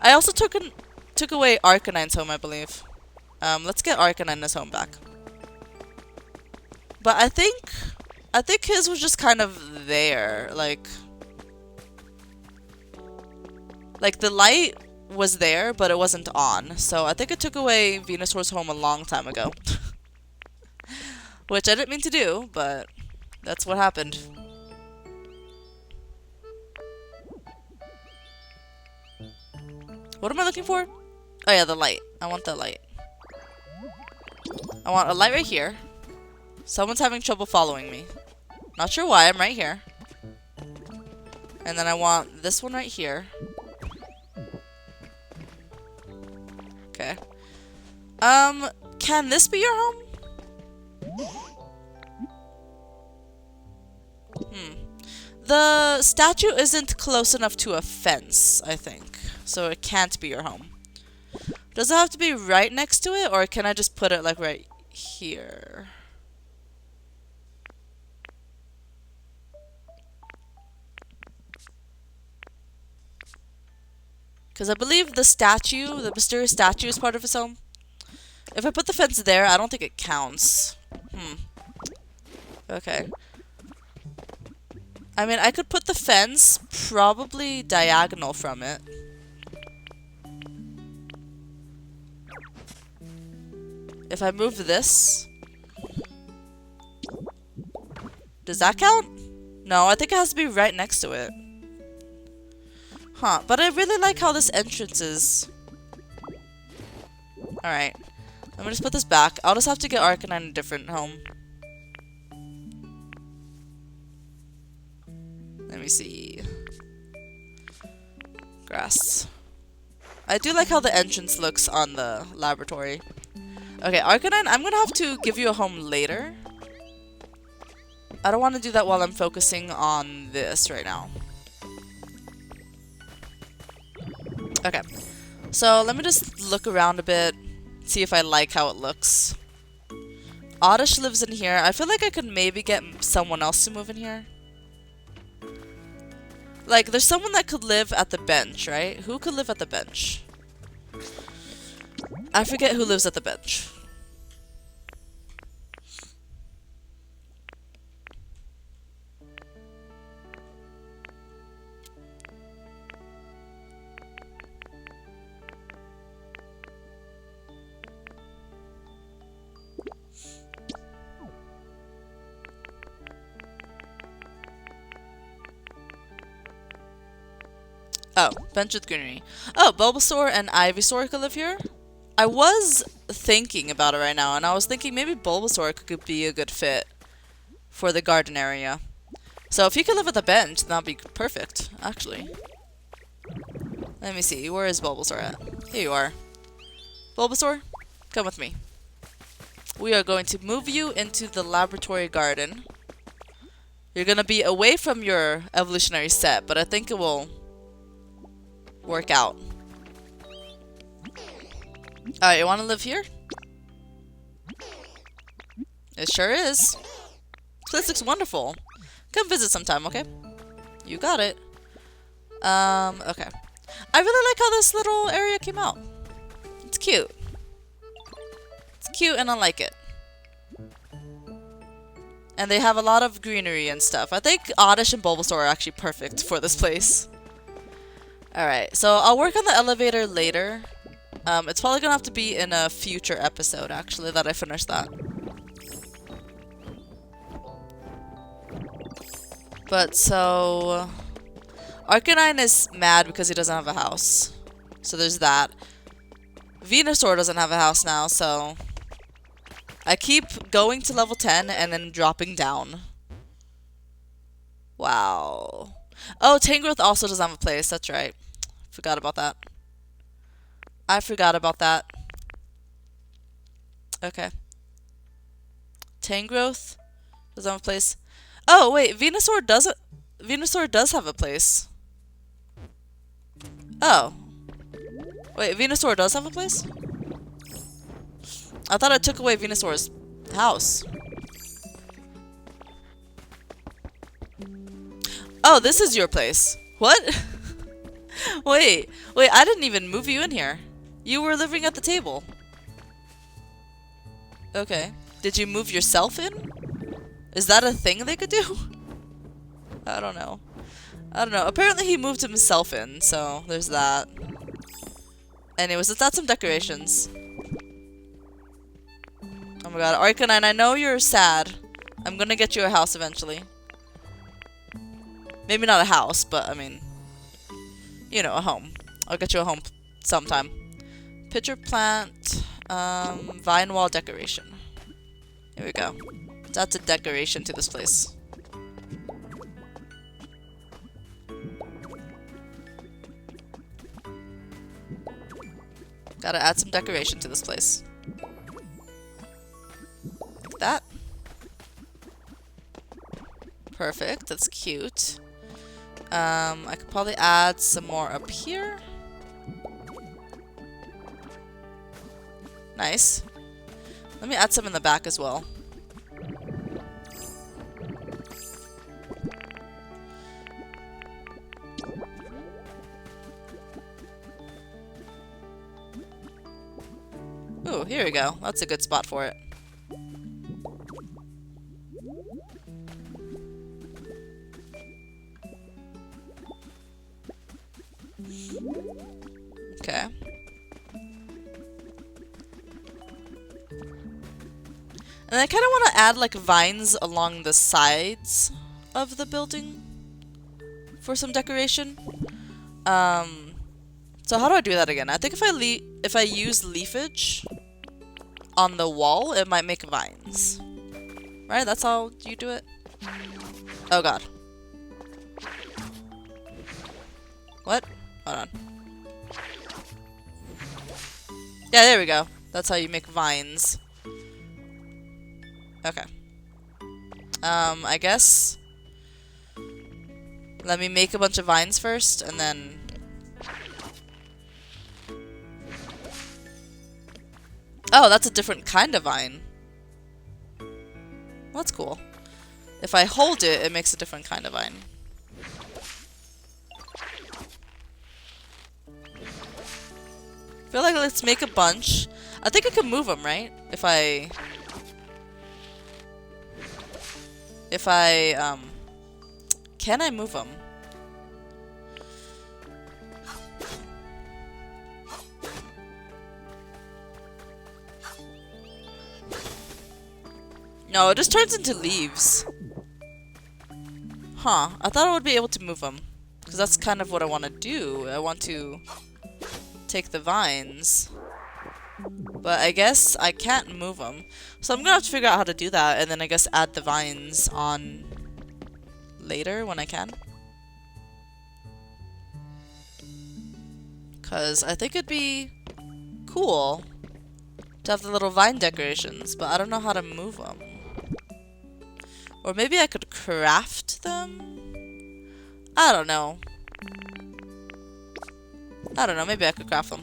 I also took away Arcanine's home, I believe. Let's get Arcanine's home back. But I think his was just kind of there, like... Like, the light was there, but it wasn't on. So I think it took away Venusaur's home a long time ago. Which I didn't mean to do, but that's what happened. What am I looking for? Oh yeah, the light. I want the light. I want a light right here. Someone's having trouble following me. Not sure why, I'm right here. And then I want this one right here. Okay. Can this be your home? The statue isn't close enough to a fence, I think. So it can't be your home. Does it have to be right next to it, or can I just put it like right here? Because I believe the statue, the mysterious statue, is part of his home. If I put the fence there, I don't think it counts. Okay. I mean, I could put the fence probably diagonal from it. If I move this... Does that count? No, I think it has to be right next to it. Huh, but I really like how this entrance is. Alright. Let me just put this back. I'll just have to get Arcanine a different home. Let me see. Grass. I do like how the entrance looks on the laboratory. Okay, Arcanine, I'm gonna have to give you a home later. I don't want to do that while I'm focusing on this right now. Okay, so let me just look around a bit, see if I like how it looks. Oddish lives in here. I feel like I could maybe get someone else to move in here. Like, there's someone that could live at the bench, right? Who could live at the bench? I forget who lives at the bench. Oh, bench with greenery. Oh, Bulbasaur and Ivysaur could live here? I was thinking about it right now, and I was thinking maybe Bulbasaur could be a good fit for the garden area. So if he could live at the bench, that'd be perfect, actually. Let me see, where is Bulbasaur at? Here you are. Bulbasaur, come with me. We are going to move you into the laboratory garden. You're gonna be away from your evolutionary set, but I think it will work out. Alright, you want to live here? It sure is. This place looks wonderful. Come visit sometime, okay? You got it. Okay. I really like how this little area came out. It's cute. It's cute and I like it. And they have a lot of greenery and stuff. I think Oddish and Bulbasaur are actually perfect for this place. Alright, so I'll work on the elevator later. It's probably gonna have to be in a future episode, actually, that I finish that. But, so... Arcanine is mad because he doesn't have a house. So there's that. Venusaur doesn't have a house now, so... I keep going to level 10 and then dropping down. Wow. Oh, Tangrowth also doesn't have a place, that's right. Forgot about that. I forgot about that. Okay. Tangrowth doesn't have a place. Oh, wait, Venusaur does have a place. Oh. Wait, Venusaur does have a place? I thought I took away Venusaur's house. Oh, this is your place. What? Wait, I didn't even move you in here. You were living at the table. Okay. Did you move yourself in? Is that a thing they could do? I don't know. I don't know. Apparently he moved himself in, so there's that. Anyways, let's add some decorations. Oh my god, Arcanine, I know you're sad. I'm gonna get you a house eventually. Maybe not a house, but I mean, you know, a home. I'll get you a home sometime. Pitcher plant, vine wall decoration. Here we go. That's a decoration to this place. Gotta add some decoration to this place. Like that. Perfect, that's cute. I could probably add some more up here. Nice. Let me add some in the back as well. Ooh, here we go. That's a good spot for it. Okay. And I kind of want to add like vines along the sides of the building for some decoration. So how do I do that again? I think if I use leafage on the wall, it might make vines. Right? That's how you do it? Oh god. What? Hold on. Yeah, there we go. That's how you make vines. Okay. I guess let me make a bunch of vines first, and then oh, that's a different kind of vine. Well, that's cool. If I hold it, it makes a different kind of vine. I feel like let's make a bunch. I think I can move them, right? If I can I move them? No, it just turns into leaves. Huh, I thought I would be able to move them. Because that's kind of what I want to do. I want to take the vines. But I guess I can't move them. So I'm gonna have to figure out how to do that, and then I guess add the vines on later when I can. Because I think it'd be cool to have the little vine decorations, but I don't know how to move them. Or maybe I could craft them? I don't know. I don't know, maybe I could craft them.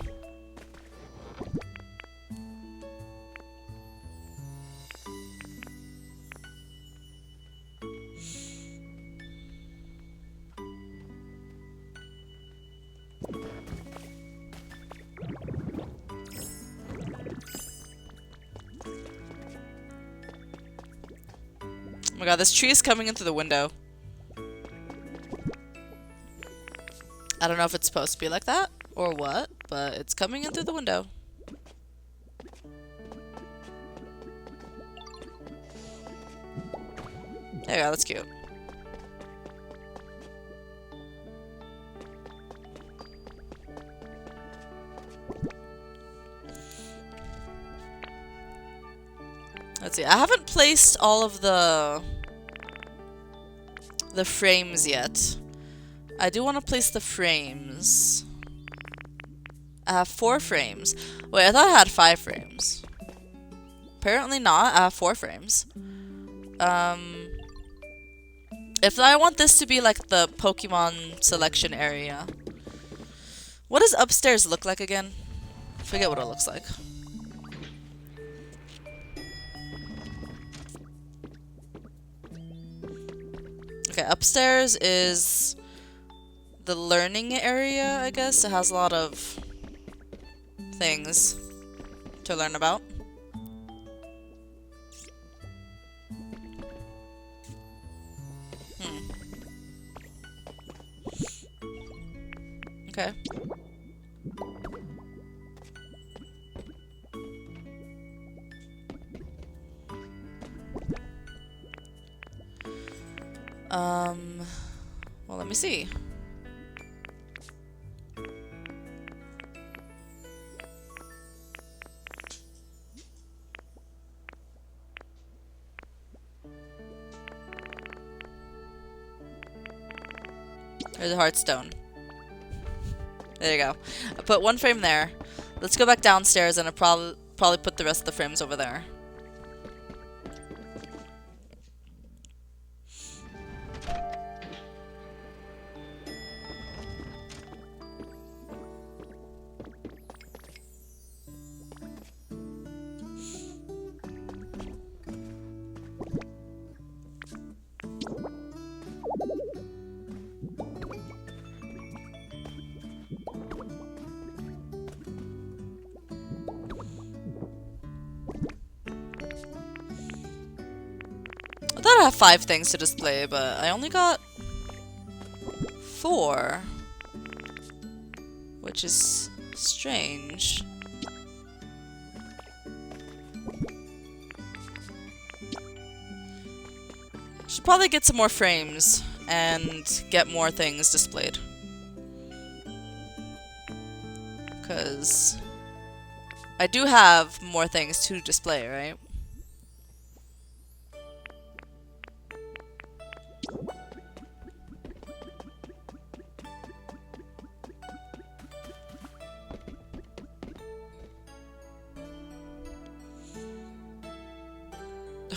Oh my god, this tree is coming in through the window. I don't know if it's supposed to be like that or what, but it's coming in through the window. There you go, that's cute. Let's see, I haven't placed all of the frames yet. I do want to place the frames. I have 4 frames. Wait, I thought I had 5 frames. Apparently not. I have 4 frames. If I want this to be like the Pokemon selection area. What does upstairs look like again? I forget what it looks like. Okay, upstairs is the learning area, I guess. It has a lot of things to learn about. Okay. Well, let me see. There's a heartstone. There you go. I put one frame there. Let's go back downstairs and I'll probably put the rest of the frames over there. I thought I had 5 things to display, but I only got 4. Which is strange. Should probably get some more frames and get more things displayed. Because I do have more things to display, right?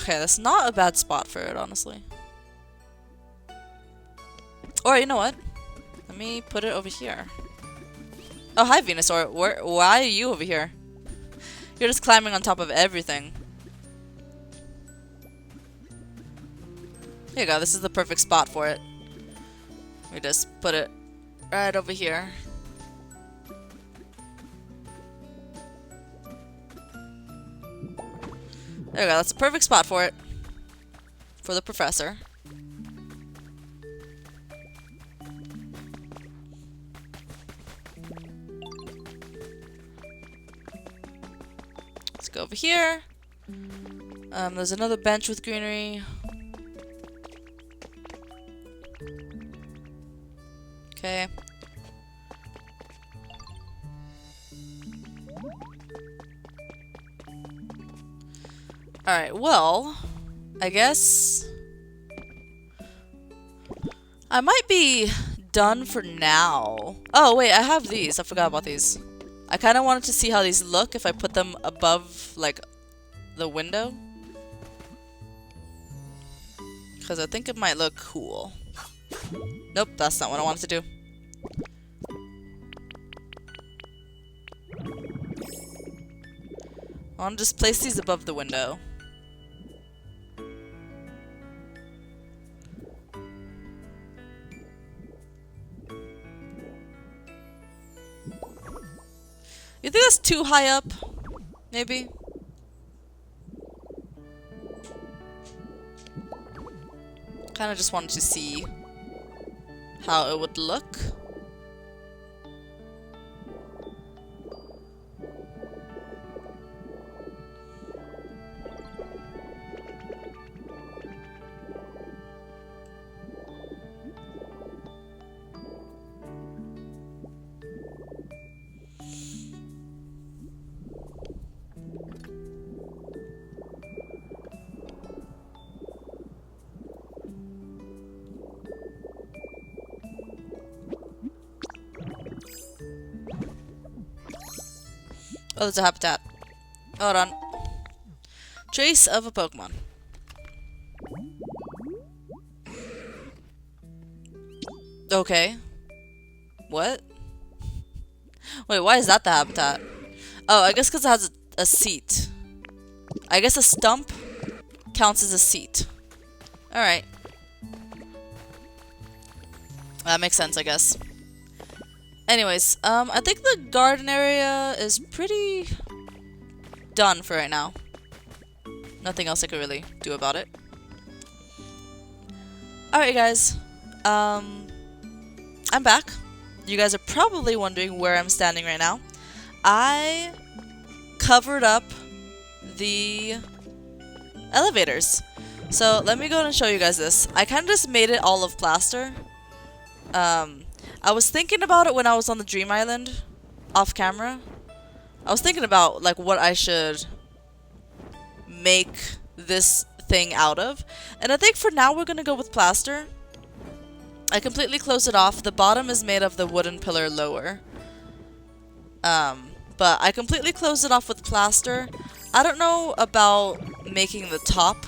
Okay, that's not a bad spot for it, honestly. Or, you know what? Let me put it over here. Oh, hi, Venusaur. Why are you over here? You're just climbing on top of everything. Here you go. This is the perfect spot for it. We just put it right over here. There we go, that's a perfect spot for it. For the professor. Let's go over here. There's another bench with greenery. Okay. Alright, well, I guess I might be done for now. Oh, wait, I have these. I forgot about these. I kind of wanted to see how these look if I put them above, like, the window. Because I think it might look cool. Nope, that's not what I wanted to do. I want to just place these above the window. You think that's too high up? Maybe? Kinda just wanted to see how it would look. Oh, there's a habitat. Hold on. Trace of a Pokemon. Okay. What? Wait, why is that the habitat? Oh, I guess because it has a seat. I guess a stump counts as a seat. Alright. That makes sense, I guess. Anyways, I think the garden area is pretty done for right now. Nothing else I could really do about it. Alright guys, I'm back. you guys are probably wondering where I'm standing right now. I covered up the elevators. So let me go and show you guys this. I kind of just made it all of plaster. I was thinking about it when I was on the Dream Island, off camera. I was thinking about like what I should make this thing out of. And I think for now we're gonna go with plaster. I completely closed it off. The bottom is made of the wooden pillar lower. But I completely closed it off with plaster. I don't know about making the top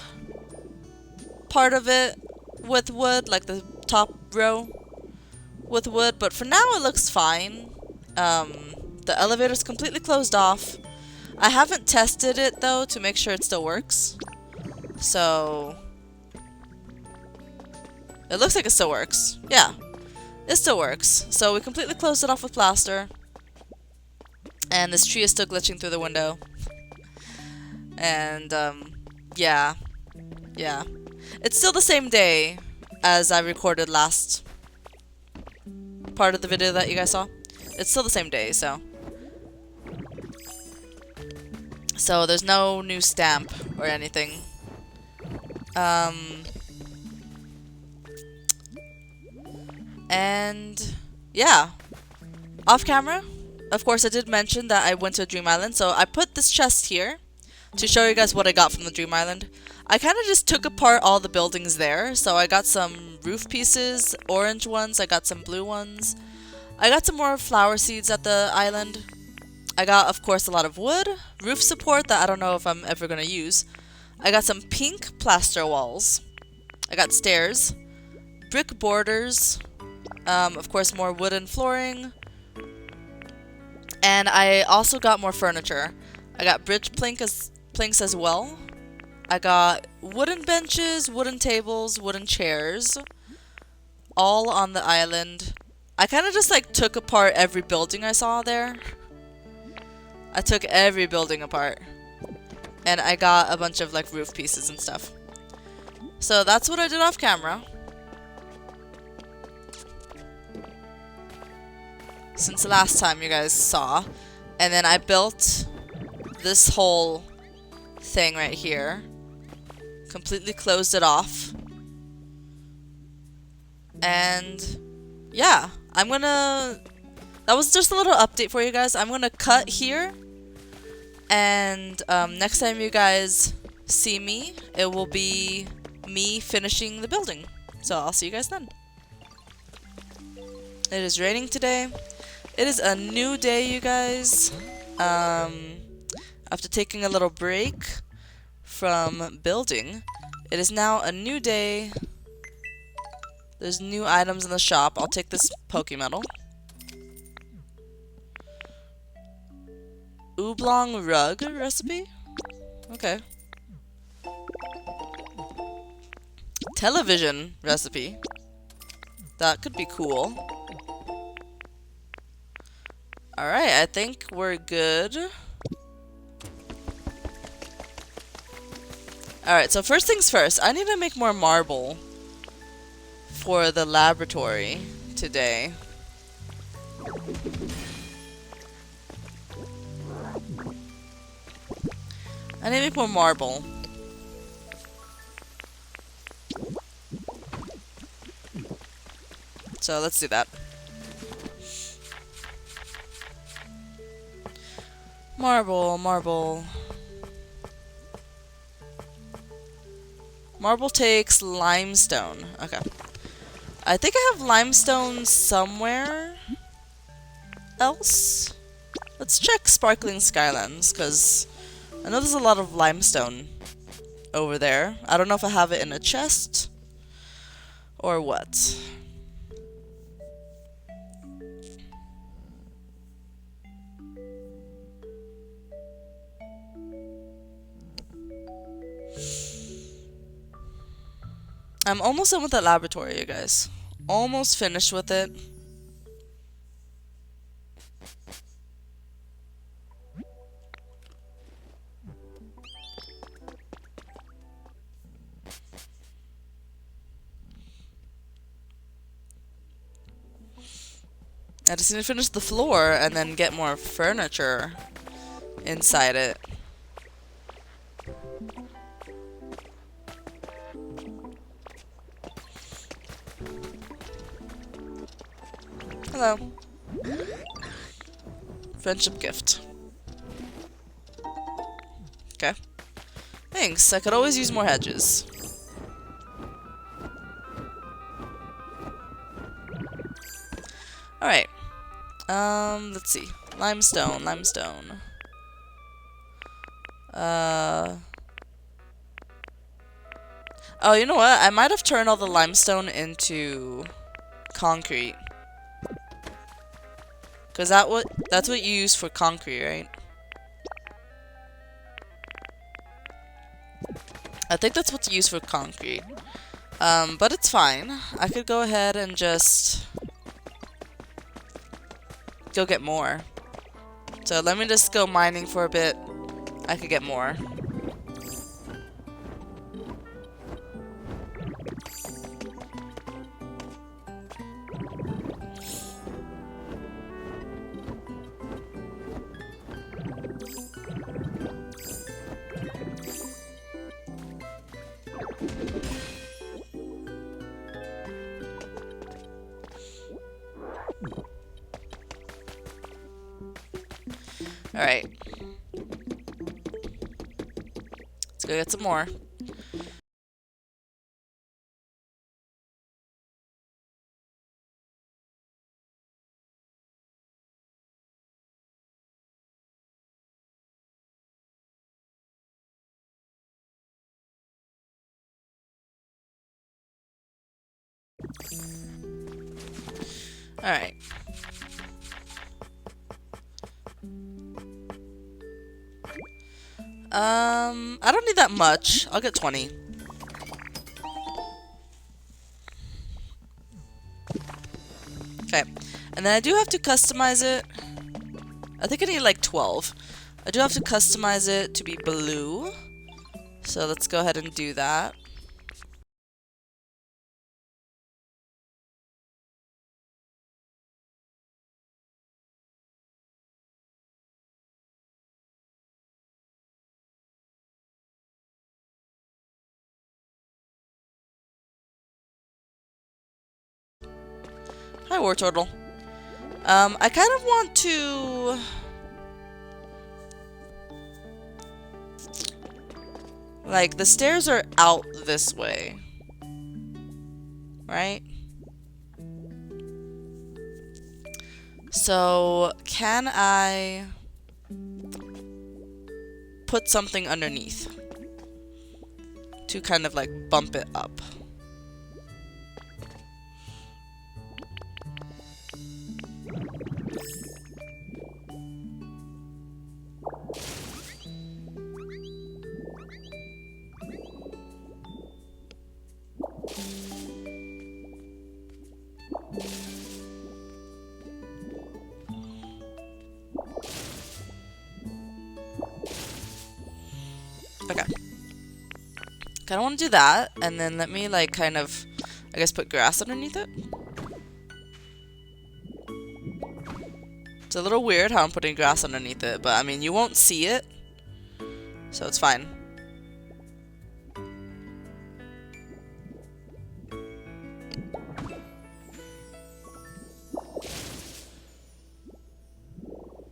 part of it with wood, like the top row with wood, but for now it looks fine. The elevator's completely closed off. I haven't tested it though to make sure it still works. So it looks like it still works. Yeah, it still works. So we completely closed it off with plaster. And this tree is still glitching through the window. And yeah. It's still the same day as I recorded last part of the video that you guys saw. It's still the same day, so there's no new stamp or anything. And yeah, off camera, of course I did mention that I went to a Dream Island, so I put this chest here to show you guys what I got from the Dream Island. I kind of just took apart all the buildings there, so I got some roof pieces, orange ones, I got some blue ones. I got some more flower seeds at the island. I got, of course, a lot of wood, roof support that I don't know if I'm ever going to use. I got some pink plaster walls. I got stairs, brick borders, of course more wooden flooring. And I also got more furniture. I got bridge planks as well. I got wooden benches, wooden tables, wooden chairs, all on the island. I kind of just like took apart every building I saw there. I took every building apart. And I got a bunch of like roof pieces and stuff. So that's what I did off camera. Since the last time you guys saw. And then I built this whole thing right here. Completely closed it off. And yeah, that was just a little update for you guys. I'm gonna cut here. And next time you guys see me, it will be me finishing the building. So I'll see you guys then. It is raining today. It is a new day, you guys. After taking a little break from building, it is now a new day. There's new items in the shop. I'll take this Pokemetal. Oolong rug recipe? Okay. Television recipe. That could be cool. Alright, I think we're good. Alright, so first things first, I need to make more marble for the laboratory today. I need to make more marble. So let's do that. Marble, marble. Marble takes limestone. Okay. I think I have limestone somewhere else. Let's check Sparkling Skylands, because I know there's a lot of limestone over there. I don't know if I have it in a chest or what. I'm almost done with that laboratory, you guys. Almost finished with it. I just need to finish the floor and then get more furniture inside it. Hello. Friendship gift. Okay. Thanks. I could always use more hedges. Alright. Let's see. Limestone, limestone. Oh, you know what? I might have turned all the limestone into concrete. Cause that's what you use for concrete, right? I think that's what's used for concrete. But it's fine. I could go ahead and just go get more. So let me just go mining for a bit. I could get more. Alright. Let's go get some more. Alright. I don't need that much. I'll get 20. Okay. And then I do have to customize it. I think I need like 12. I do have to customize it to be blue. So let's go ahead and do that. Hi, War Turtle. I kind of want to... Like, the stairs are out this way. Right? So, can I put something underneath to kind of like bump it up? Okay. Kind of want to do that, and then let me like kind of, I guess, put grass underneath it. It's a little weird how I'm putting grass underneath it, but I mean, you won't see it, so it's fine.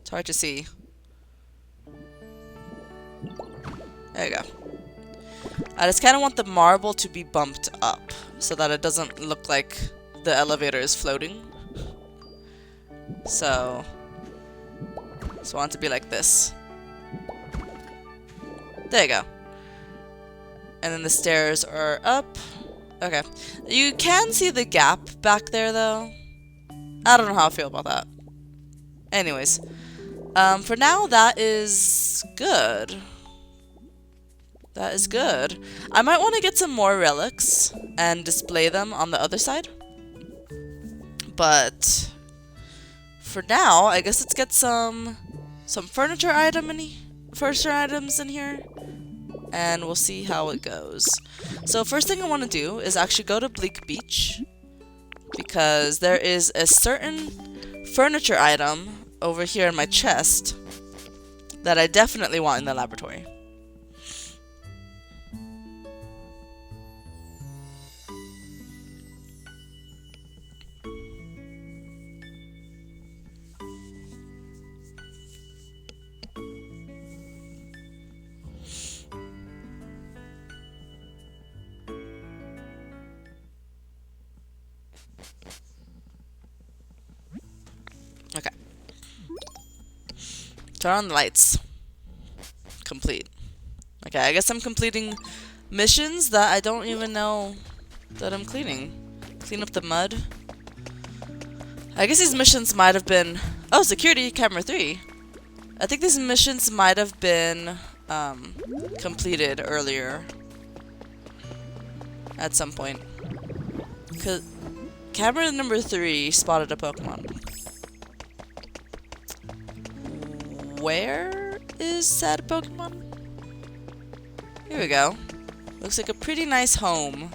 It's hard to see. There you go. I just kind of want the marble to be bumped up so that it doesn't look like the elevator is floating. So I want it to be like this. There you go. And then the stairs are up. Okay. You can see the gap back there though. I don't know how I feel about that. Anyways. For now, that is good. That is good. I might want to get some more relics and display them on the other side. But for now, I guess let's get some furniture items in here, and we'll see how it goes. So first thing I want to do is actually go to Bleak Beach, because there is a certain furniture item over here in my chest that I definitely want in the laboratory. Okay. Turn on the lights. Complete. Okay, I guess I'm completing missions that I don't even know that I'm cleaning. Clean up the mud. I guess these missions might have been... Oh, security camera 3. I think these missions might have been completed earlier. At some point. 'Cause camera number 3 spotted a Pokemon. Where is said Pokemon? Here we go. Looks like a pretty nice home.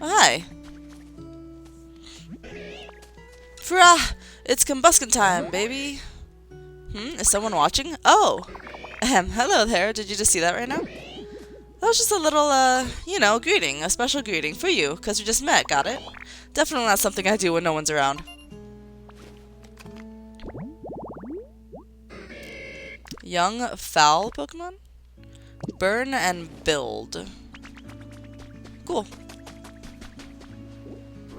Oh, hi. Frah! It's combustion time, baby. Is someone watching? Oh! Hello there. Did you just see that right now? That was just a little, you know, greeting. A special greeting for you, because we just met, got it? Definitely not something I do when no one's around. Young foul Pokemon? Burn and build. Cool.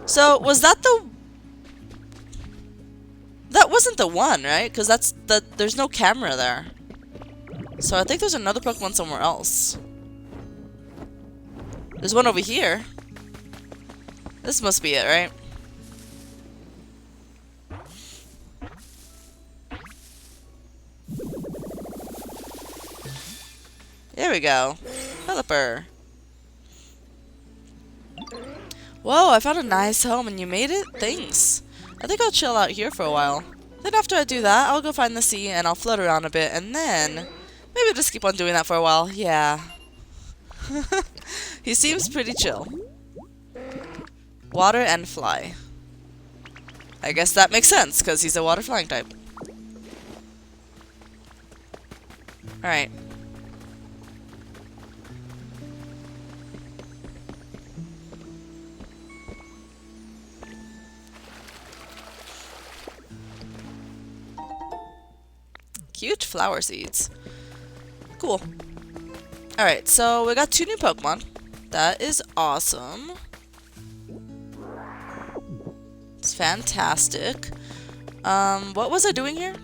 So, was that the... That wasn't the one, right? Because that's the... There's no camera there. So I think there's another Pokemon somewhere else. There's one over here. This must be it, right? There we go. Helper. Whoa, I found a nice home and you made it? Thanks. I think I'll chill out here for a while. Then after I do that, I'll go find the sea and I'll float around a bit and then... Maybe I'll just keep on doing that for a while. Yeah. He seems pretty chill. Water and fly. I guess that makes sense, because he's a water flying type. Alright. Cute flower seeds. Cool. Alright, so we got 2 new Pokemon. That is awesome. It's fantastic. What was I doing here?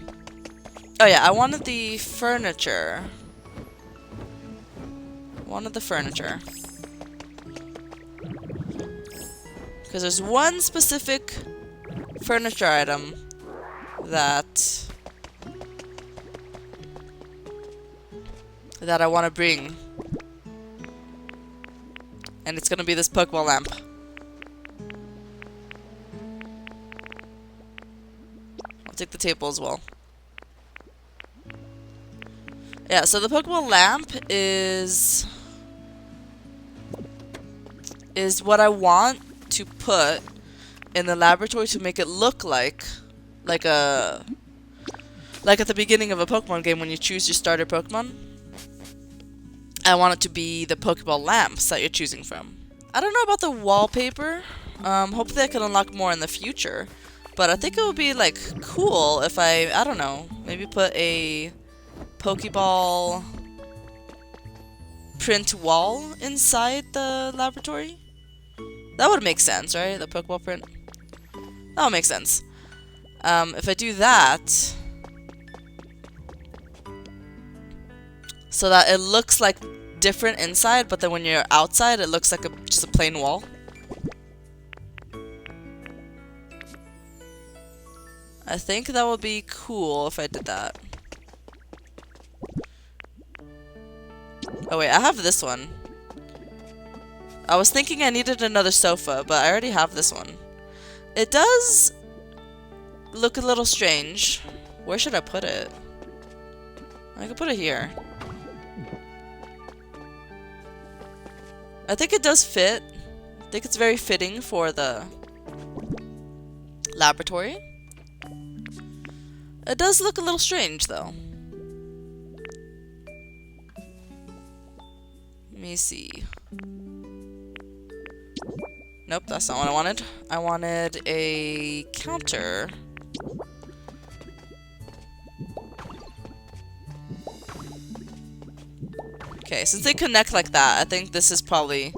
Oh yeah, I wanted the furniture. Wanted the furniture. Because there's one specific furniture item that I want to bring. And it's gonna be this Pokeball lamp. I'll take the table as well. Yeah, so the Pokeball lamp is what I want to put in the laboratory to make it look like at the beginning of a Pokemon game when you choose your starter Pokemon. I want it to be the Pokeball lamps that you're choosing from. I don't know about the wallpaper. Hopefully I can unlock more in the future. But I think it would be, like, cool if I don't know, maybe put a Pokeball print wall inside the laboratory. That would make sense, right? The Pokeball print. That would make sense. If I do that, so that it looks like different inside, but then when you're outside, it looks like just a plain wall. I think that would be cool if I did that. Oh wait, I have this one. I was thinking I needed another sofa, but I already have this one. It does look a little strange. Where should I put it? I could put it here. I think it does fit. I think it's very fitting for the Laboratory. It does look a little strange, though. Let me see. Nope, that's not what I wanted. I wanted a counter. Okay, since they connect like that, I think this is probably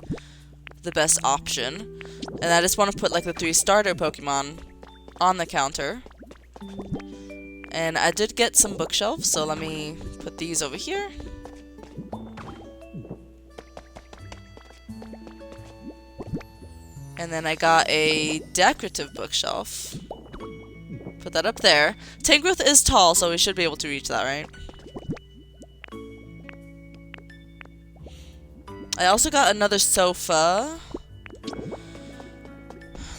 the best option. And I just want to put like the 3 starter Pokemon on the counter. And I did get some bookshelves, so let me put these over here. And then I got a decorative bookshelf. Put that up there. Tangrowth is tall, so we should be able to reach that, right? I also got another sofa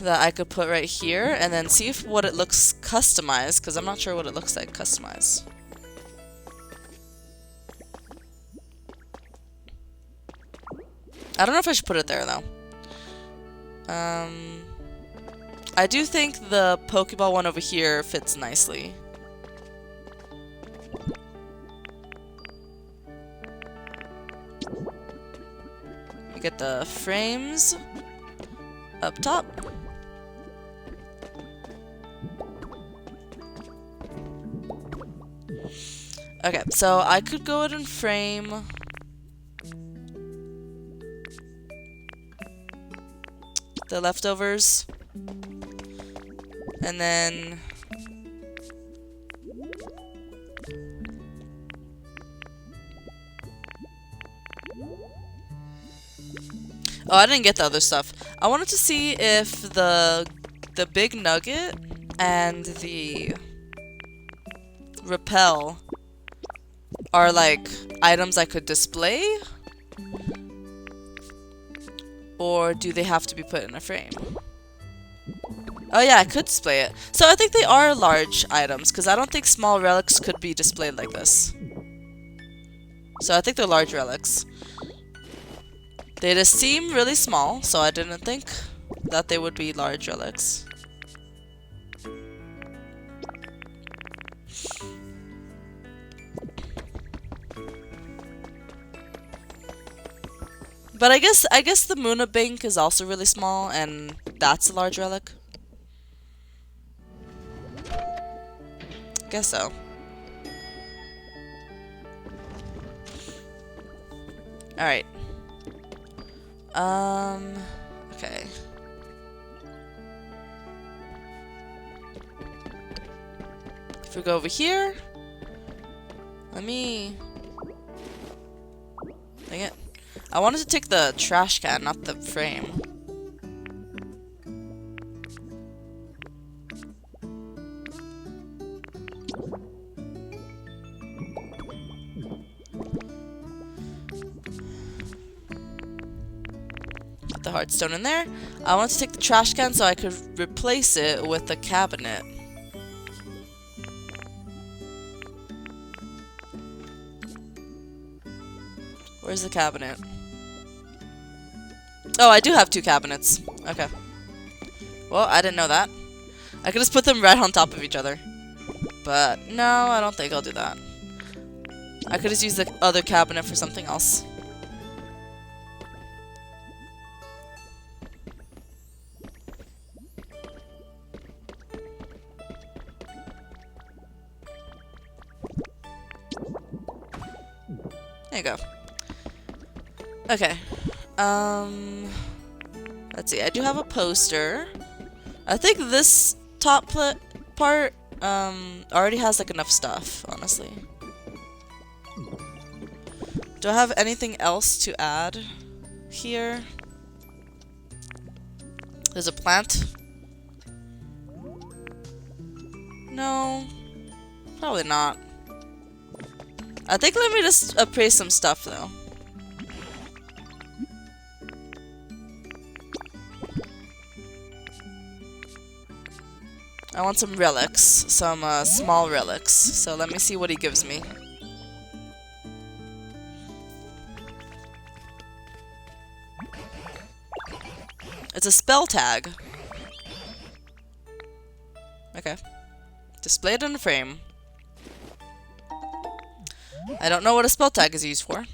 that I could put right here and then see if what it looks customized, because I'm not sure what it looks like customized. I don't know if I should put it there though. I do think the Pokeball one over here fits nicely. Get the frames up top. Okay, so I could go ahead and frame the leftovers, and then oh, I didn't get the other stuff. I wanted to see if the big nugget and the repel are like items I could display, or do they have to be put in a frame? Oh yeah, I could display it. So I think they are large items, because I don't think small relics could be displayed like this. So I think they're large relics. They just seem really small, so I didn't think that they would be large relics. But I guess the Muna Bank is also really small, and that's a large relic. Guess so. Alright. Okay. If we go over here, let me... Dang it. I wanted to take the trash can, not the frame. Put the hardstone in there. I wanted to take the trash can so I could replace it with a cabinet. Where's the cabinet? Oh, I do have 2 cabinets. Okay. Well, I didn't know that. I could just put them right on top of each other. But no, I don't think I'll do that. I could just use the other cabinet for something else. There you go. Okay. Let's see. I do have a poster. I think this top part already has like enough stuff, honestly. Do I have anything else to add here? There's a plant. No, probably not. I think let me just appraise some stuff though. I want some relics, some small relics. So let me see what he gives me. It's a spell tag. Okay. Displayed in a frame. I don't know what a spell tag is used for.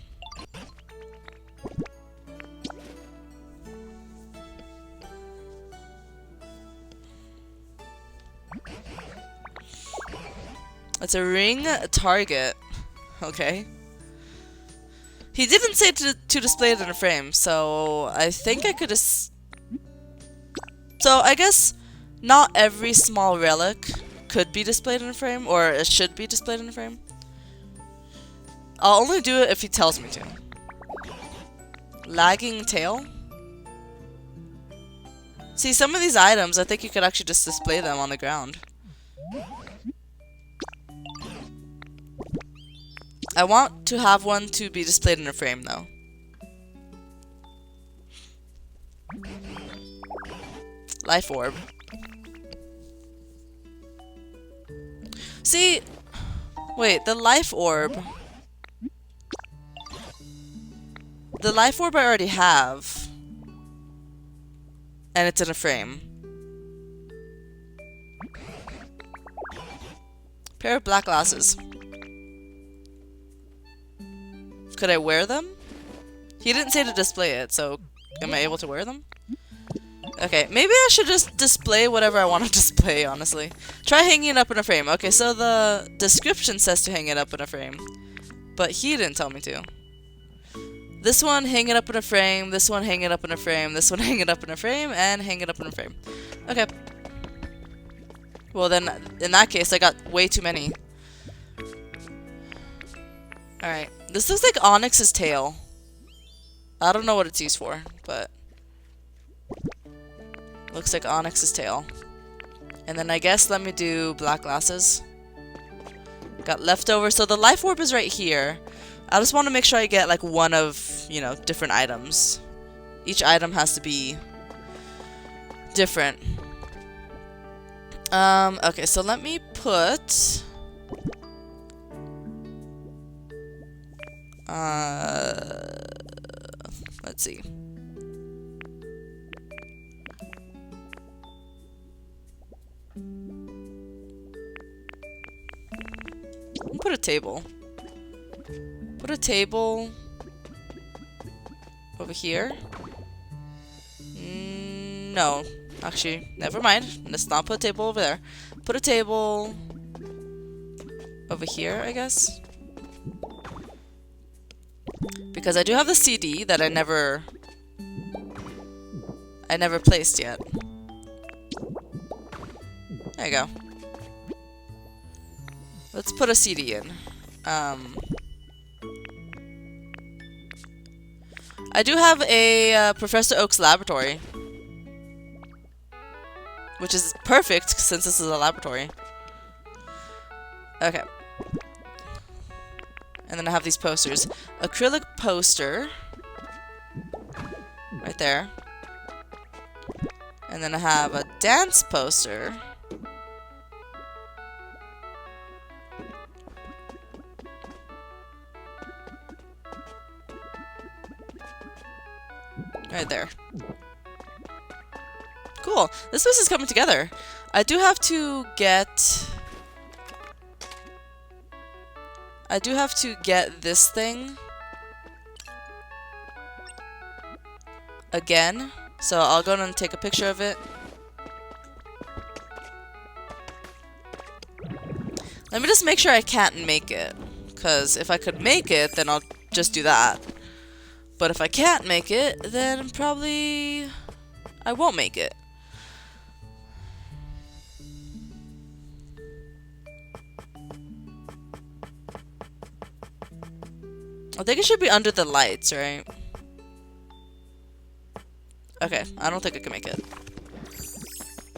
It's a ring target. Okay. He didn't say to display it in a frame, so I think I could So I guess not every small relic could be displayed in a frame, or it should be displayed in a frame. I'll only do it if he tells me to. Lagging tail? See, some of these items, I think you could actually just display them on the ground. I want to have one to be displayed in a frame, though. Life orb. See, wait, the life orb. The life orb I already have. And it's in a frame. Pair of black glasses. Could I wear them? He didn't say to display it, so am I able to wear them? Okay, maybe I should just display whatever I want to display, honestly. Try hanging it up in a frame. Okay, so the description says to hang it up in a frame, but he didn't tell me to. This one, hang it up in a frame. This one, hang it up in a frame. This one, hang it up in a frame, and hang it up in a frame. Okay. Well then, in that case, I got way too many. Alright. This looks like Onyx's tail. I don't know what it's used for, but looks like Onyx's tail. And then I guess let me do black glasses. Got leftover. So the life orb is right here. I just want to make sure I get like one of, you know, different items. Each item has to be different. Okay, so let me put let's see. Put a table. Put a table over here. No, actually, never mind. Let's not put a table over there. Put a table over here, I guess. Because I do have the CD that I never placed yet. There you go. Let's put a CD in. I do have a Professor Oak's laboratory, which is perfect since this is a laboratory. Okay. And then I have these posters. Acrylic poster. Right there. And then I have a dance poster. Right there. Cool. This place is coming together. I do have to get this thing again. So I'll go and take a picture of it. Let me just make sure I can't make it. Because if I could make it, then I'll just do that. But if I can't make it, then probably I won't make it. I think it should be under the lights, right? Okay, I don't think I can make it.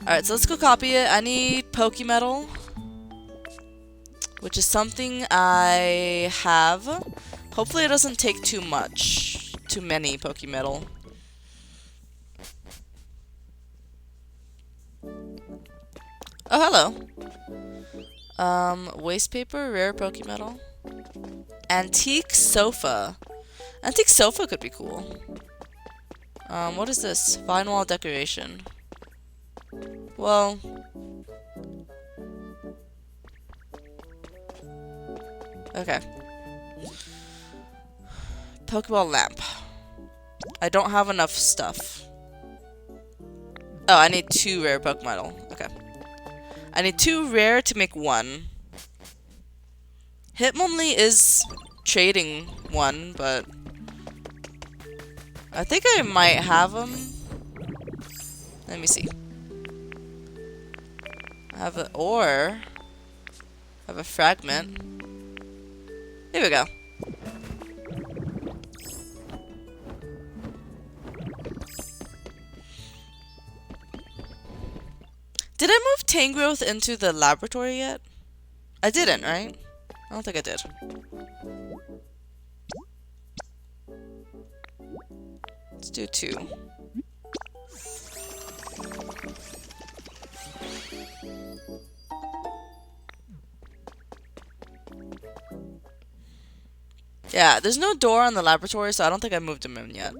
Alright, so let's go copy it. I need Pokemetal, which is something I have. Hopefully it doesn't take too many Pokemetal. Oh, hello. Waste paper, rare Pokemetal. Antique sofa. Antique sofa could be cool. What is this? Fine wall decoration. Well, Okay. Pokeball lamp. I don't have enough stuff. Oh, I need 2 rare Pokemon. Okay. I need 2 rare to make 1. Hitmonlee is trading 1, but I think I might have him. Let me see. I have a ore. I have a fragment. Here we go. Did I move Tangrowth into the laboratory yet? I didn't, right? I don't think I did. Let's do 2. Yeah, there's no door on the laboratory, so I don't think I moved him in yet.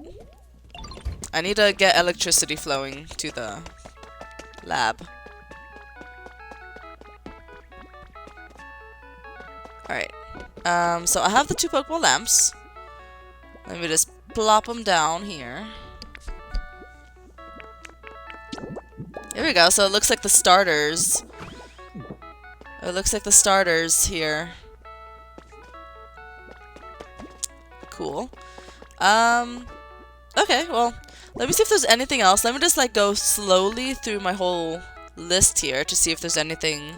I need to get electricity flowing to the lab. Alright. So I have the 2 Pokeball lamps. Let me just plop them down here. Here we go. So it looks like the starters. It looks like the starters here. Cool. Okay, well, let me see if there's anything else. Let me just like go slowly through my whole list here to see if there's anything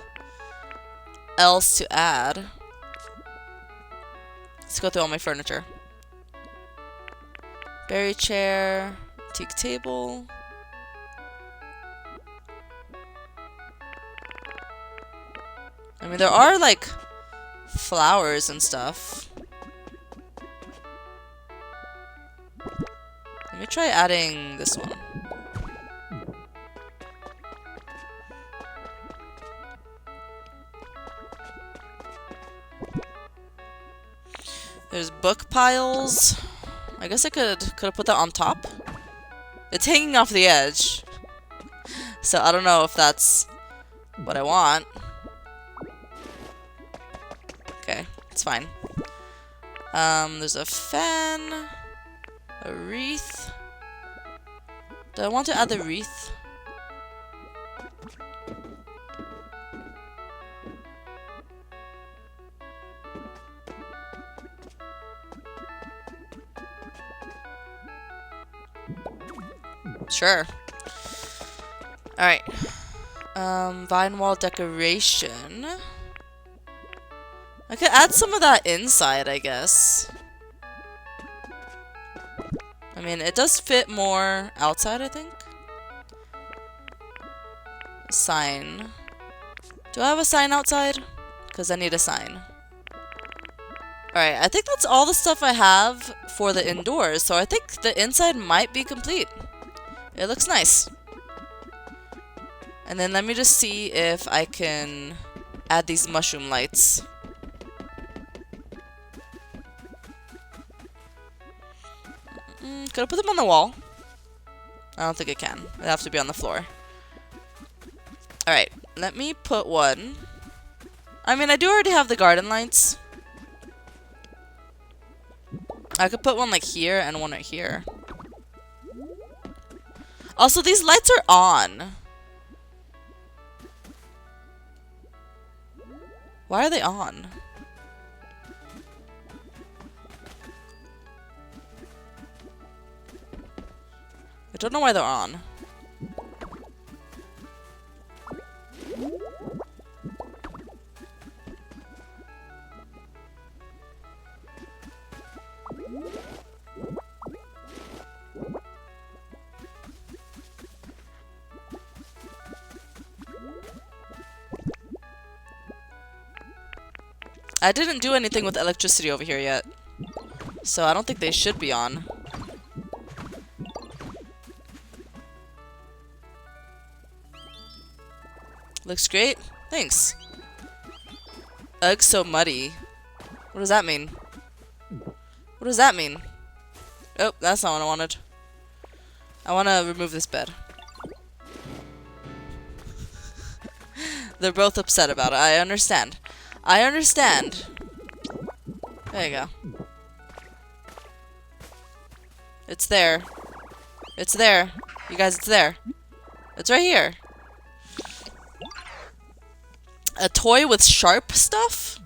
else to add. Let's go through all my furniture. Berry chair, teak table. I mean, there are like flowers and stuff. Let me try adding this one. There's book piles. I guess I could have put that on top. It's hanging off the edge. So I don't know if that's what I want. Okay, it's fine. There's a fan. A wreath. Do I want to add the wreath? Sure. Alright. Vine wall decoration. I could add some of that inside, I guess. I mean, it does fit more outside, I think. Sign. Do I have a sign outside? Because I need a sign. Alright, I think that's all the stuff I have for the indoors, so I think the inside might be complete. It looks nice. And then let me just see if I can add these mushroom lights. Could I put them on the wall? I don't think I can. They have to be on the floor. Alright, let me put one. I mean, I do already have the garden lights. I could put one like here and one right here. Also, these lights are on. Why are they on? I don't know why they're on. I didn't do anything with electricity over here yet, so I don't think they should be on. Looks great. Thanks. Ugh, so muddy. What does that mean? What does that mean? Oh, that's not what I wanted. I want to remove this bed. They're both upset about it. I understand. I understand. There you go. It's there. It's there. You guys, it's there. It's right here. A toy with sharp stuff?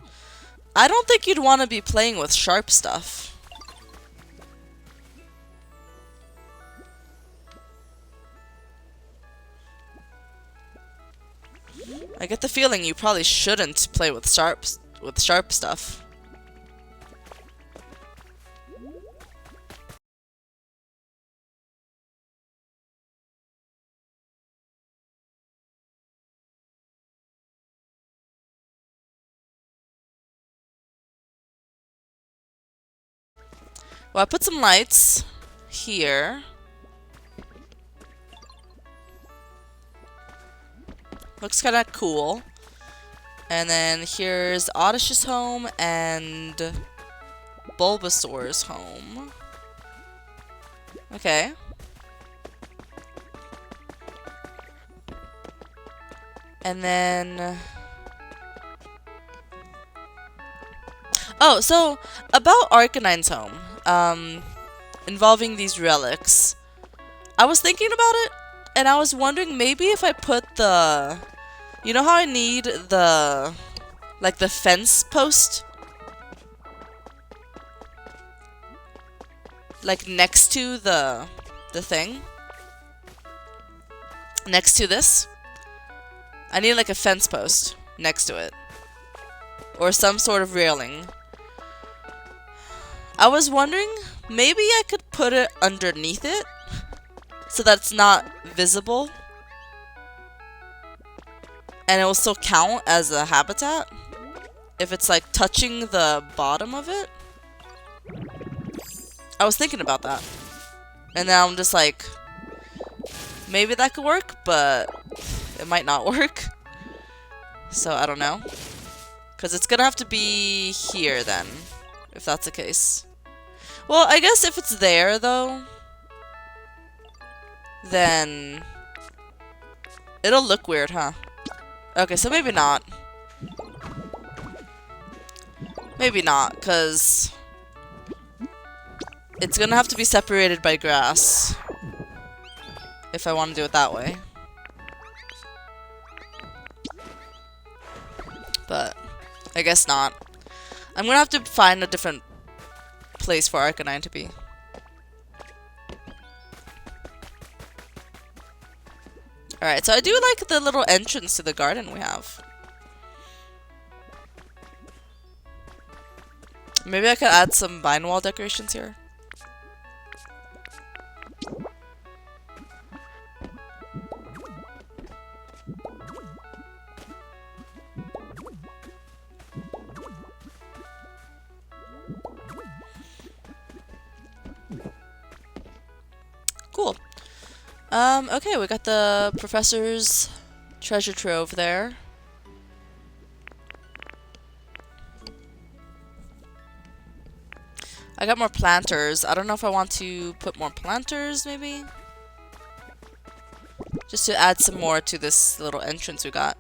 I don't think you'd want to be playing with sharp stuff. I get the feeling you probably shouldn't play with sharp stuff. Well, I put some lights here. Looks kind of cool. And then here's Oddish's home and Bulbasaur's home. Okay. And then... Oh, so about Arcanine's home, involving these relics. I was thinking about it, and I was wondering maybe if I put the... You know how I need the... like the fence post? Like next to the thing? Next to this? I need like a fence post next to it. Or some sort of railing. I was wondering, maybe I could put it underneath it, so that it's not visible. And it will still count as a habitat, if it's like touching the bottom of it. I was thinking about that. And now I'm just like, maybe that could work, but it might not work. So I don't know. Because it's gonna have to be here then, if that's the case. Well, I guess if it's there, though, then it'll look weird, huh? Okay, so maybe not. Maybe not, because it's gonna have to be separated by grass if I want to do it that way. But I guess not. I'm gonna have to find a different place for Arcanine to be. Alright, so I do like the little entrance to the garden we have. Maybe I could add some vine wall decorations here. Cool. Okay, we got the professor's treasure trove there. I got more planters. I don't know if I want to put more planters, maybe? Just to add some more to this little entrance we got.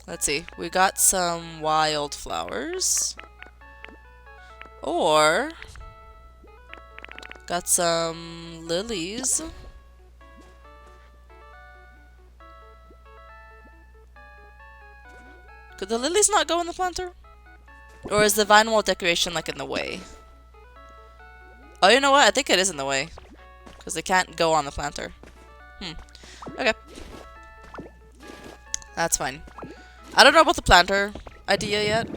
Let's see, we got some wildflowers. Or got some lilies. Could the lilies not go in the planter? Or is the vine wall decoration like in the way? Oh, you know what? I think it is in the way. Because they can't go on the planter. Okay. That's fine. I don't know about the planter idea yet.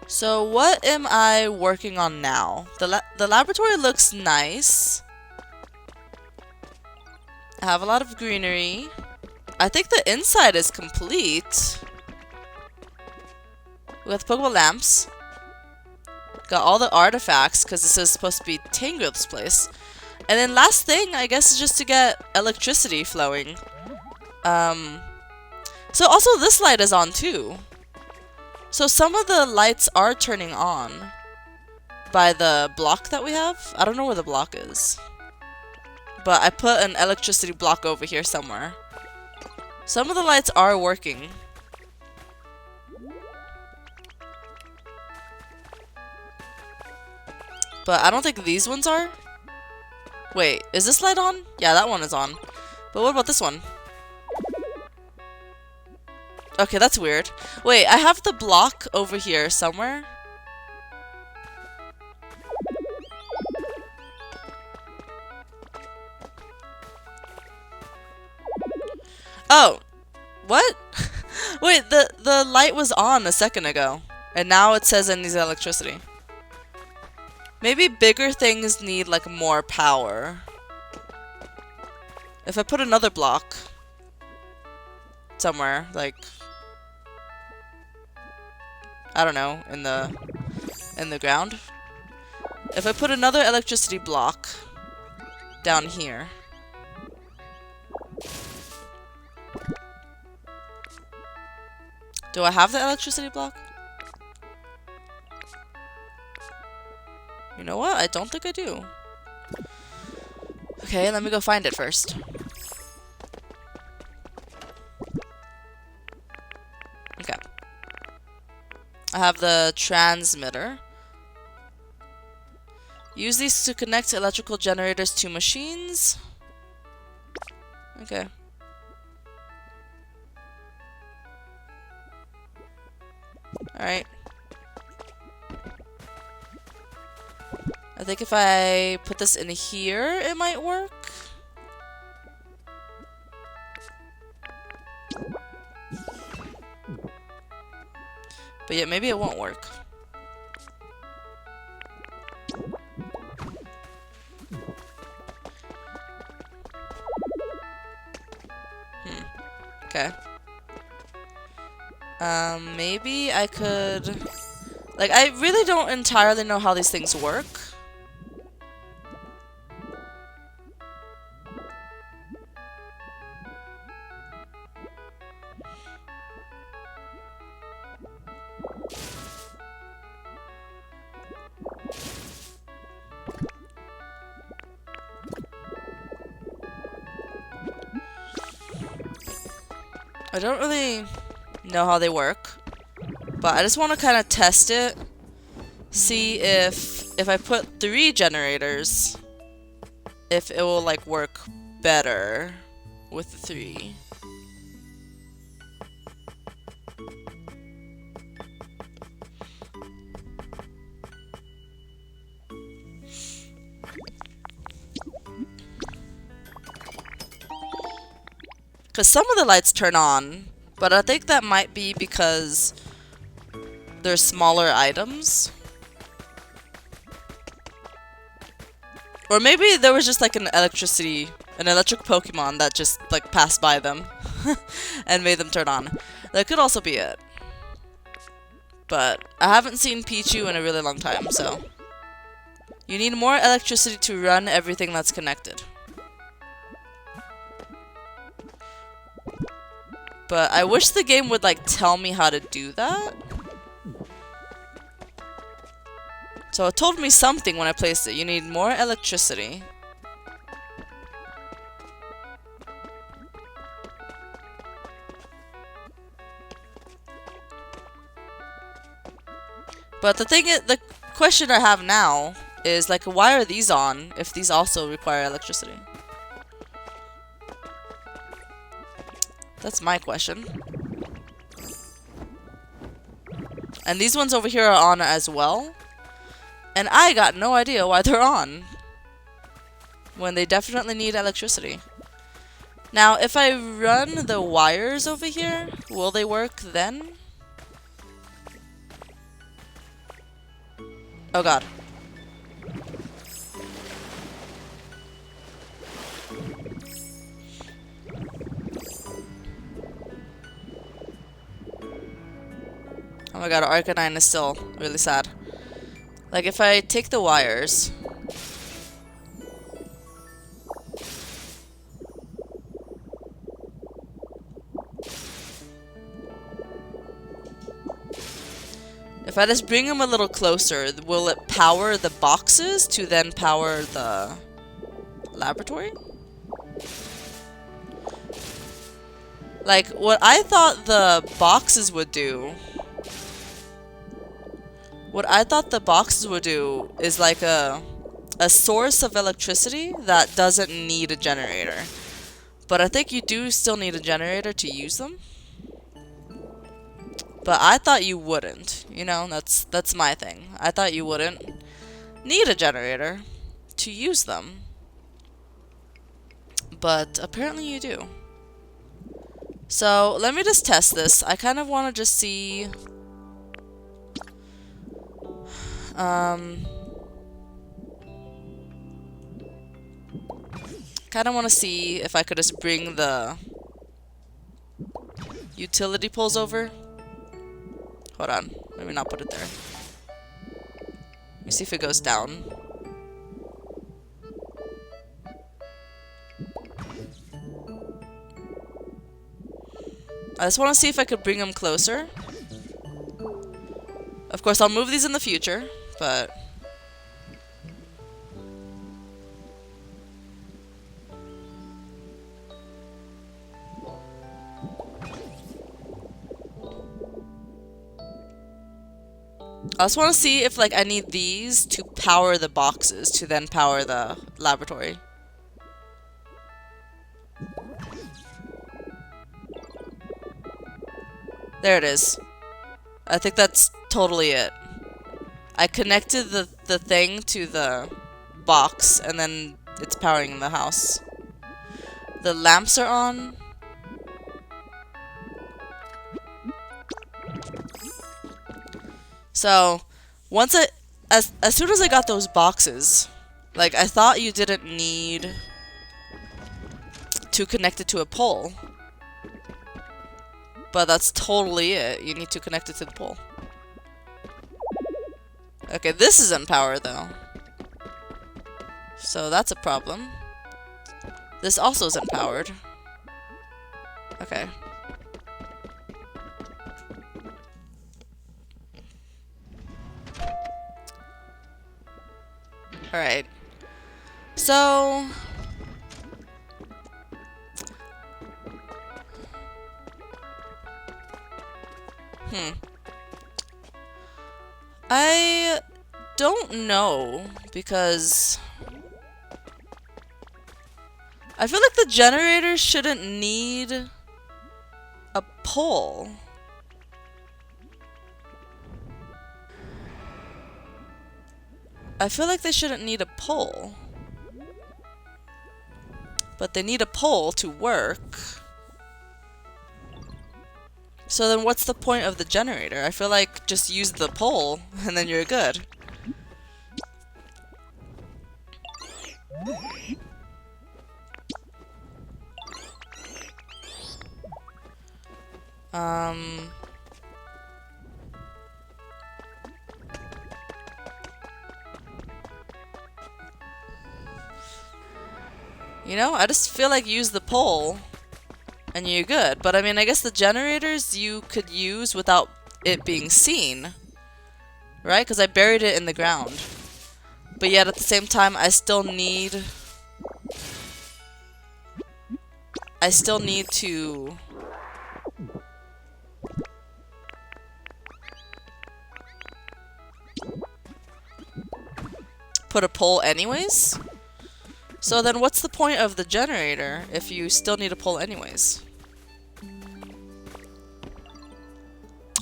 So what am I working on now? The laboratory looks nice. I have a lot of greenery. I think the inside is complete. We got the Pokemon lamps. Got all the artifacts, because this is supposed to be Tangrowth's place. And then last thing, I guess, is just to get electricity flowing. So also this light is on too. So some of the lights are turning on by the block that we have. I don't know where the block is. But I put an electricity block over here somewhere. Some of the lights are working. But I don't think these ones are. Wait, is this light on? Yeah, that one is on. But what about this one? Okay, that's weird. Wait, I have the block over here somewhere. Oh, what? Wait, the light was on a second ago. And now it says it needs electricity. Maybe bigger things need like more power. If I put another block somewhere, like I don't know, in the ground. If I put another electricity block down here. Do I have the electricity block? You know what? I don't think I do. Okay, let me go find it first. Okay. I have the transmitter. Use these to connect electrical generators to machines. Okay. Alright. I think if I put this in here, it might work. But yeah, maybe it won't work. Okay. Maybe I could... Like, I really don't entirely know how these things work. I don't really know how they work, but I just want to kind of test it, see if I put 3 generators, if it will like work better with the 3. Because some of the lights turn on, but I think that might be because they're smaller items. Or maybe there was just like an electric Pokemon that just like passed by them and made them turn on. That could also be it. But I haven't seen Pichu in a really long time, so. You need more electricity to run everything that's connected. But I wish the game would like tell me how to do that. So it told me something when I placed it. You need more electricity. But the question I have now is like, why are these on if these also require electricity? That's my question. And these ones over here are on as well. And I got no idea why they're on, when they definitely need electricity. Now, if I run the wires over here, will they work then? Oh god. Oh my god, Arcanine is still really sad. Like, if I take the wires... If I just bring him a little closer, will it power the boxes to then power the laboratory? Like, what I thought the boxes would do... What I thought the boxes would do is like a source of electricity that doesn't need a generator. But I think you do still need a generator to use them. But I thought you wouldn't. You know, that's my thing. I thought you wouldn't need a generator to use them. But apparently you do. So, let me just test this. I kind of want to just see... kind of want to see if I could just bring the utility poles over. Hold on. Let me not put it there. Let me see if it goes down. I just want to see if I could bring them closer. Of course, I'll move these in the future, but... I just want to see if, like, I need these to power the boxes to then power the laboratory. There it is. I think that's totally it. I connected the thing to the box, and then it's powering the house. The lamps are on. So, as soon as I got those boxes, like, I thought you didn't need to connect it to a pole. But that's totally it. You need to connect it to the pole. Okay, this isn't power though. So that's a problem. This also isn't powered. Okay. Alright. So... I don't know, because I feel like the generator shouldn't need a pole. I feel like they shouldn't need a pole. But they need a pole to work. So then what's the point of the generator? I feel like just use the pole and then you're good. You know, I just feel like use the pole and you're good. But I mean, I guess the generators you could use without it being seen. Right? Because I buried it in the ground. But yet at the same time, I still need to put a pole anyways. So then what's the point of the generator if you still need a pole anyways?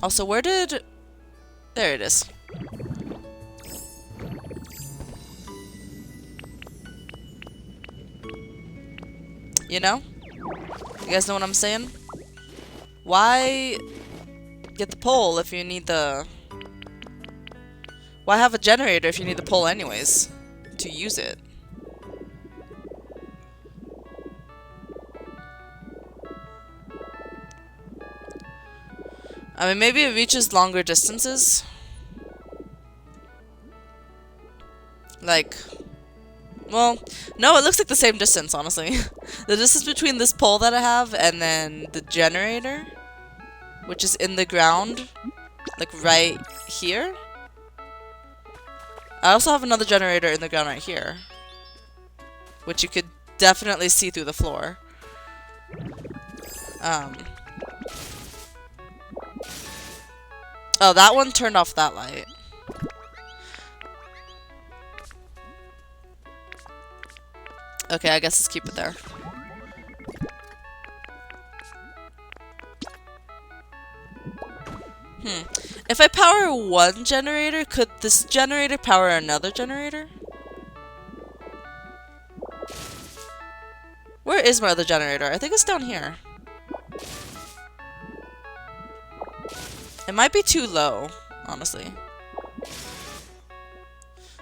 Also, where did... There it is. You know? You guys know what I'm saying? Why get the pole if you need the... Why have a generator if you need the pole anyways to use it? I mean, maybe it reaches longer distances. Like... Well, no, it looks like the same distance, honestly. The distance between this pole that I have and then the generator, which is in the ground, like right here. I also have another generator in the ground right here, which you could definitely see through the floor. Oh, that one turned off that light. Okay, I guess let's keep it there. If I power one generator, could this generator power another generator? Where is my other generator? I think it's down here. It might be too low, honestly.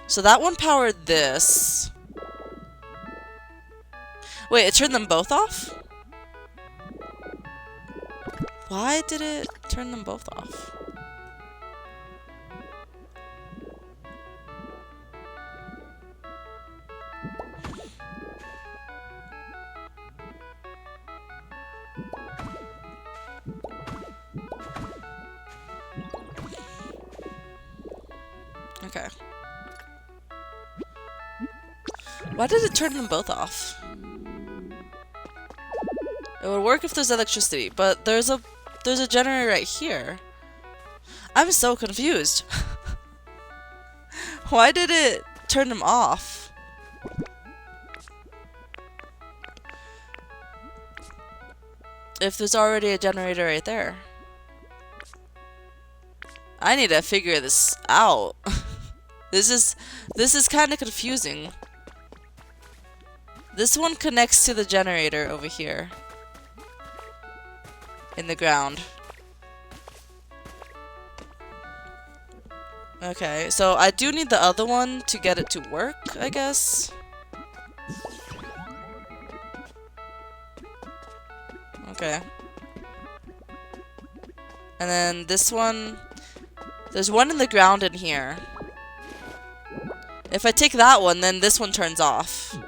So that one powered this. Wait, it turned them both off? Why did it turn them both off? Okay. Why did it turn them both off? It would work if there's electricity, but there's a generator right here. I'm so confused. Why did it turn them off? If there's already a generator right there. I need to figure this out. This is kind of confusing. This one connects to the generator over here. In the ground. Okay, so I do need the other one to get it to work, I guess. Okay. And then this one, there's one in the ground in here. If I take that one, then this one turns off.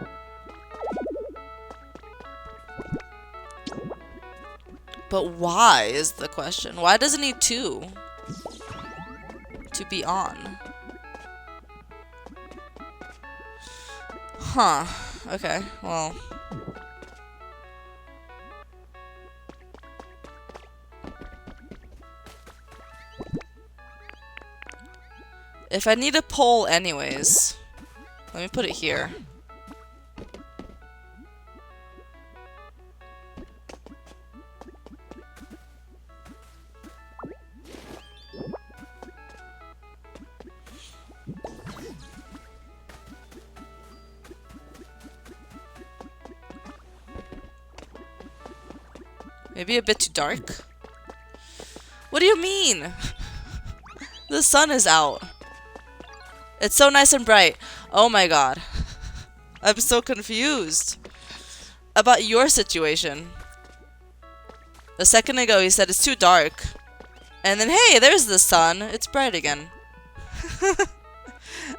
But why is the question? Why does it need two to be on? Huh. Okay, well. If I need a pole anyways, let me put it here. Maybe a bit too dark? What do you mean? The sun is out. It's so nice and bright. Oh my god. I'm so confused about your situation. A second ago he said it's too dark. And then hey, there's the sun. It's bright again.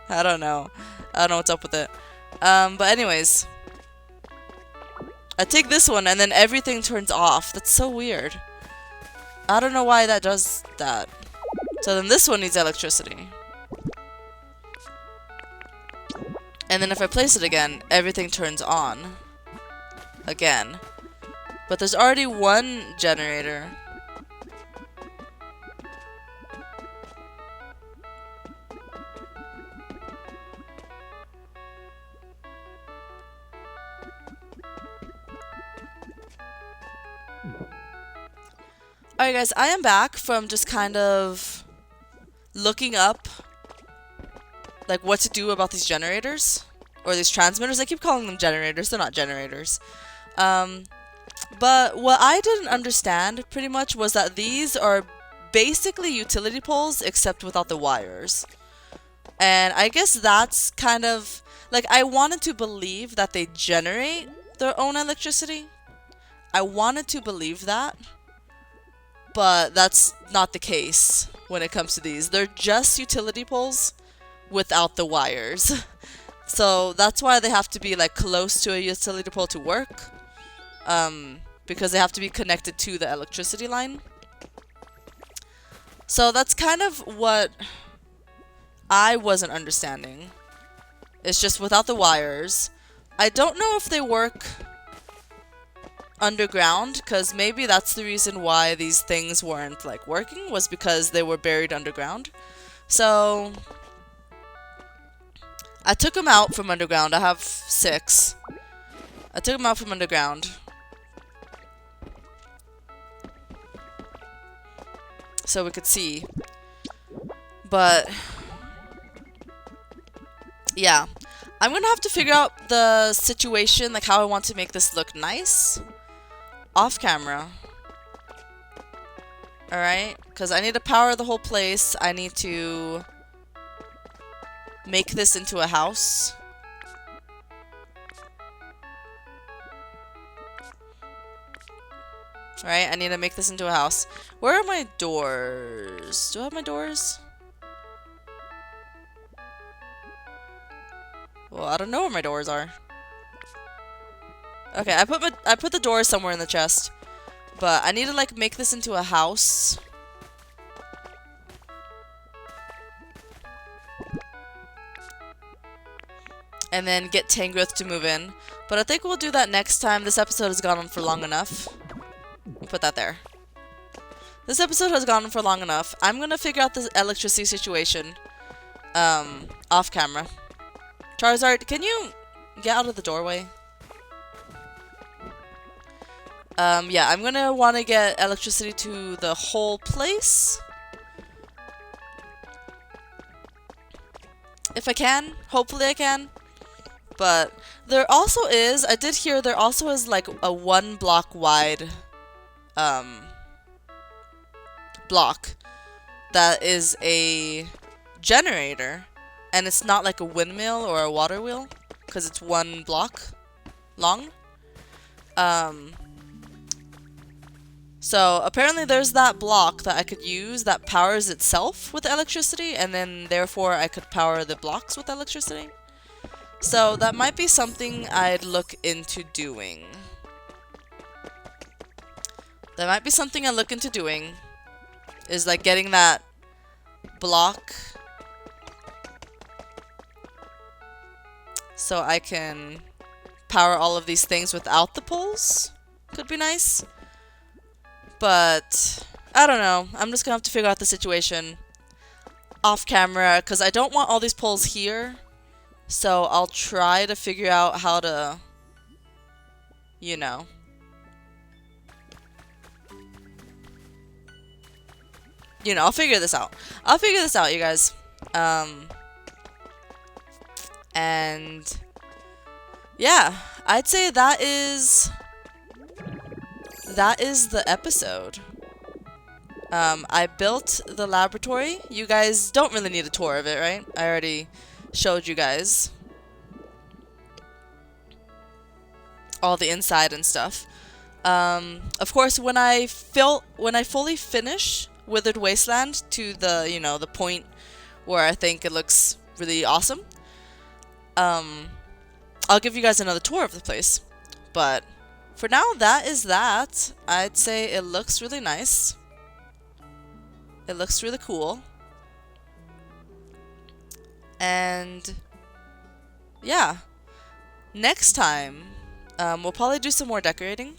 I don't know. I don't know what's up with it. But anyways. I take this one and then everything turns off. That's so weird. I don't know why that does that. So then this one needs electricity. And then if I place it again, everything turns on. Again. But there's already one generator. Alright guys, I am back from just kind of looking up like what to do about these generators or these transmitters. I keep calling them generators, they're not generators. But what I didn't understand pretty much was that these are basically utility poles except without the wires. And I guess that's kind of like, I wanted to believe that they generate their own electricity. I wanted to believe that. But that's not the case when it comes to these. They're just utility poles without the wires. So that's why they have to be like close to a utility pole to work. Because they have to be connected to the electricity line. So that's kind of what I wasn't understanding. It's just without the wires. I don't know if they work underground, because maybe that's the reason why these things weren't like working, was because they were buried underground. So I took them out from underground. I have 6. I took them out from underground. So we could see. But yeah. I'm gonna have to figure out the situation, like how I want to make this look nice. Off camera. Alright? Because I need to power the whole place. I need to make this into a house. Alright, I need to make this into a house. Where are my doors? Do I have my doors? Well, I don't know where my doors are. Okay, I put the doors somewhere in the chest. But I need to like make this into a house. And then get Tangrowth to move in. But I think we'll do that next time. This episode has gone on for long enough. Put that there. This episode has gone on for long enough. I'm gonna figure out this electricity situation. Off camera. Charizard, can you get out of the doorway? Yeah, I'm gonna want to get electricity to the whole place. If I can. Hopefully I can. But there also is, I did hear there also is like a 1 block wide block that is a generator, and it's not like a windmill or a water wheel because it's 1 block long. So apparently there's that block that I could use that powers itself with electricity, and then therefore I could power the blocks with electricity. So that might be something I'd look into doing. That might be something I look into doing. Is like getting that block so I can power all of these things without the poles. Could be nice. But I don't know. I'm just gonna have to figure out the situation off camera because I don't want all these poles here. So I'll try to figure out how to, you know. I'll figure this out. I'll figure this out, you guys. And yeah, I'd say that is the episode. I built the laboratory. You guys don't really need a tour of it, right? I already showed you guys all the inside and stuff. Of course, when I fully finish Withered Wasteland to the, the point where I think it looks really awesome, I'll give you guys another tour of the place. But for now, that is that. I'd say it looks really nice. It looks really cool. And yeah, next time we'll probably do some more decorating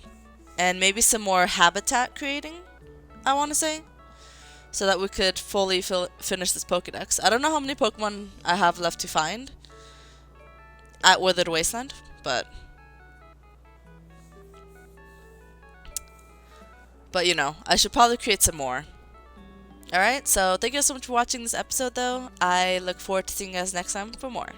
and maybe some more habitat creating, I want to say, so that we could fully finish this Pokédex. I don't know how many Pokemon I have left to find at Withered Wasteland, but I should probably create some more. Alright, so thank you so much for watching this episode, though. I look forward to seeing you guys next time for more.